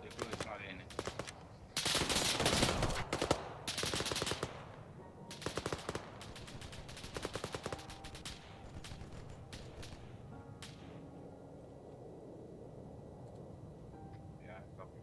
S11: The bullet's not in it. Yeah, copy.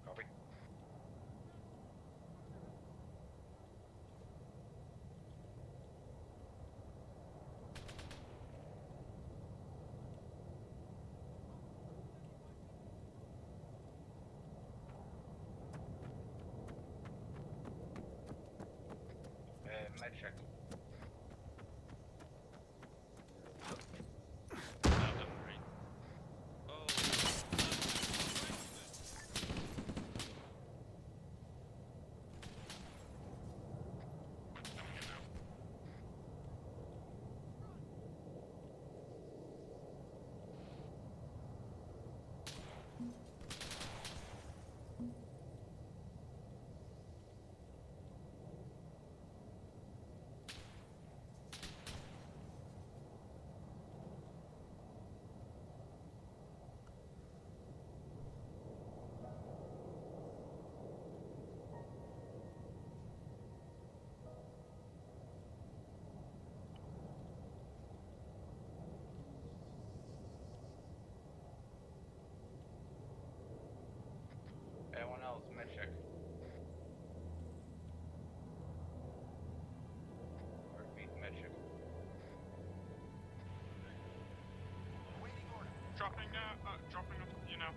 S11: Copy. Med check.
S16: dropping you now.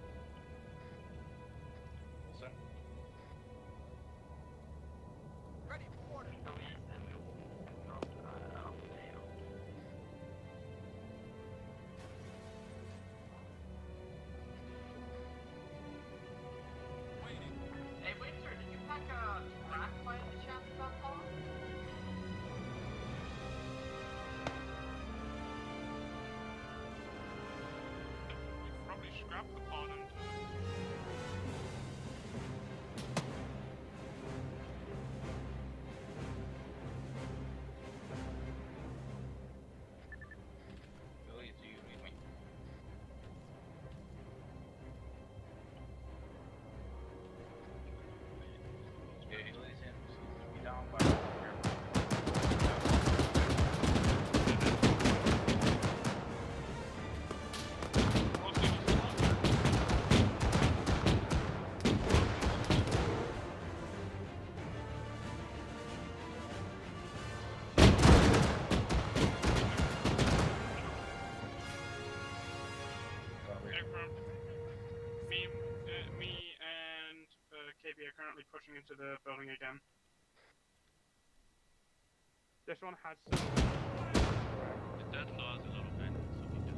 S5: So.
S13: Ready for order. Hey, wait, sir, did you pack a track by any chance in that pod?
S16: We could probably scrap the pod into
S5: Billy, do you read me? Yeah, Billy's in. She's be down by
S16: me and KB are currently pushing into the building again. This one has some...
S10: The dead law is a little bit, so we do.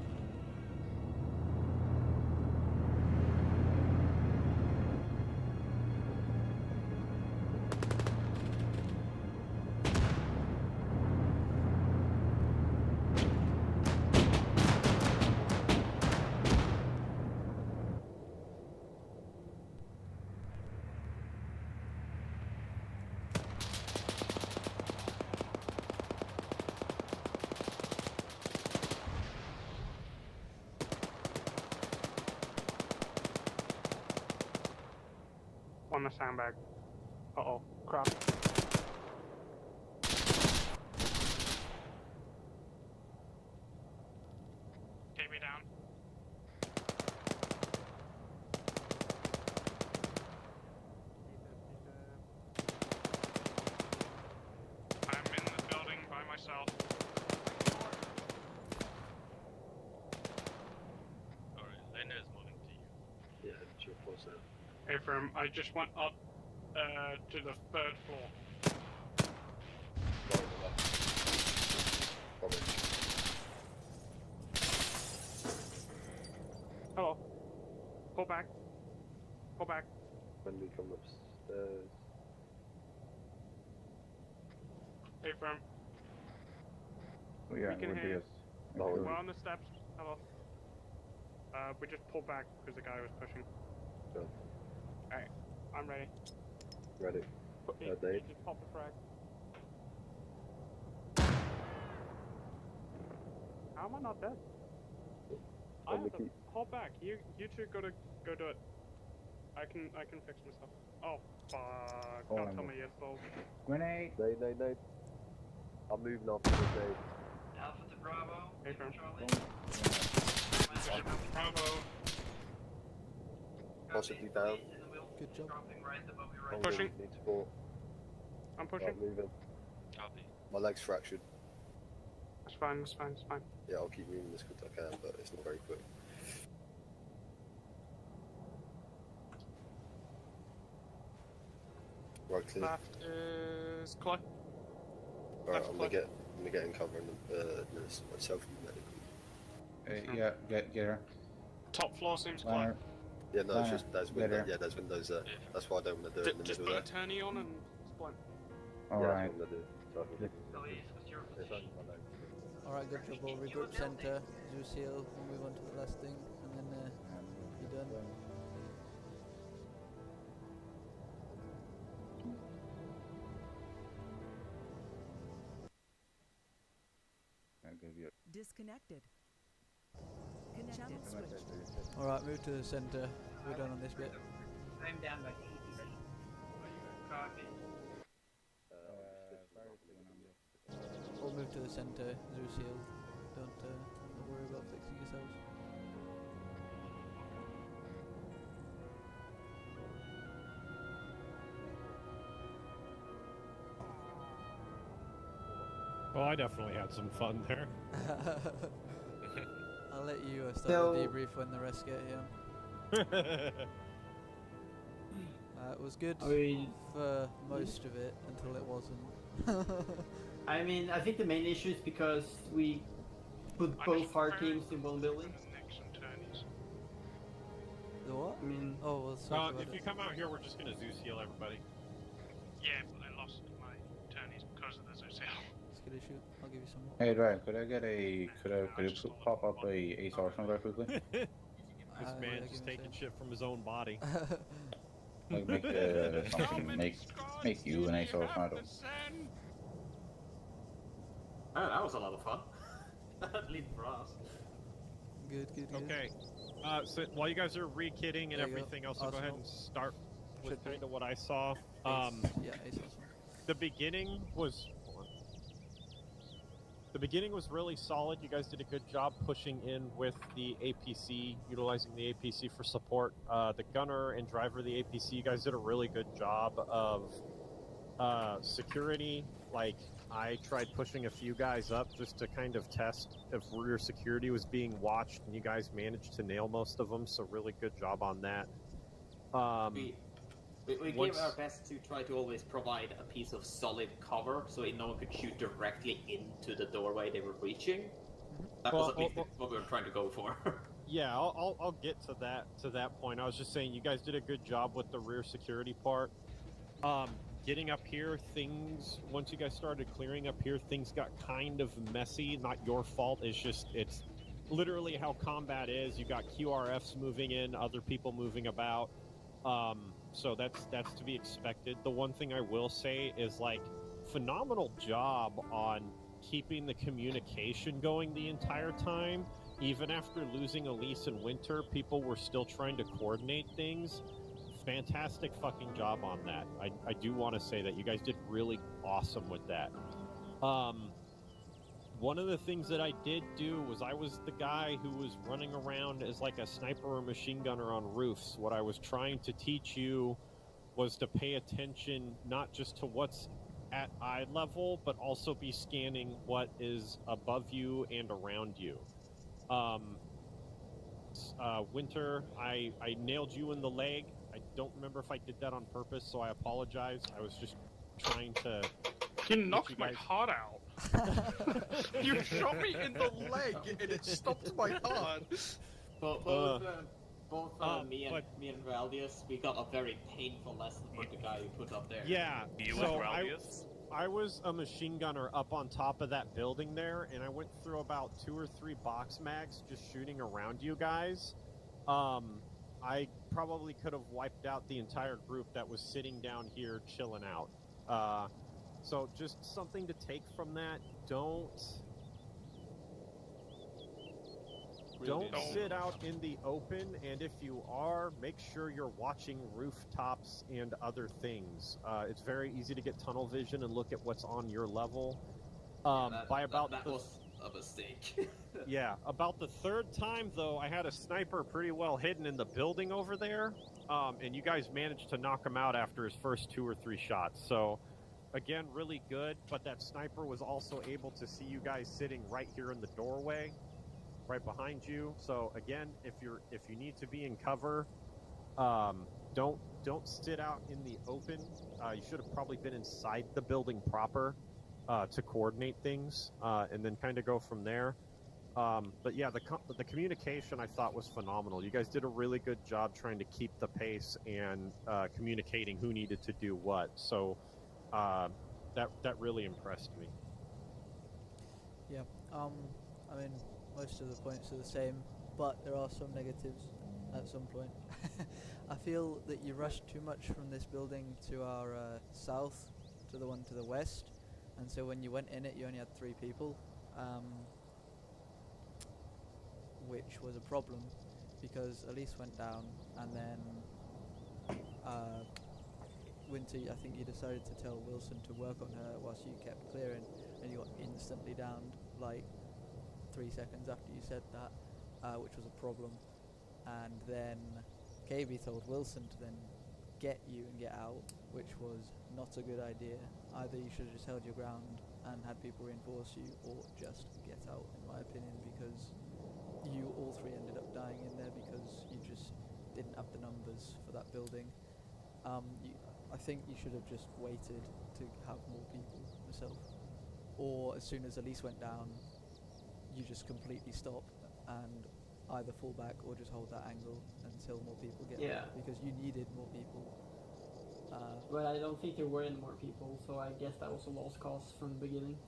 S16: On the sandbag. Uh-oh. Crap. KB down. I'm in the building by myself.
S10: Alright, Lena is moving to you.
S8: Yeah, it's your force there.
S16: Hey, firm, I just went up to the 3rd floor. Hello. Pull back. Pull back.
S8: When we come upstairs.
S16: Hey, firm.
S11: Oh, yeah,
S16: We can
S11: we're
S16: hear you.
S11: this.
S16: We're on the steps. Hello. We just pulled back because the guy was pushing.
S8: Go.
S16: Alright, I'm ready.
S8: Ready.
S16: You just pop the frag. How am I not dead? I have to hold back. You two go do it. I can fix myself. Oh fuck!
S11: Oh,
S16: Don't
S11: I'm
S16: tell
S11: good.
S16: me yes, Bo.
S11: Grenade!
S8: Nade. I'm moving off the nade.
S13: Alpha to Bravo.
S16: Hey, firm.
S13: Charlie.
S16: Bravo.
S8: Possibly down.
S2: Good job.
S16: Pushing.
S8: Need support.
S16: I'm pushing.
S8: Right, moving.
S10: Copy.
S8: My leg's fractured.
S16: That's fine. That's fine. That's fine.
S8: Yeah, I'll keep moving as quick as I can, but it's not very quick. Right, clear.
S16: Left is Clay.
S8: Alright,
S16: Left
S8: I'm
S16: Clay.
S8: gonna get in cover and nurse myself and medical.
S11: Yeah, get her.
S16: Top floor seems Clay.
S11: Liner.
S8: Yeah, no, it's
S11: Liner,
S8: just there's
S11: get
S8: windows.
S11: her.
S8: Yeah, there's windows there. That's why I don't want to do it in the
S16: Just
S8: middle
S16: put
S8: there.
S16: a turny on and splint.
S11: Alright.
S8: Yeah, that's what I'm gonna do. So I can
S13: Billy, what's your position?
S2: Alright, good job. We'll regroup center, Zeus heal, we'll move on to the last thing, and then be done.
S17: Disconnected. Channel switched.
S2: Alright, move to the center. We're done on this bit.
S4: I'm down by 80.
S13: Copy.
S2: We'll move to the center, Zeus heal. Don't worry about fixing yourselves.
S1: Well, I definitely had some fun there.
S2: I'll let you start the debrief when the rest get here. It was good for most of it until it wasn't.
S3: I mean, I think the main issue is because we put both our teams in one building.
S2: The what?
S3: I mean,
S1: if you come out here, we're just gonna Zeus heal everybody.
S16: Yeah, but I lost my turnies because of the Zeus heal.
S2: Let's get a shoot. I'll give you some more.
S9: Hey, Ryan, could you pop up a Ace Arsenal very quickly?
S1: This man just taking shit from his own body.
S9: Like make something make you an Ace Arsenal.
S6: Oh, that was a lot of fun. At least for us.
S2: Good.
S1: Okay. So while you guys are re-kitting and everything else, I'll go ahead and start with kind of what I saw.
S2: Yeah, Ace Arsenal.
S1: The beginning was really solid. You guys did a good job pushing in with the APC, utilizing the APC for support. The gunner and driver of the APC, you guys did a really good job of security. Like, I tried pushing a few guys up just to kind of test if rear security was being watched, and you guys managed to nail most of them, so really good job on that.
S6: We gave our best to try to always provide a piece of solid cover so no one could shoot directly into the doorway they were reaching. That was at least what we were trying to go for.
S1: Yeah, I'll get to that point. I was just saying you guys did a good job with the rear security part. Getting up here, once you guys started clearing up here, things got kind of messy. Not your fault. It's literally how combat is. You got QRFs moving in, other people moving about. So that's to be expected. The one thing I will say is, like, phenomenal job on keeping the communication going the entire time. Even after losing Elise and Winter, people were still trying to coordinate things. Fantastic fucking job on that. I do want to say that you guys did really awesome with that. One of the things that I did do was I was the guy who was running around as like a sniper or machine gunner on roofs. What I was trying to teach you was to pay attention not just to what's at eye level, but also be scanning what is above you and around you. Winter, I nailed you in the leg. I don't remember if I did that on purpose, so I apologize. I was just trying to...
S16: You knocked my heart out. You shot me in the leg and it stopped my heart.
S6: Both me and Raldius, we got a very painful lesson from the guy who put up there.
S1: Yeah,
S16: you
S1: so
S16: and Raldius?
S1: I was a machine gunner up on top of that building there, and I went through about 2 or 3 box mags just shooting around you guys. I probably could have wiped out the entire group that was sitting down here chilling out. So just something to take from that. Don't sit out in the open, and if you are, make sure you're watching rooftops and other things. It's very easy to get tunnel vision and look at what's on your level.
S6: That was a mistake.
S1: Yeah, about the 3rd time, though, I had a sniper pretty well hidden in the building over there, and you guys managed to knock him out after his first 2 or 3 shots. So, again, really good, but that sniper was also able to see you guys sitting right here in the doorway, right behind you. So, again, if you need to be in cover, don't sit out in the open. You should have probably been inside the building proper to coordinate things, and then kind of go from there. But yeah, the communication I thought was phenomenal. You guys did a really good job trying to keep the pace and communicating who needed to do what. So that really impressed me.
S2: Yeah. I mean, most of the points are the same, but there are some negatives at some point. I feel that you rushed too much from this building to our south to the one to the west, and so when you went in it, you only had 3 people. Which was a problem because Elise went down, and then Winter, I think you decided to tell Wilson to work on her whilst you kept clearing, and you got instantly downed like 3 seconds after you said that, which was a problem. And then KB told Wilson to then get you and get out, which was not a good idea. Either you should have just held your ground and had people reinforce you, or just get out, in my opinion, because you all three ended up dying in there because you just didn't have the numbers for that building. I think you should have just waited to have more people myself. Or as soon as Elise went down, you just completely stop and either fall back or just hold that angle until more people get there, because you needed more people.
S3: But I don't think there were any more people, so I guess that was a lost cause from the beginning.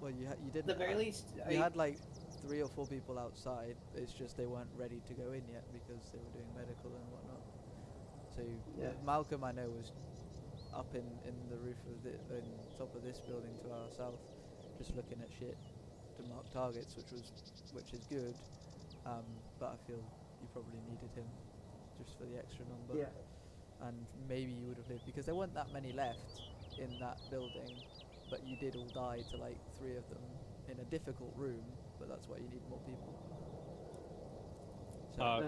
S2: Well, you didn't.
S4: At the very least,
S2: you had like 3 or 4 people outside. It's just they weren't ready to go in yet because they were doing medical and whatnot. So Malcolm, I know, was up in the roof of in top of this building to our south, just looking at shit to mark targets, which is good. But I feel you probably needed him just for the extra number.
S3: Yeah.
S2: And maybe you would have lived because there weren't that many left in that building, but you did all die to like 3 of them in a difficult room. But that's why you need more people. So,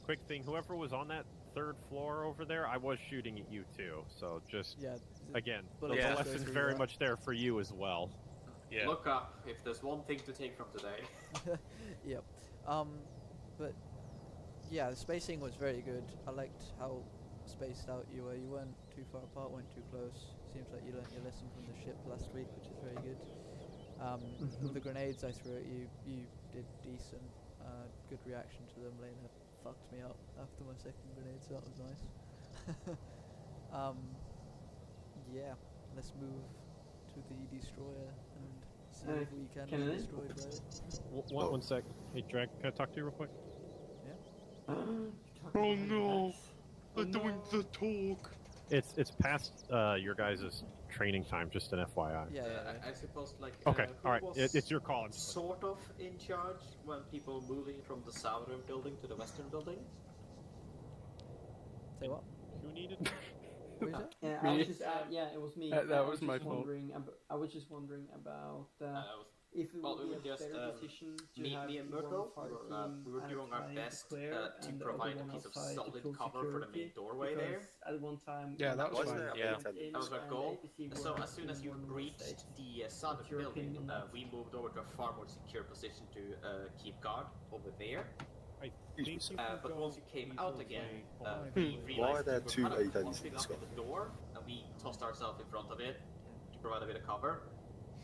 S1: Quick thing. Whoever was on that 3rd floor over there, I was shooting at you too. So just again, the lesson's very much there for you as well.
S6: Yeah. Look up if there's one thing to take from today.
S2: Yep. But yeah, the spacing was very good. I liked how spaced out you were. You weren't too far apart, weren't too close. Seems like you learnt your lesson from the ship last week, which is very good. The grenades I threw at you, you did decent. Good reaction to them. Lena fucked me up after my 2nd grenade, so that was nice. Yeah, let's move to the destroyer and see if we can be destroyed by it.
S1: One sec. Hey, Drag, can I talk to you real quick?
S2: Yeah.
S7: Oh no! They're doing the talk.
S1: It's past your guys' training time, just an FYI.
S2: Yeah.
S6: I suppose, like...
S1: Okay, alright, it's your call.
S6: Sort of in charge when people moving from the southern building to the western building?
S2: Say what?
S1: Who needed...
S3: Yeah, I was just, it was me.
S7: That was my fault.
S3: I was just wondering about if it would be a better decision to have
S6: me and Myrtle, we were doing our best to provide a piece of solid cover for the main doorway there.
S3: At one time,
S7: that was fine.
S6: That was our goal. So as soon as you reached the southern building, we moved over to a far more secure position to keep guard over there. But once you came out again, we realized
S8: there
S6: we were kind of
S8: two
S6: bumping up the door, and we tossed ourselves in front of it to provide a bit of cover.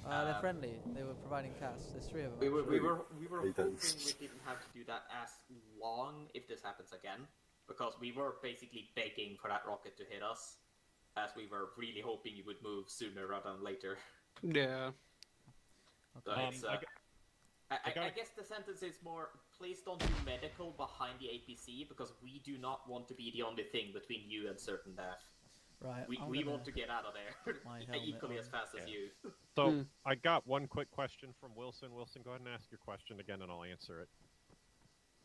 S2: They're friendly. They were providing CAS. There's 3 of them.
S6: We were hoping we didn't have to do that as long if this happens again, because we were basically begging for that rocket to hit us, as we were really hoping you would move sooner rather than later.
S7: Yeah.
S6: So I guess the sentence is more, please don't do medical behind the APC, because we do not want to be the only thing between you and certain death.
S2: Right.
S6: We want to get out of there equally as fast as you.
S1: So I got one quick question from Wilson. Wilson, go ahead and ask your question again, and I'll answer it.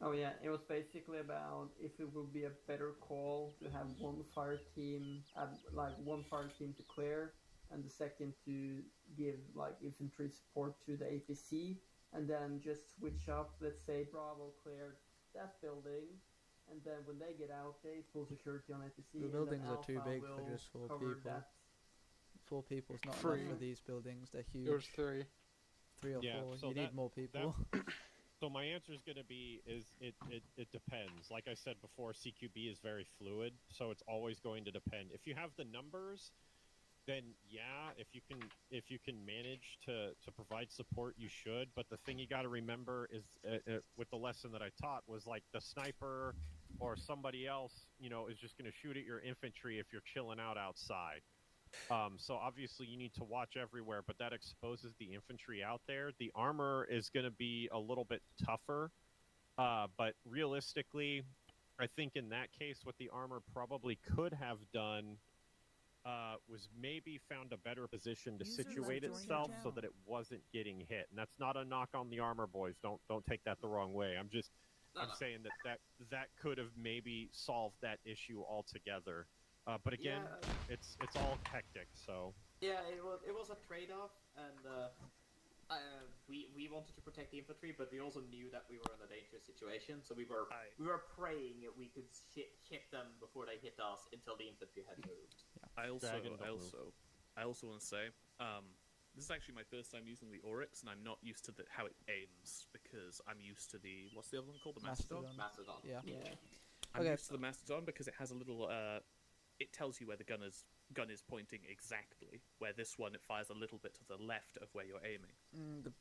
S3: Oh yeah, it was basically about if it would be a better call to have one fire team to clear, and the second to give like infantry support to the APC, and then just switch up. Let's say Bravo cleared that building. And then when they get out, they pull security on APC.
S2: The buildings are too big for just 4 people. 4 people is not enough for these buildings. They're huge.
S7: There's 3.
S2: 3 or 4. So you need more people.
S1: So my answer is going to be it depends. Like I said before, CQB is very fluid, so it's always going to depend. If you have the numbers, then if you can manage to provide support, you should. But the thing you got to remember is with the lesson that I taught was like the sniper or somebody else, is just going to shoot at your infantry if you're chilling out outside. So obviously you need to watch everywhere, but that exposes the infantry out there. The armor is going to be a little bit tougher, but realistically, I think in that case, what the armor probably could have done was maybe found a better position to situate itself so that it wasn't getting hit. And that's not a knock on the armor boys. Don't take that the wrong way. I'm saying that could have maybe solved that issue altogether. But again, it's all hectic. So
S6: yeah, it was a trade-off, and we wanted to protect the infantry, but we also knew that we were in a dangerous situation. So we were praying we could hit them before they hit us until the infantry had moved.
S12: I also want to say, this is actually my first time using the Oryx, and I'm not used to how it aims, because I'm used to the, what's the other one called? The Mastodon?
S6: Mastodon.
S2: Yeah.
S12: I'm used to the Mastodon because it has a little, it tells you where the gun is pointing exactly, where this one, it fires a little bit to the left of where you're aiming.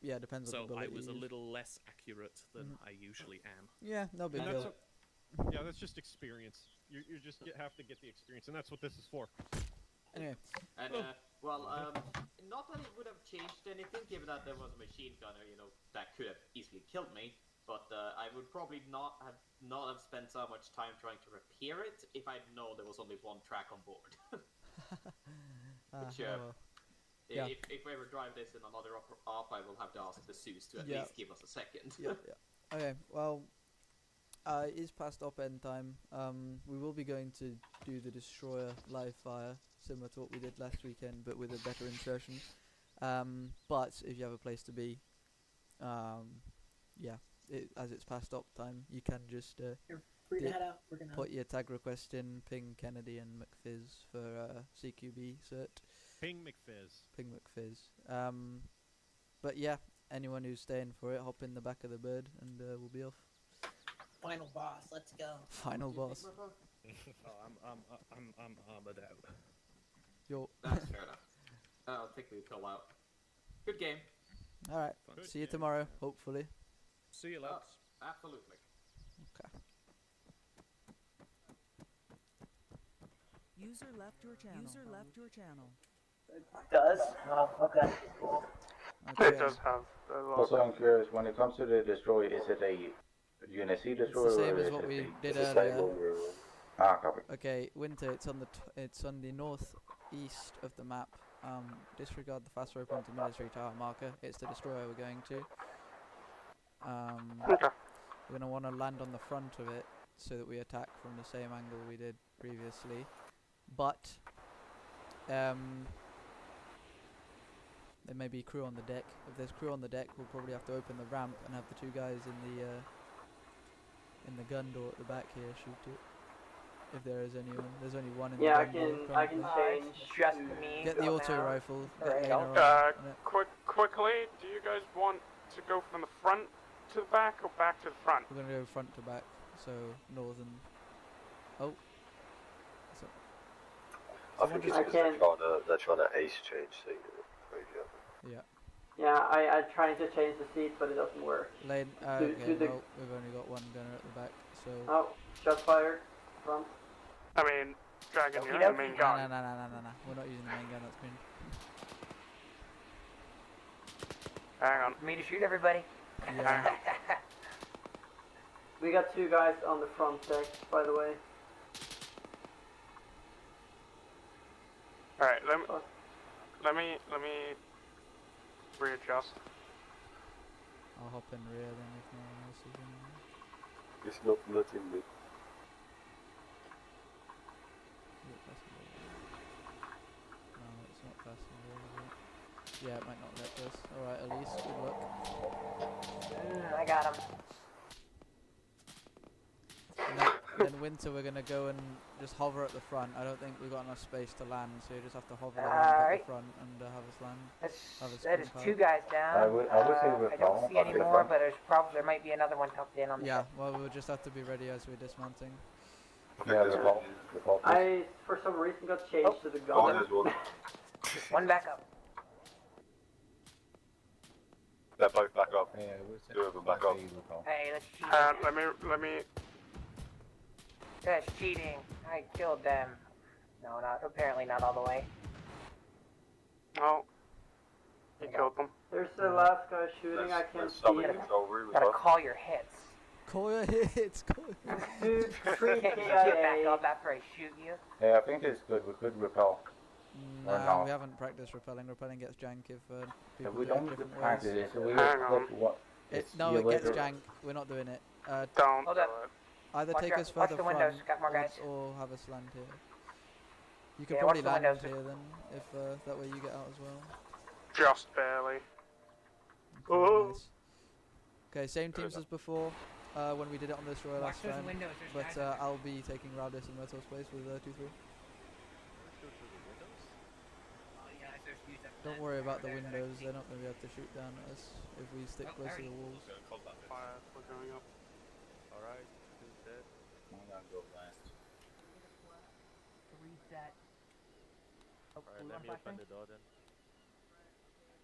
S2: Yeah, depends on the bullet
S12: So I was
S2: you
S12: a
S2: use.
S12: little less accurate than I usually am.
S2: Yeah, no big deal.
S1: Yeah, that's just experience. You just have to get the experience, and that's what this is for.
S2: Anyway.
S6: And, not that it would have changed anything, given that there was a machine gunner, that could have easily killed me, but I would probably not have spent so much time trying to repair it if I'd known there was only one track on board. Which, if we ever drive this in another op, I will have to ask the Zeus to at least give us a second.
S2: Okay, well, it is past op end time. We will be going to do the Destroyer live fire, similar to what we did last weekend, but with a better insertion. But if you have a place to be, as it's past op time, you can just put your tag request in, ping Kennedy and McFizz for CQB cert.
S1: Ping McFizz.
S2: Ping McFizz. But yeah, anyone who's staying for it, hop in the back of the bird, and we'll be off.
S4: Final boss, let's go.
S2: Final boss.
S12: I'm armored out.
S6: That's fair enough. I'll take the call out. Good game.
S2: Alright, see you tomorrow, hopefully.
S12: See you, lads.
S6: Absolutely.
S2: Okay.
S17: User left your channel.
S4: Does? Oh, okay. Cool.
S16: It does have a lot.
S15: Also, I'm curious, when it comes to the Destroyer, is it a UNSC Destroyer?
S2: It's the same as what we did earlier.
S15: Copy.
S2: Okay, Winter, it's on the northeast of the map. Disregard the fast rope onto military tower marker. It's the Destroyer we're going to. We're going to want to land on the front of it so that we attack from the same angle we did previously. But there may be crew on the deck. If there's crew on the deck, we'll probably have to open the ramp and have the two guys in the gun door at the back here shoot it. If there is anyone, there's only one in the gun door.
S3: I can change.
S4: Just me.
S2: Get the auto rifle.
S16: Quickly, do you guys want to go from the front to the back or back to the front?
S2: We're gonna go front to back, so northern. Oh.
S8: I think it's because they're trying to ace change thing.
S2: Yeah.
S3: Yeah, I tried to change the seat, but it doesn't work.
S2: Lane, okay, well, we've only got one gunner at the back, so...
S3: Oh, shots fired. Front.
S16: I mean, Dragon, you're the main gun.
S2: No. We're not using the main gun, that's green.
S16: Hang on.
S4: For me to shoot everybody.
S2: Yeah.
S3: We got two guys on the front deck, by the way.
S16: Alright, let me readjust.
S2: I'll hop in rear then if no one else is in.
S8: It's not letting me.
S2: No, it's not passing rear, is it? Yeah, it might not let us. Alright, Elise, good luck.
S4: I got him.
S2: Then Winter, we're gonna go and just hover at the front. I don't think we've got enough space to land, so you just have to hover at the front and have us land.
S4: That is two guys down.
S15: I would say
S4: I don't see any more, but there might be another one tucked in on the
S2: Yeah, well, we'll just have to be ready as we're dismounting.
S15: Yeah,
S3: I, for some reason, got changed to the gun.
S4: One back up.
S8: They're both back up.
S15: Yeah,
S8: Two of them back up.
S4: Hey, let's cheat.
S16: Let me.
S4: That's cheating. I killed them. No, apparently not all the way.
S16: No. You killed them.
S3: There's the last guy shooting, I can't see him.
S4: Gotta call your hits.
S2: Call your hits,
S3: Dude,
S4: Can't you get back up after I shoot you?
S15: Yeah, I think it's good. We could repel.
S2: No, we haven't practiced repelling. Repelling gets jank if people
S15: we
S2: do it
S15: don't
S2: different
S15: practice
S2: ways.
S15: it, so we
S2: No, it gets jank. We're not doing it.
S16: Don't
S4: do
S16: it.
S2: Either
S4: Watch
S2: take
S4: your-
S2: us
S4: watch
S2: further
S4: the
S2: front
S4: windows, got more guys.
S2: or have us land here. You could
S4: Yeah,
S2: probably
S4: watch the
S2: land
S4: windows.
S2: here then, if that way you get out as well.
S16: Just barely.
S2: Okay, nice. Okay, same teams as before when we did it on this row last
S4: those
S2: time.
S4: windows, there's
S2: But
S4: guys
S2: I'll be taking Rowdis and Metal Space with 2-3.
S4: Oh yeah, there's views up
S2: Don't worry about the windows, they're not going to be able to shoot down at us if we stick close to the walls.
S16: Fire, we're going up.
S10: Alright, who's dead?
S11: I'm gonna go last.
S4: Reset. Oh,
S10: Alright, let me open the door then.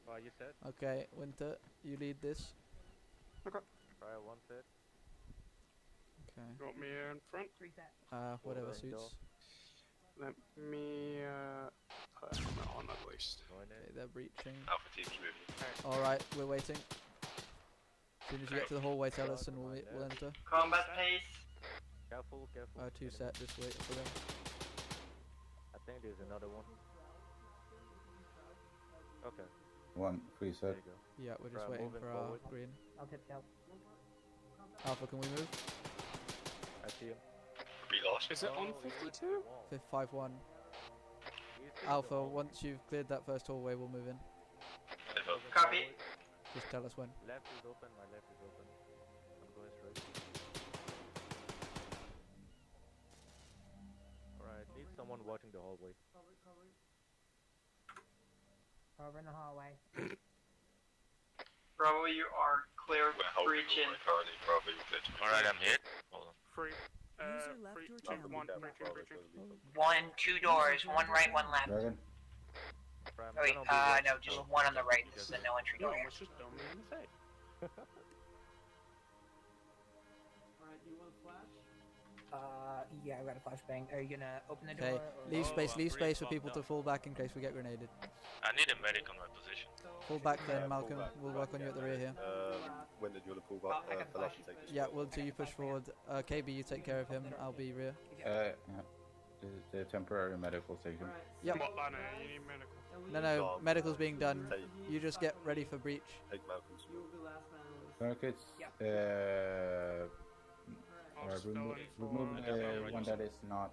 S10: Fire, you set?
S2: Okay, Winter, you lead this.
S16: Okay.
S10: Fire, one set.
S2: Okay.
S16: You want me in front?
S4: Reset.
S2: Whatever
S10: Door.
S2: suits.
S16: Let me put a helmet on at least.
S2: Okay, they're breaching.
S18: Alpha team's moving.
S2: Alright, we're waiting. As soon as you get to the hallway, tell us and we'll enter.
S13: Combat pace.
S10: Careful, careful.
S2: 2 set, just wait for them.
S10: I think there's another one. Okay.
S11: 1, 3 set.
S10: There you go.
S2: Yeah, we're just
S10: Right,
S2: waiting
S10: moving
S2: for
S10: forward.
S2: our green.
S4: I'll tip out.
S2: Alpha, can we move?
S10: I see him.
S18: We lost.
S16: Is it on 52?
S2: 5-1. Alpha, once you've cleared that first hallway, we'll move in.
S13: Copy.
S2: Just tell us when.
S10: Left is open, my left is open. I'm going straight. Alright, need someone watching the hallway.
S4: Over in the hallway.
S13: Bravo, you are clear. Breach in.
S18: Alright, I'm hit. Hold on.
S16: Free.
S17: User left
S16: Free.
S17: your channel.
S16: One, breaching.
S19: 1, 2 doors, 1 right, 1 left.
S11: Dragon.
S19: Oh, wait, no, just 1 on the right. This is a no entry
S16: No,
S19: door here.
S16: let's just don't me in the face.
S3: Alright, do you want a flash?
S4: Yeah, I got a flashbang. Are you gonna open the door?
S2: Okay, leave space
S18: I'm
S2: for
S18: pretty
S2: people
S18: fucked
S2: to fall back in case we get grenaded.
S18: I need a medic on my position.
S2: Fall back then,
S8: Yeah,
S2: Malcolm.
S8: fall back.
S2: We'll work on you at the rear here.
S8: When did you want to pull back? Pull up and take this?
S2: Yeah, well, until you push forward. KB, you take care of him. I'll be rear.
S11: Yeah. This is the temporary medical station.
S2: Yep.
S16: What, Lana? You need medical.
S2: No, medical's being done. You just get ready for breach.
S8: Take Malcolm's.
S3: You'll be last man on this.
S11: Circuits.
S16: I'll spell
S11: Remove
S16: in for
S11: the one that is not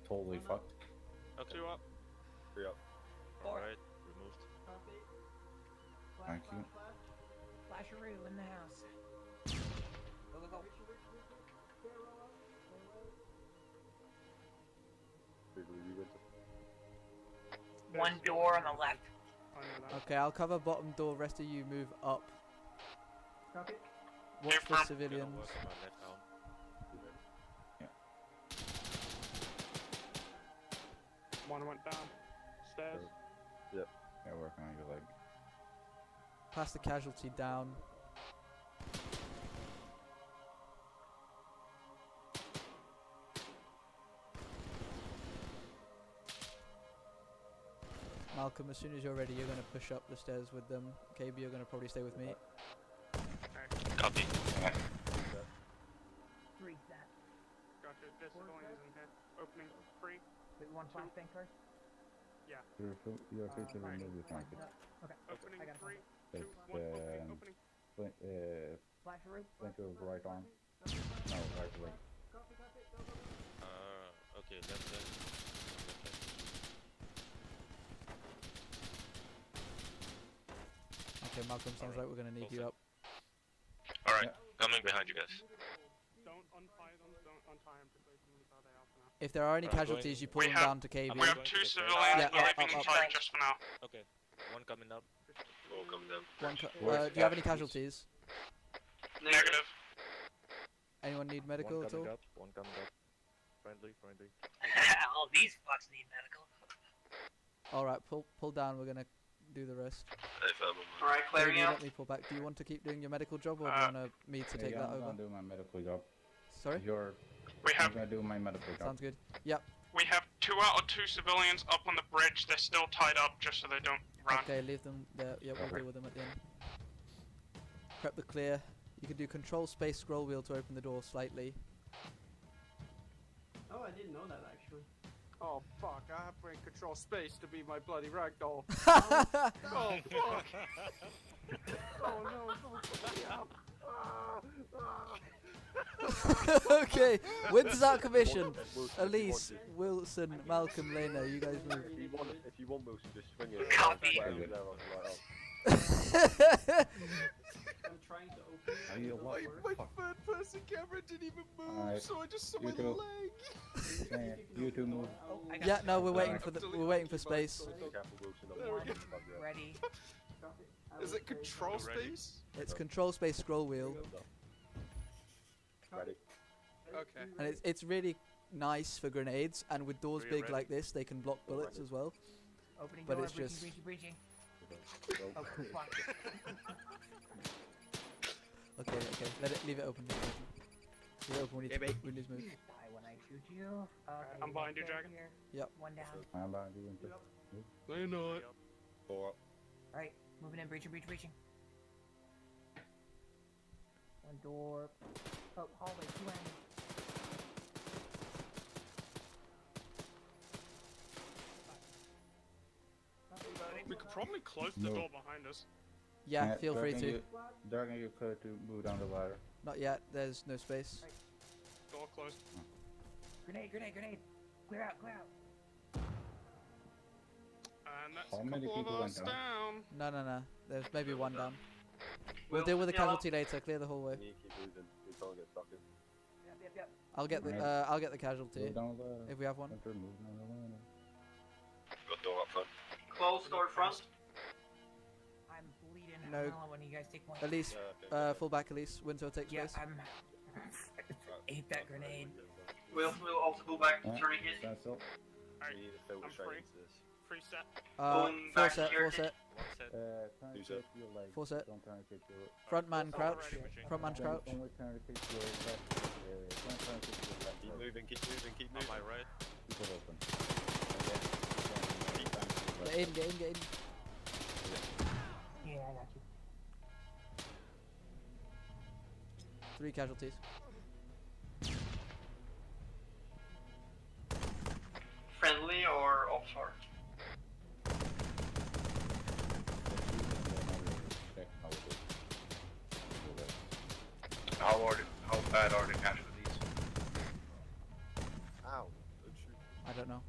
S11: totally fucked.
S18: Okay.
S16: 2 up.
S8: 3 up.
S18: Alright, removed.
S11: Thank you.
S4: Flasheroo in the house. Go, go, go.
S19: One door on the left.
S2: Okay, I'll cover bottom door. Rest of you move up.
S3: Copy.
S2: Watch for civilians.
S16: One went down. Stairs.
S8: Yep.
S11: Yeah, working on your leg.
S2: Pass the casualty down. Malcolm, as soon as you're ready, you're going to push up the stairs with them. KB, you're going to probably stay with me.
S18: Copy.
S4: Reset.
S16: Gotcha. This is going in here. Opening free.
S4: Wait, 1 flashbang first?
S16: Yeah.
S11: You're free to remove your blanket.
S4: Okay.
S16: Opening
S4: I got
S16: free.
S11: It's
S16: 2, 1, opening.
S4: Flasheroo?
S11: Blink of right arm. No, right leg.
S10: Okay, left side.
S2: Okay, Malcolm, sounds like we're going to need you up.
S18: Alright, coming behind you guys.
S16: Don't untie them. Don't untie them because they can leave out there for now.
S2: If there are any casualties, you pull them down to KB.
S16: We have 2 civilians living inside just for now.
S10: Okay, one coming up.
S18: All coming down.
S2: Do you have any casualties?
S16: Negative.
S2: Anyone need medical
S10: One
S2: at all?
S10: coming up, one coming up. Friendly.
S19: All these fucks need medical.
S2: Alright, pull down, we're gonna do the rest.
S13: Alright, clearing
S2: Maybe
S13: out.
S2: let me pull back. Do you want to keep doing your medical job, or do you want me to take that
S11: I'm
S2: over?
S11: gonna do my medical job.
S2: Sorry?
S11: I'm gonna do my medical job.
S2: Sounds good. Yep.
S16: We have 2 out of 2 civilians up on the bridge. They're still tied up just so they don't run.
S2: Okay, leave them there. Yeah, we'll deal with them at the end. Prep the clear. You can do control space scroll wheel to open the door slightly.
S3: Oh, I didn't know that actually.
S7: Oh fuck, I have to control space to be my bloody ragdoll. Oh fuck! Oh no, don't put me up.
S2: Okay, wins out commission. Elise, Wilson, Malcolm, Lena, you guys move.
S8: If you want Wilson, just swing it.
S19: Copy.
S3: I'm trying to open it.
S9: Are you alive?
S7: My third-person camera didn't even move, so I just saw my
S9: too.
S7: leg.
S9: Yeah, you two move.
S2: Yeah, no, we're waiting for space.
S19: Ready.
S7: Is it control space?
S2: It's control space scroll wheel.
S8: Ready.
S7: Okay.
S2: And it's really nice for grenades, and with doors big like this, they can block bullets as well.
S19: Opening
S2: but
S19: door,
S2: it's just
S19: breaching.
S2: Oh, fuck. Okay, leave it open. Leave it open. We need to move.
S19: Die when I shoot you.
S16: I'm behind you, Dragon.
S2: Yep.
S19: One down.
S9: I'm behind you.
S7: They're not.
S8: 4 up.
S19: Alright, moving in, breaching. One door. Oh, hallway, 2 ends.
S16: We could probably close the door behind us.
S2: Yeah, feel free to.
S9: Dragon, you're clear to move down the ladder.
S2: Not yet. There's no space.
S16: Door closed.
S19: Grenade. Clear out.
S16: And that's
S9: How
S16: a
S9: many
S16: couple
S9: people
S16: of
S9: went
S16: us
S9: down?
S16: down.
S2: No. There's maybe one down. We'll deal with the casualty later. Clear the hallway.
S8: You keep moving. We can't get stuck in.
S19: Yep.
S2: I'll get the casualty
S9: Move down the ladder.
S2: if we have one.
S9: Winter, move down the ladder.
S18: Got door up front.
S13: Close door front.
S19: I'm bleeding.
S2: No.
S19: When you guys take one.
S2: Elise, fall back, Elise. Winter will take space.
S19: I'm. Ate that grenade.
S13: We'll also go back to turning it.
S9: Stand still.
S16: Alright,
S8: We need to fill
S16: I'm
S8: straight
S16: free.
S8: into this.
S16: Free set.
S13: Going
S2: Four
S13: back
S2: set.
S13: here.
S2: Four set.
S9: Turn
S8: Who's
S9: to
S8: up?
S9: your leg.
S2: Four set.
S9: Don't turn to your
S2: Front man crouch.
S16: Alright,
S2: Front man's crouch.
S9: Only turn to your left area. Don't turn to your left.
S8: Keep moving. Keep
S10: On
S8: moving.
S10: my right.
S9: Keep it open.
S2: Get in.
S19: Yeah, I got you.
S2: 3 casualties.
S13: Friendly or offshore?
S18: How bad are the casualties?
S8: Ow. Don't shoot.
S2: I don't know.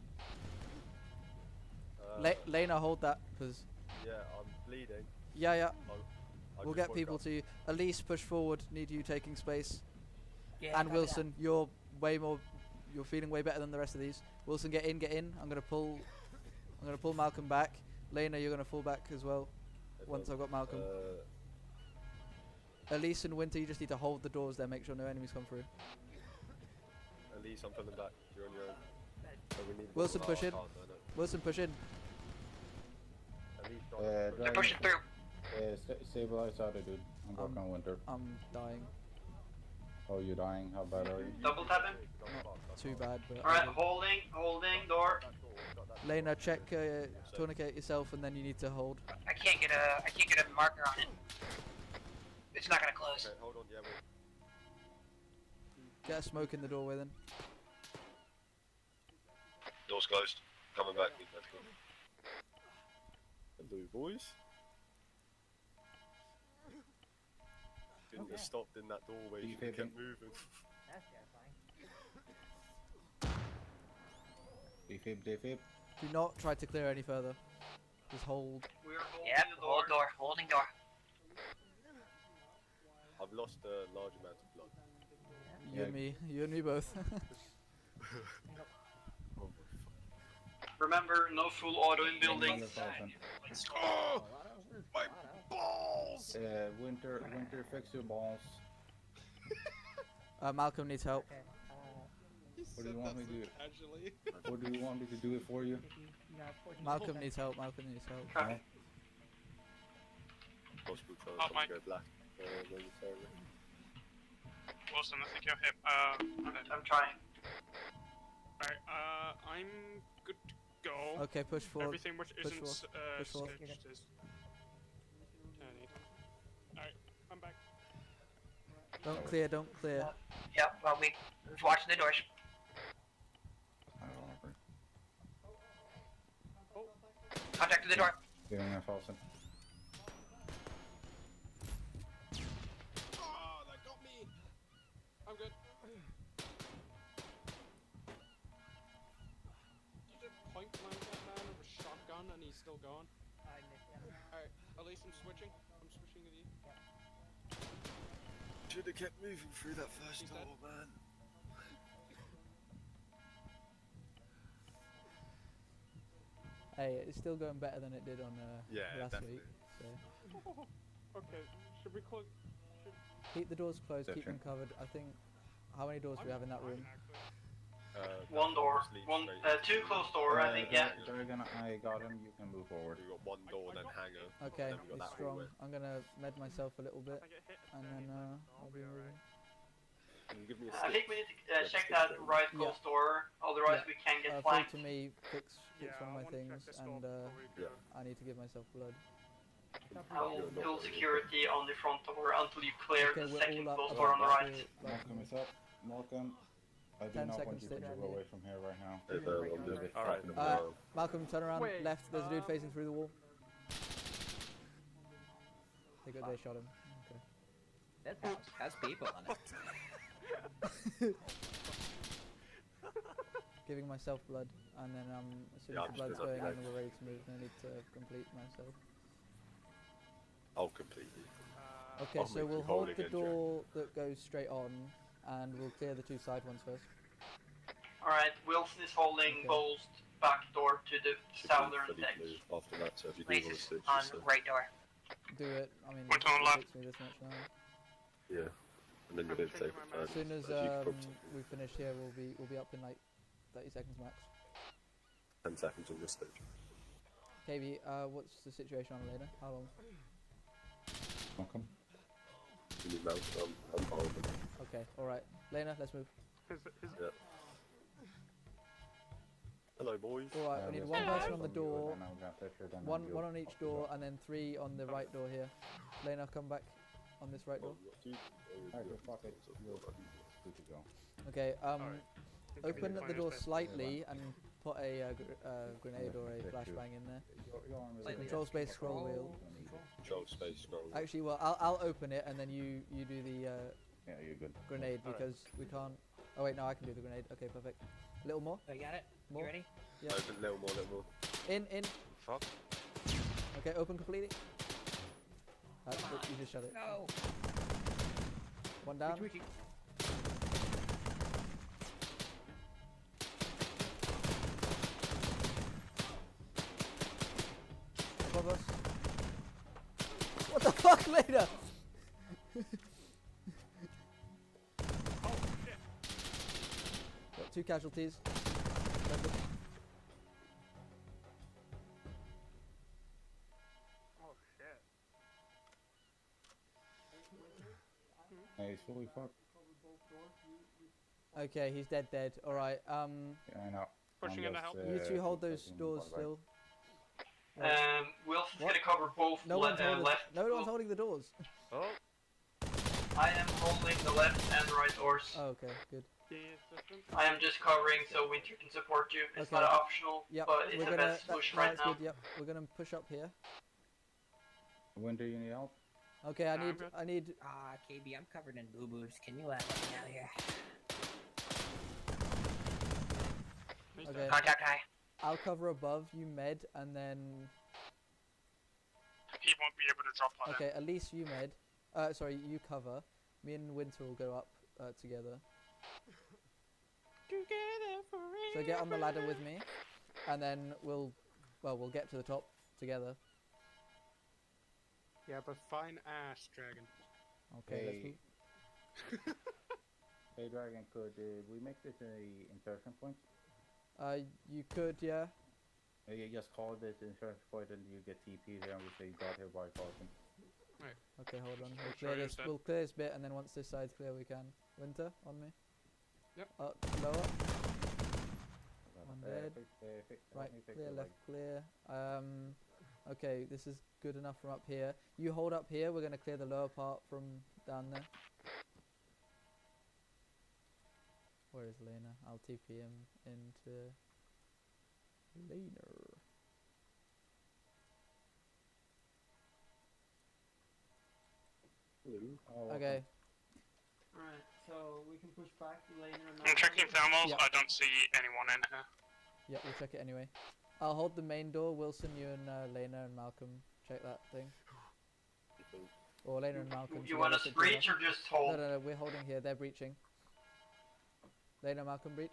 S2: Lena, hold that, because.
S8: Yeah, I'm bleeding.
S2: Yeah.
S8: I
S2: We'll
S8: just
S2: get
S8: woke
S2: people
S8: up.
S2: to you. Elise, push forward. Need you taking space.
S19: Yeah,
S2: And
S19: copy
S2: Wilson, you're way more. You're feeling way better than the rest of these. Wilson, get in. I'm gonna pull Malcolm back. Lena, you're gonna fall back as well. Once I've got Malcolm. Elise and Winter, you just need to hold the doors there. Make sure no enemies come through.
S8: At least I'm pulling back. You're on your own. So we need
S2: Wilson,
S8: to
S2: push in. Wilson, push in.
S19: They're pushing through.
S9: Stabilize out of dude. I'm working on Winter.
S2: I'm dying.
S9: Oh, you're dying? How bad are you?
S13: Double tapping.
S2: Not too bad, but.
S13: Alright, holding door.
S2: Lena, check tourniquet yourself, and then you need to hold.
S19: I can't get a marker on it. It's not gonna close.
S8: Okay, hold on. Yeah, wait.
S2: Get a smoke in the doorway then.
S18: Door's closed. Coming back. Let's go.
S8: Hello, boys. Didn't have stopped in that doorway. You kept moving.
S19: That's terrifying.
S9: Defib.
S2: Do not try to clear any further. Just hold.
S13: We're holding
S19: Yep,
S13: the door.
S19: hold door, holding door.
S8: I've lost a large amount of blood.
S2: You and me both.
S13: Remember, no full auto in building.
S7: Oh, my balls!
S9: Winter, fix your balls.
S2: Malcolm needs help.
S9: What do you want me to do? What do you want me to do it for you?
S2: Malcolm needs help.
S8: Possible chance to go black.
S16: Wilson, I think you're hit.
S13: I'm trying.
S16: Alright, I'm good to go.
S2: Okay, push forward.
S16: Everything which
S2: Push
S16: isn't
S2: forward. Push forward.
S16: stitched is turning. Alright, I'm back.
S2: Don't clear.
S19: Yep, well, we're watching the doors. Contact to the door.
S9: Giving a Falson.
S7: Oh, that got me. I'm good. You just point blank that man with a shotgun and he's still gone. Alright, at least I'm switching. I'm switching with you.
S8: Should have kept moving through that first door, man.
S2: Hey, it's still going better than it did on last
S8: definitely.
S2: week. So
S16: Okay, should we close?
S2: keep the doors closed, keep them covered. I think. How many doors do we have in that room?
S19: One door. Two closed door, I think, yeah.
S9: Dragon, I got him. You can move forward.
S8: We got one door, then hangar.
S2: Okay,
S8: and then we got
S2: he's
S8: that
S2: strong.
S8: hallway.
S2: I'm gonna med myself a little bit, and then I'll be moving.
S8: Can you give me a
S19: I think we need to check
S8: stick
S19: that
S8: then?
S19: right closed door, otherwise we can get
S2: Fall
S19: flanked.
S2: to me, fix one of my things, and I need to give myself blood.
S19: I will build security on the front door until you clear
S2: Okay,
S19: the
S2: we're
S19: second
S2: all up
S19: closed door on the right.
S9: Malcolm is up. Malcolm, I do
S2: 10
S9: not want
S2: seconds
S9: you to
S2: stitch.
S9: move away from here right now.
S10: Alright.
S2: Malcolm, turn around. Left, there's a dude facing through the wall. They shot him. Okay.
S4: That house has people in it.
S2: Giving myself blood, and then as soon as the blood's going in, we're ready to move. I need to complete myself.
S8: I'll complete you.
S2: Okay, so we'll hold the door that goes straight on, and we'll clear the two side ones first.
S19: Alright, Wilson is holding both back door to the southern deck.
S8: After that, so if you do
S19: Lace
S8: want to
S19: is
S8: switch,
S19: on
S8: just,
S19: right door.
S2: Do it. I mean,
S19: We're
S2: it
S19: going left.
S2: takes me this much now.
S8: yeah. And then you're going to take it
S2: As soon as we finish here, we'll be up in like 30 seconds max.
S8: 10 seconds on this stage.
S2: KB, what's the situation on Elena? How long?
S9: Malcolm.
S8: You need mounts, I'm holding.
S2: Okay, alright. Lena, let's move.
S8: Yeah. Hello, boys.
S2: Alright, we need one person on the door, one on each door, and then 3 on the right door here. Lena, come back on this right door. Okay, open the door slightly and put a grenade or a flashbang in there. So control space, scroll wheel.
S8: Control space, scroll wheel.
S2: Actually, well, I'll open it and then you do the
S9: yeah, you're good.
S2: Grenade because we can't. Oh wait, no, I can do the grenade. Okay, perfect. A little more.
S4: I got it.
S2: More.
S4: You ready?
S2: Yeah.
S8: Open, little more.
S2: In.
S10: Fuck.
S2: Okay, open completely. You just shut it.
S4: No.
S2: One down. Above us. What the fuck, later?
S16: Oh shit.
S2: Got 2 casualties.
S16: Oh shit.
S9: Hey, he's fully fucked.
S2: Okay, he's dead. Alright,
S9: Yeah, I know.
S16: Pushing in to help.
S2: you two hold those doors still.
S19: Wilson's gonna cover both
S2: No one's
S19: left.
S2: holding the doors.
S10: Oh.
S19: I am holding the left and right doors.
S2: Oh, okay, good.
S19: I am just covering so Winter can support you. It's not optional,
S2: Yep,
S19: but it's the best solution right now.
S2: Good, yep. We're gonna push up here.
S9: When do you need help?
S2: Okay, I need.
S4: KB, I'm covered in boo-boos. Can you let me out here?
S2: Okay.
S19: Contact high.
S2: I'll cover above, you med, and then.
S16: He won't be able to drop on
S2: Okay, at least you med. Sorry, you cover. Me and Winter will go up together. So get on the ladder with me, and then we'll get to the top together.
S7: Yeah, but fine ass, Dragon.
S2: Okay, let's move.
S9: Hey, Dragon, could we make this a insertion point?
S2: You could, yeah.
S9: You just call this insertion point and you get TP there and we say you got here by Falcon.
S7: Right.
S2: Okay, hold on. We'll clear this bit, and then once this side's clear, we can. Winter, on me.
S7: Yep.
S2: Lower. One dead. Right, clear, left, clear. Okay, this is good enough from up here. You hold up here, we're going to clear the lower part from down there. Where is Lena? I'll TP him into Lena. Okay.
S3: Alright, so we can push back Lena and
S16: I'm checking thermals.
S2: Yeah.
S16: I don't see anyone in here.
S2: Yeah, we'll check it anyway. I'll hold the main door. Wilson, you and Lena and Malcolm check that thing. Or Lena and Malcolm.
S19: You want us to breach or just hold?
S2: No, we're holding here. They're breaching. Lena, Malcolm, breach.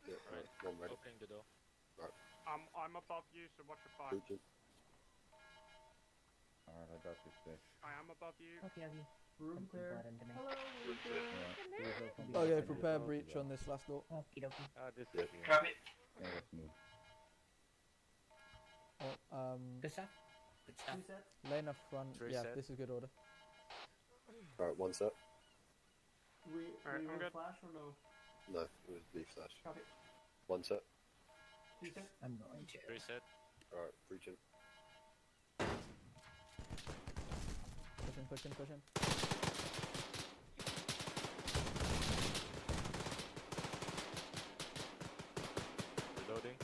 S8: Yeah, right. One ready.
S10: Opening the door.
S8: Right.
S16: I'm above you, so watch your fire.
S8: Breaching.
S11: Alright, I got this bitch.
S16: I am above you.
S4: Okay.
S3: Room clear.
S2: Okay, prepare breach on this last door.
S4: Okie dokie.
S10: This
S8: Yeah.
S19: Copy.
S11: Yeah, let's move.
S2: Oh,
S4: Good stuff. Good stuff.
S2: Lena front.
S10: Three
S2: Yeah,
S10: set.
S2: this is good order.
S8: Alright, one set.
S3: We
S16: Alright, I'm
S3: want
S16: good.
S3: flash or no?
S8: No, it was leaf flash.
S3: Copy.
S8: One set.
S3: 2 set.
S4: I'm going to.
S10: Reset.
S8: Alright, breaching.
S2: Push in.
S10: Reloading.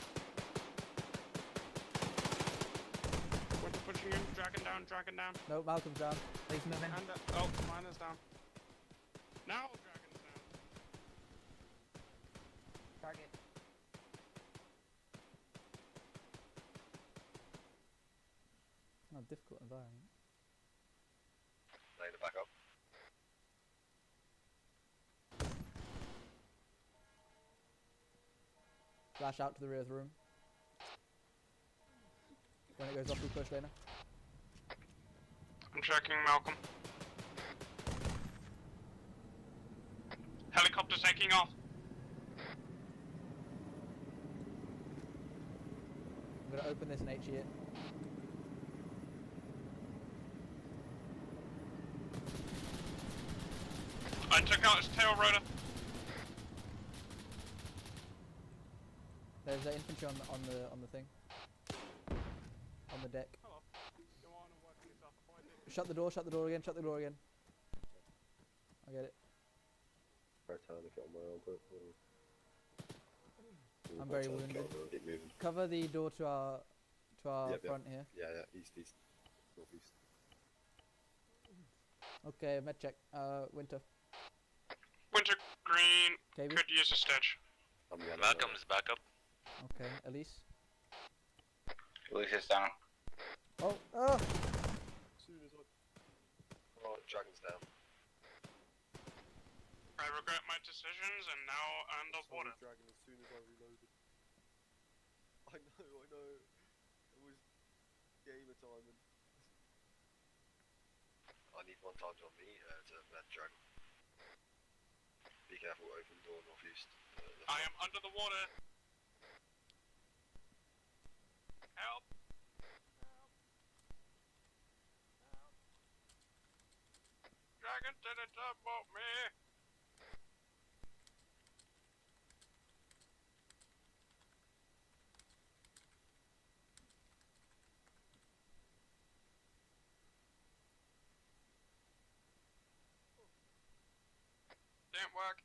S16: Pushing in, dragon down.
S2: No, Malcolm's down.
S4: Please move in.
S16: And, oh, mine is down. Now dragon's down.
S4: Target.
S2: Oh, difficult environment.
S18: Lane back up.
S2: Flash out to the rear of the room. When it goes off, we push Lena.
S16: I'm checking Malcolm. Helicopter taking off.
S2: I'm gonna open this and HE it.
S16: I took out his tail rotor.
S2: There's infantry on the thing. On the deck.
S16: Hello. Go on and work on yourself before I do.
S2: Shut the door again. I get it.
S8: Tourniquet on my arm, but
S2: I'm very wounded.
S8: Keep moving.
S2: Cover the door to our
S8: Yep.
S2: front here.
S8: Yeah, east, northeast.
S2: Okay, med check. Winter.
S16: Winter green
S2: KB.
S16: could use a stitch.
S8: I'm yellow.
S10: Malcolm's back up.
S2: Okay, Elise.
S15: Elise is down.
S2: Oh.
S8: Oh, dragon's down.
S16: I regret my decisions and now underwater.
S8: Dragon as soon as I reloaded. I know. It was gamer timing. I need one charge on me to med dragon. Be careful, open door northeast.
S16: I am under the water. Help! Dragon didn't about me. Didn't work.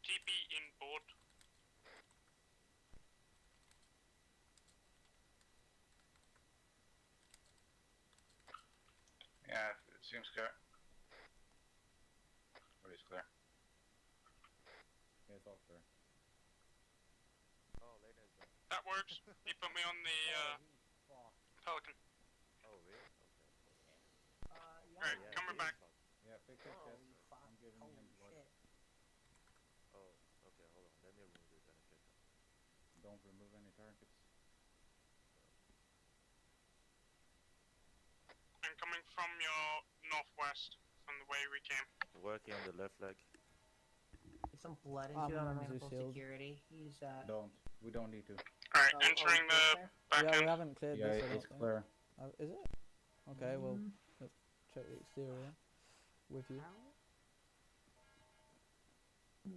S16: TP in board.
S15: Yeah, it seems clear. Or is clear.
S11: Yeah, it's all clear.
S10: Oh, Lena's done.
S16: That works. He put me on the Pelican.
S10: Oh, really? Okay.
S16: Alright, coming back.
S11: Yeah, pick that chest. I'm giving him blood.
S10: Oh, okay, hold on. Let me remove the tourniquet.
S11: Don't remove any targets.
S16: I'm coming from your northwest, from the way we came.
S10: Working on the left leg.
S4: There's some blood into it on medical
S2: Zeus healed.
S4: security. He's
S11: We don't need to.
S16: Alright, entering the back
S2: Yeah, we
S16: end.
S2: haven't cleared
S11: Yeah,
S2: this. I don't
S11: it's
S2: think.
S11: clear.
S2: Is it? Okay, well, let's check the exterior with you.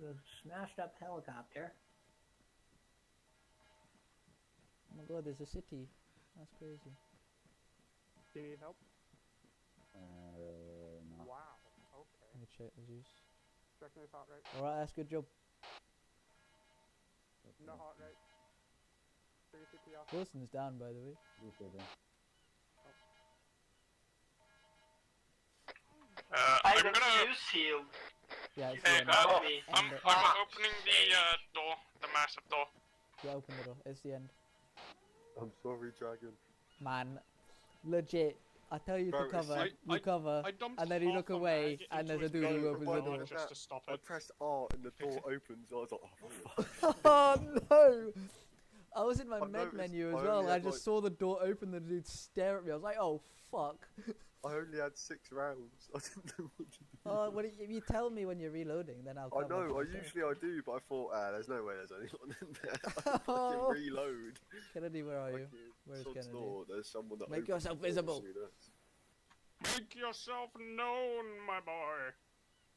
S4: a smashed up helicopter.
S2: Oh my god, there's a city. That's crazy.
S16: Do you need help?
S11: No.
S16: Wow, okay.
S2: Let me check the Zeus.
S16: Checking his heart rate.
S2: Alright, that's good job.
S16: No heart rate. 3 CPR.
S2: Wilson's down, by the way.
S19: I'm gonna use heal.
S2: Yeah, it's
S16: Hey,
S2: the end.
S16: I'm opening the door, the massive door.
S2: Yeah, open the door. It's the end.
S8: I'm sorry, Dragon.
S2: man. Legit. I tell you
S7: Bro,
S2: to cover,
S7: I
S2: cover,
S7: dumped
S2: and then you
S7: half
S2: look
S7: a
S2: away,
S7: mag
S2: and there's
S7: into
S2: a
S7: his
S2: dude who
S7: boat
S2: opens the door.
S7: just to stop
S8: I
S7: it.
S8: pressed R and the door opens. I was like, oh, fuck.
S2: Oh no! I was in my
S8: I
S2: med
S8: noticed
S2: menu
S8: I
S2: as well.
S8: only
S2: I
S8: had,
S2: just
S8: like-
S2: saw the door open, the dude stare at me. I was like, oh fuck.
S8: I only had 6 rounds. I didn't know what to do.
S2: Oh, well, if you tell me when you're reloading, then I'll.
S8: I
S2: cover
S8: know,
S2: for
S8: I
S2: myself.
S8: usually do, but I thought, there's no way there's anyone in there. I
S2: Oh.
S8: fucking reload.
S2: Kennedy, where are you?
S8: Fucking
S2: Where is
S8: sod's
S2: Kennedy?
S8: law, there's someone that
S2: Make
S8: opens
S2: yourself
S8: the door
S2: visible.
S8: between us.
S16: Make yourself known, my boy.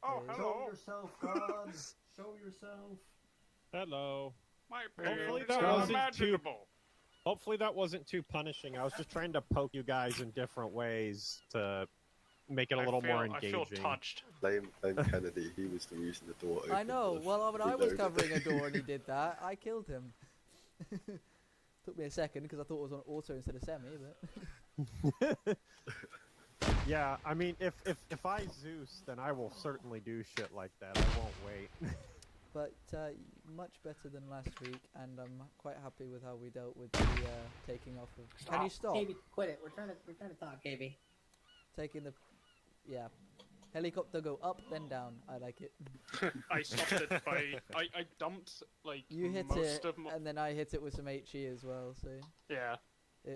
S16: Oh,
S2: Hey.
S16: hello.
S3: Show yourself, God. Show yourself.
S1: Hello.
S16: My
S1: Hopefully
S16: pains
S1: that
S16: are
S1: wasn't too.
S16: imaginable.
S1: Hopefully that wasn't too punishing. I was just trying to poke you guys in different ways to make it a little more engaging.
S16: I feel touched.
S8: Blame Kennedy, he was the reason the door opened.
S2: I know. Well, when I was
S8: Reloaded.
S2: covering a door and he did that, I killed him. Took me a second because I thought it was on auto instead of semi, but.
S1: Yeah, I mean, if I Zeus, then I will certainly do shit like that. I won't wait.
S2: But much better than last week, and I'm quite happy with how we dealt with the taking off of. Can you stop?
S4: KB, quit it. We're trying to talk, KB.
S2: Taking the, yeah, helicopter go up then down. I like it.
S16: I stopped it by I dumped like
S2: You hit
S16: most
S2: it,
S16: of my...
S2: and then I hit it with some HE as well. So.
S16: Yeah.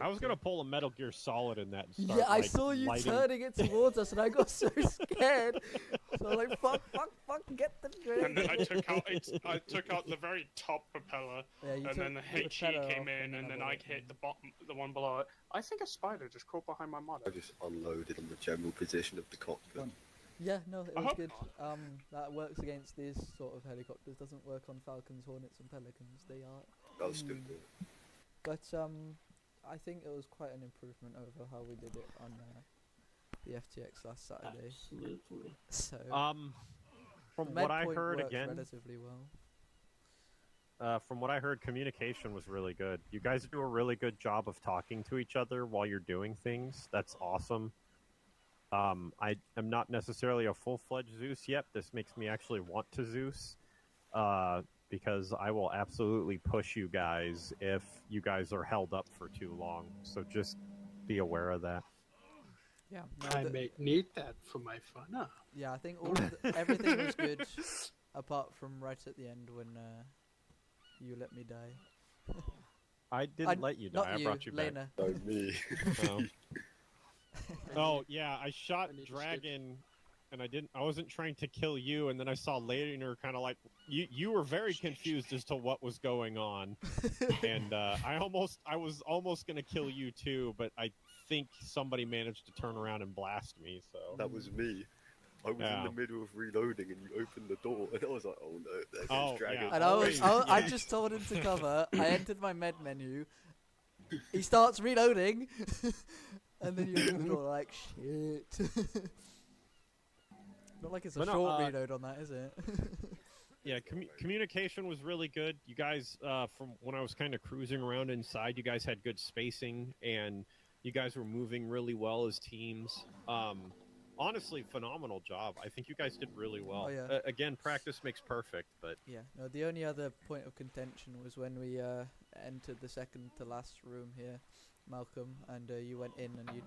S1: I was gonna pull a Metal Gear Solid in that. And start,
S2: Yeah, I
S1: like,
S2: saw you
S1: lighting...
S2: turning it towards us, and I got so scared. So I was like, fuck, get the grenade.
S16: And then I took out the very top propeller,
S2: Yeah, you
S16: and
S2: took
S16: then the
S2: the
S16: HE
S2: propeller
S16: came
S2: off,
S16: in, and then I hit the bottom, the one below it. I think a spider just crawled behind my monitor.
S8: I just unloaded on the general position of the cockpit.
S2: Yeah, no, it
S16: I
S2: was
S16: hope
S2: good. That works against these sort of helicopters. Doesn't work on Falcons, Hornets, and Pelicans. They are.
S8: That was stupid.
S2: But I think it was quite an improvement over how we did it on the FTX last Saturday.
S3: Absolutely.
S2: So.
S1: From
S2: the
S1: what I
S2: Medpoint
S1: heard
S2: works
S1: again.
S2: relatively well.
S1: From what I heard, communication was really good. You guys do a really good job of talking to each other while you're doing things. That's awesome. I am not necessarily a full-fledged Zeus yet. This makes me actually want to Zeus, because I will absolutely push you guys if you guys are held up for too long. So just be aware of that.
S2: Yeah.
S20: I may need that for my fun.
S2: Yeah, I think everything was good, apart from right at the end when you let me die.
S1: I didn't let you die. I brought you back.
S2: Lena.
S8: No, me.
S1: Oh yeah, I shot Dragon, and I wasn't trying to kill you, and then I saw Lena kind of like you were very confused as to what was going on, and I was almost gonna kill you too, but I think somebody managed to turn around and blast me. So
S8: that was me. I was in the middle of reloading, and you opened the door, and I was like, "Oh no, there goes Dragon."
S2: And I just told him to cover. I entered my med menu. He starts reloading, and then you open the door like shit. Not like it's a short reload on that, is it?
S1: Yeah, communication was really good. You guys, from when I was kind of cruising around inside, you guys had good spacing, and you guys were moving really well as teams. Honestly, phenomenal job. I think you guys did really well.
S2: Oh, yeah.
S1: Again, practice makes perfect, but...
S2: Yeah, no, the only other point of contention was when we entered the second to last room here, Malcolm, and you went in and you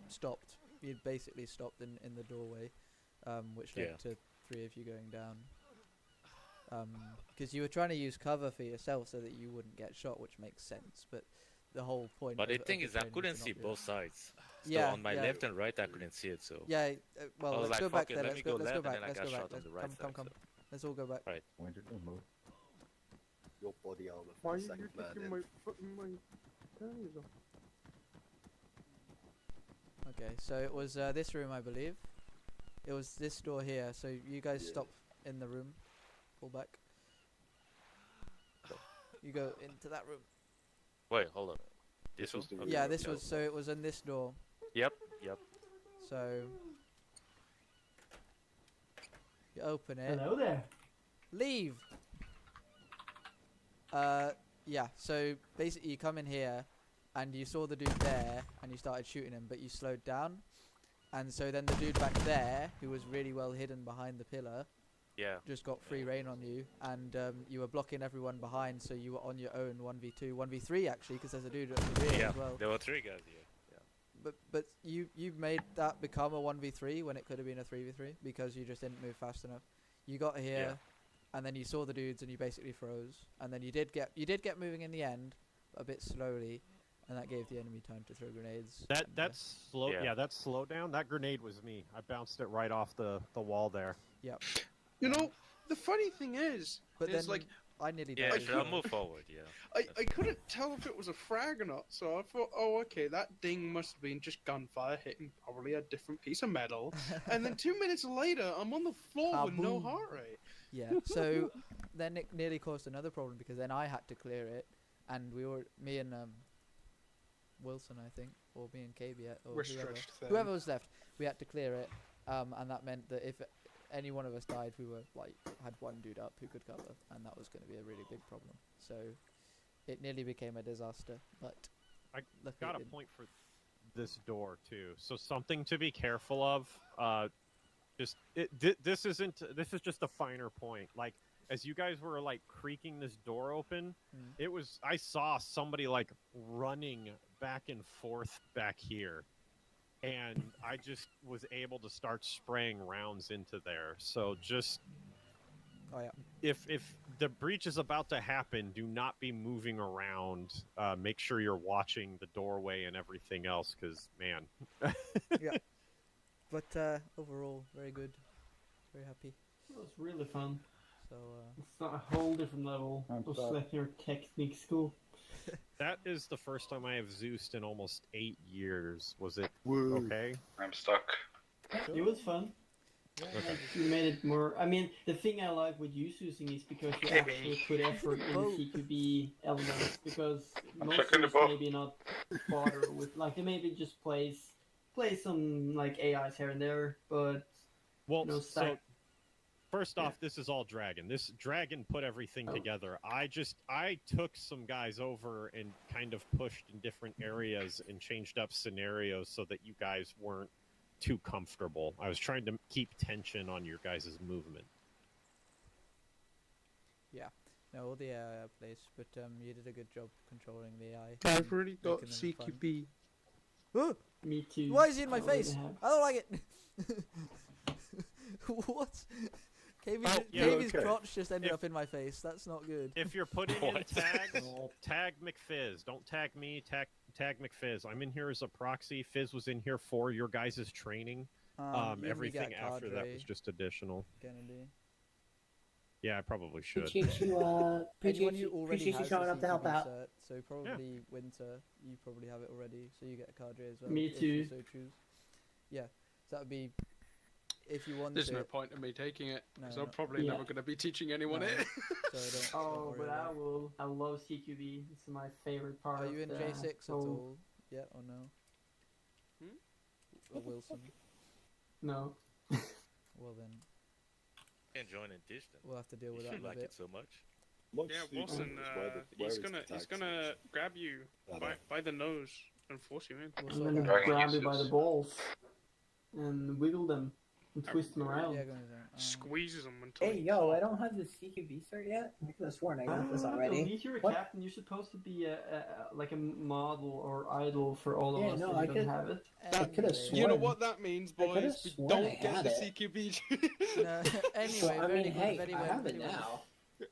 S2: stopped. You'd basically stopped in the doorway, which led to 3 of you going down. Because you were trying to use cover for yourself so that you wouldn't get shot, which makes sense, but the whole point
S10: But the
S2: of
S10: thing
S2: the
S10: is, I
S2: training
S10: couldn't
S2: to
S10: see
S2: not do
S10: both
S2: that.
S10: sides. So
S2: Yeah,
S10: on my
S2: yeah.
S10: left and right, I couldn't see it. So
S2: Yeah, well,
S10: I was
S2: let's
S10: like,
S2: go back
S10: "Fuck it,
S2: there.
S10: let
S2: Let's
S10: me
S2: go
S10: go
S2: back.
S10: left," and then I
S2: Let's
S10: got
S2: go back.
S10: shot on the right
S2: Come.
S10: side,
S2: Let's all go back.
S10: Right.
S9: When did they move?
S8: Your body armor
S16: Why
S8: for
S16: are
S8: the
S16: you
S8: second man
S16: taking
S8: in.
S16: my fucking my panties off?
S2: Okay, so it was this room, I believe. It was this door here. So you guys stop in the room. Pull back. You go into that room.
S10: Wait, hold on. This one? Okay.
S2: Yeah, this was. So it was in this door.
S10: Yep.
S2: So you open it.
S3: Hello there.
S2: Leave. Yeah. So basically, you come in here, and you saw the dude there, and you started shooting him, but you slowed down, and so then the dude back there, who was really well hidden behind the pillar, just got free reign on you, and you were blocking everyone behind, so you were on your own 1v2, 1v3 actually, because there's a dude at the rear as well.
S10: There were 3 guys here.
S2: But you made that become a 1v3 when it could have been a 3v3 because you just didn't move fast enough. You got here, and then you saw the dudes and you basically froze, and then you did get moving in the end, but a bit slowly, and that gave the enemy time to throw grenades.
S1: That's slow. Yeah, that's slow down. That grenade was me. I bounced it right off the wall there.
S2: Yep.
S7: You know, the funny thing is, like
S2: I nearly
S10: died. Yeah, I'll move forward. Yeah.
S7: I couldn't tell if it was a frag or not, so I thought, oh, okay, that ding must have been just gunfire hitting probably a different piece of metal. And then 2 minutes later, I'm on the floor with no heart rate.
S2: Yeah. So then it nearly caused another problem because then I had to clear it, and me and Wilson, I think, or me and KB, or whoever was left, we had to clear it, and that meant that if any one of us died, we were had one dude up who could cover, and that was going to be a really big problem. So it nearly became a disaster. But
S1: I got a point for this door too. So something to be careful of. This is just a finer point. Like as you guys were like creaking this door open, I saw somebody like running back and forth back here. And I just was able to start spraying rounds into there. So just, if the breach is about to happen, do not be moving around. Make sure you're watching the doorway and everything else, because man.
S2: Yeah. But overall, very good. Very happy.
S3: It was really fun.
S2: So
S3: it's not a whole different level of Sleipnir Technique School.
S1: That is the first time I have Zeused in almost 8 years. Was it okay?
S18: I'm stuck.
S3: It was fun. Yeah, like you made it more. I mean, the thing I like with you Zeusing is because you actually put effort in the CQB elements. Because most of us maybe not bother with, like, they maybe just play some like AIs here and there, but
S1: so first off, this is all Dragon. This Dragon put everything together. I took some guys over and kind of pushed in different areas and changed up scenarios so that you guys weren't too comfortable. I was trying to keep tension on your guys' movement.
S2: Yeah. No, all the AI placed, but you did a good job controlling the AI.
S7: I've already got CQB.
S2: Oh!
S3: Me too.
S2: Why is he in my face? I don't like it. What? KB's crotch just ended up in my face. That's not good.
S1: If you're putting in tags, tag McFizz. Don't tag me. Tag McFizz. I'm in here as a proxy. Fizz was in here for your guys' training. Everything after that was just additional.
S2: Kennedy.
S1: Yeah, I probably should.
S4: Appreciate you showing up to help out.
S2: So probably Winter, you probably have it already, so you get a cadre as well.
S3: Me too.
S2: If you so choose. Yeah, so that would be if you want.
S7: There's no point in me taking it because I'm probably never going to be teaching anyone it.
S2: So
S3: but I will. I love CQB. It's my favorite part.
S2: Are you in J6 at all? Yeah or no? Or Wilson?
S3: No.
S2: Well then.
S10: Can't join in distance.
S2: We'll have to deal with that.
S10: You like it so much.
S7: Yeah, Wilson. He's gonna grab you by the nose and force you in.
S3: I'm gonna grab you by the balls and wiggle them and twist them around.
S7: Squeezes them until.
S4: Hey, yo! I don't have the CQB cert yet. I could have sworn I got this already.
S3: If you're a captain, you're supposed to be like a model or idol for all of us.
S4: No,
S3: I don't have it.
S4: I could have sworn.
S7: You know what that means, boys? We don't get the CQB.
S2: No, anyway,
S4: I mean, hey, I have it now.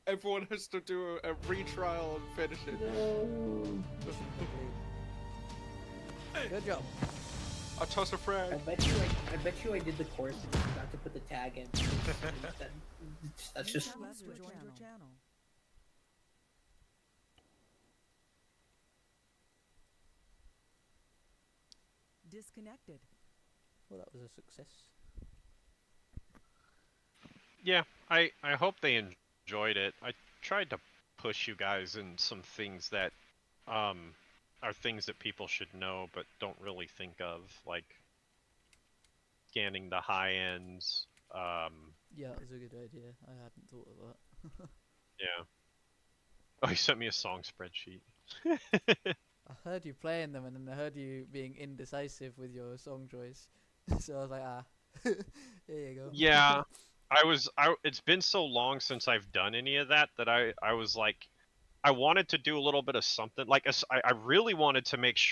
S7: Everyone has to do a retrial and finish it.
S3: No.
S2: Good job.
S7: I'll toss a frag.
S4: I bet you I did the course and forgot to put the tag in. That's just.
S17: Disconnected.
S2: Well, that was a success.
S1: Yeah, I hope they enjoyed it. I tried to push you guys in some things that are things that people should know but don't really think of, like scanning the high ends.
S2: Yeah, that was a good idea. I hadn't thought of that.
S1: Yeah. Oh, he sent me a song spreadsheet.
S2: I heard you playing them, and then I heard you being indecisive with your song choice. So I was like, here you go.
S1: Yeah. It's been so long since I've done any of that I was like, I wanted to do a little bit of something. Like, I really wanted to make sure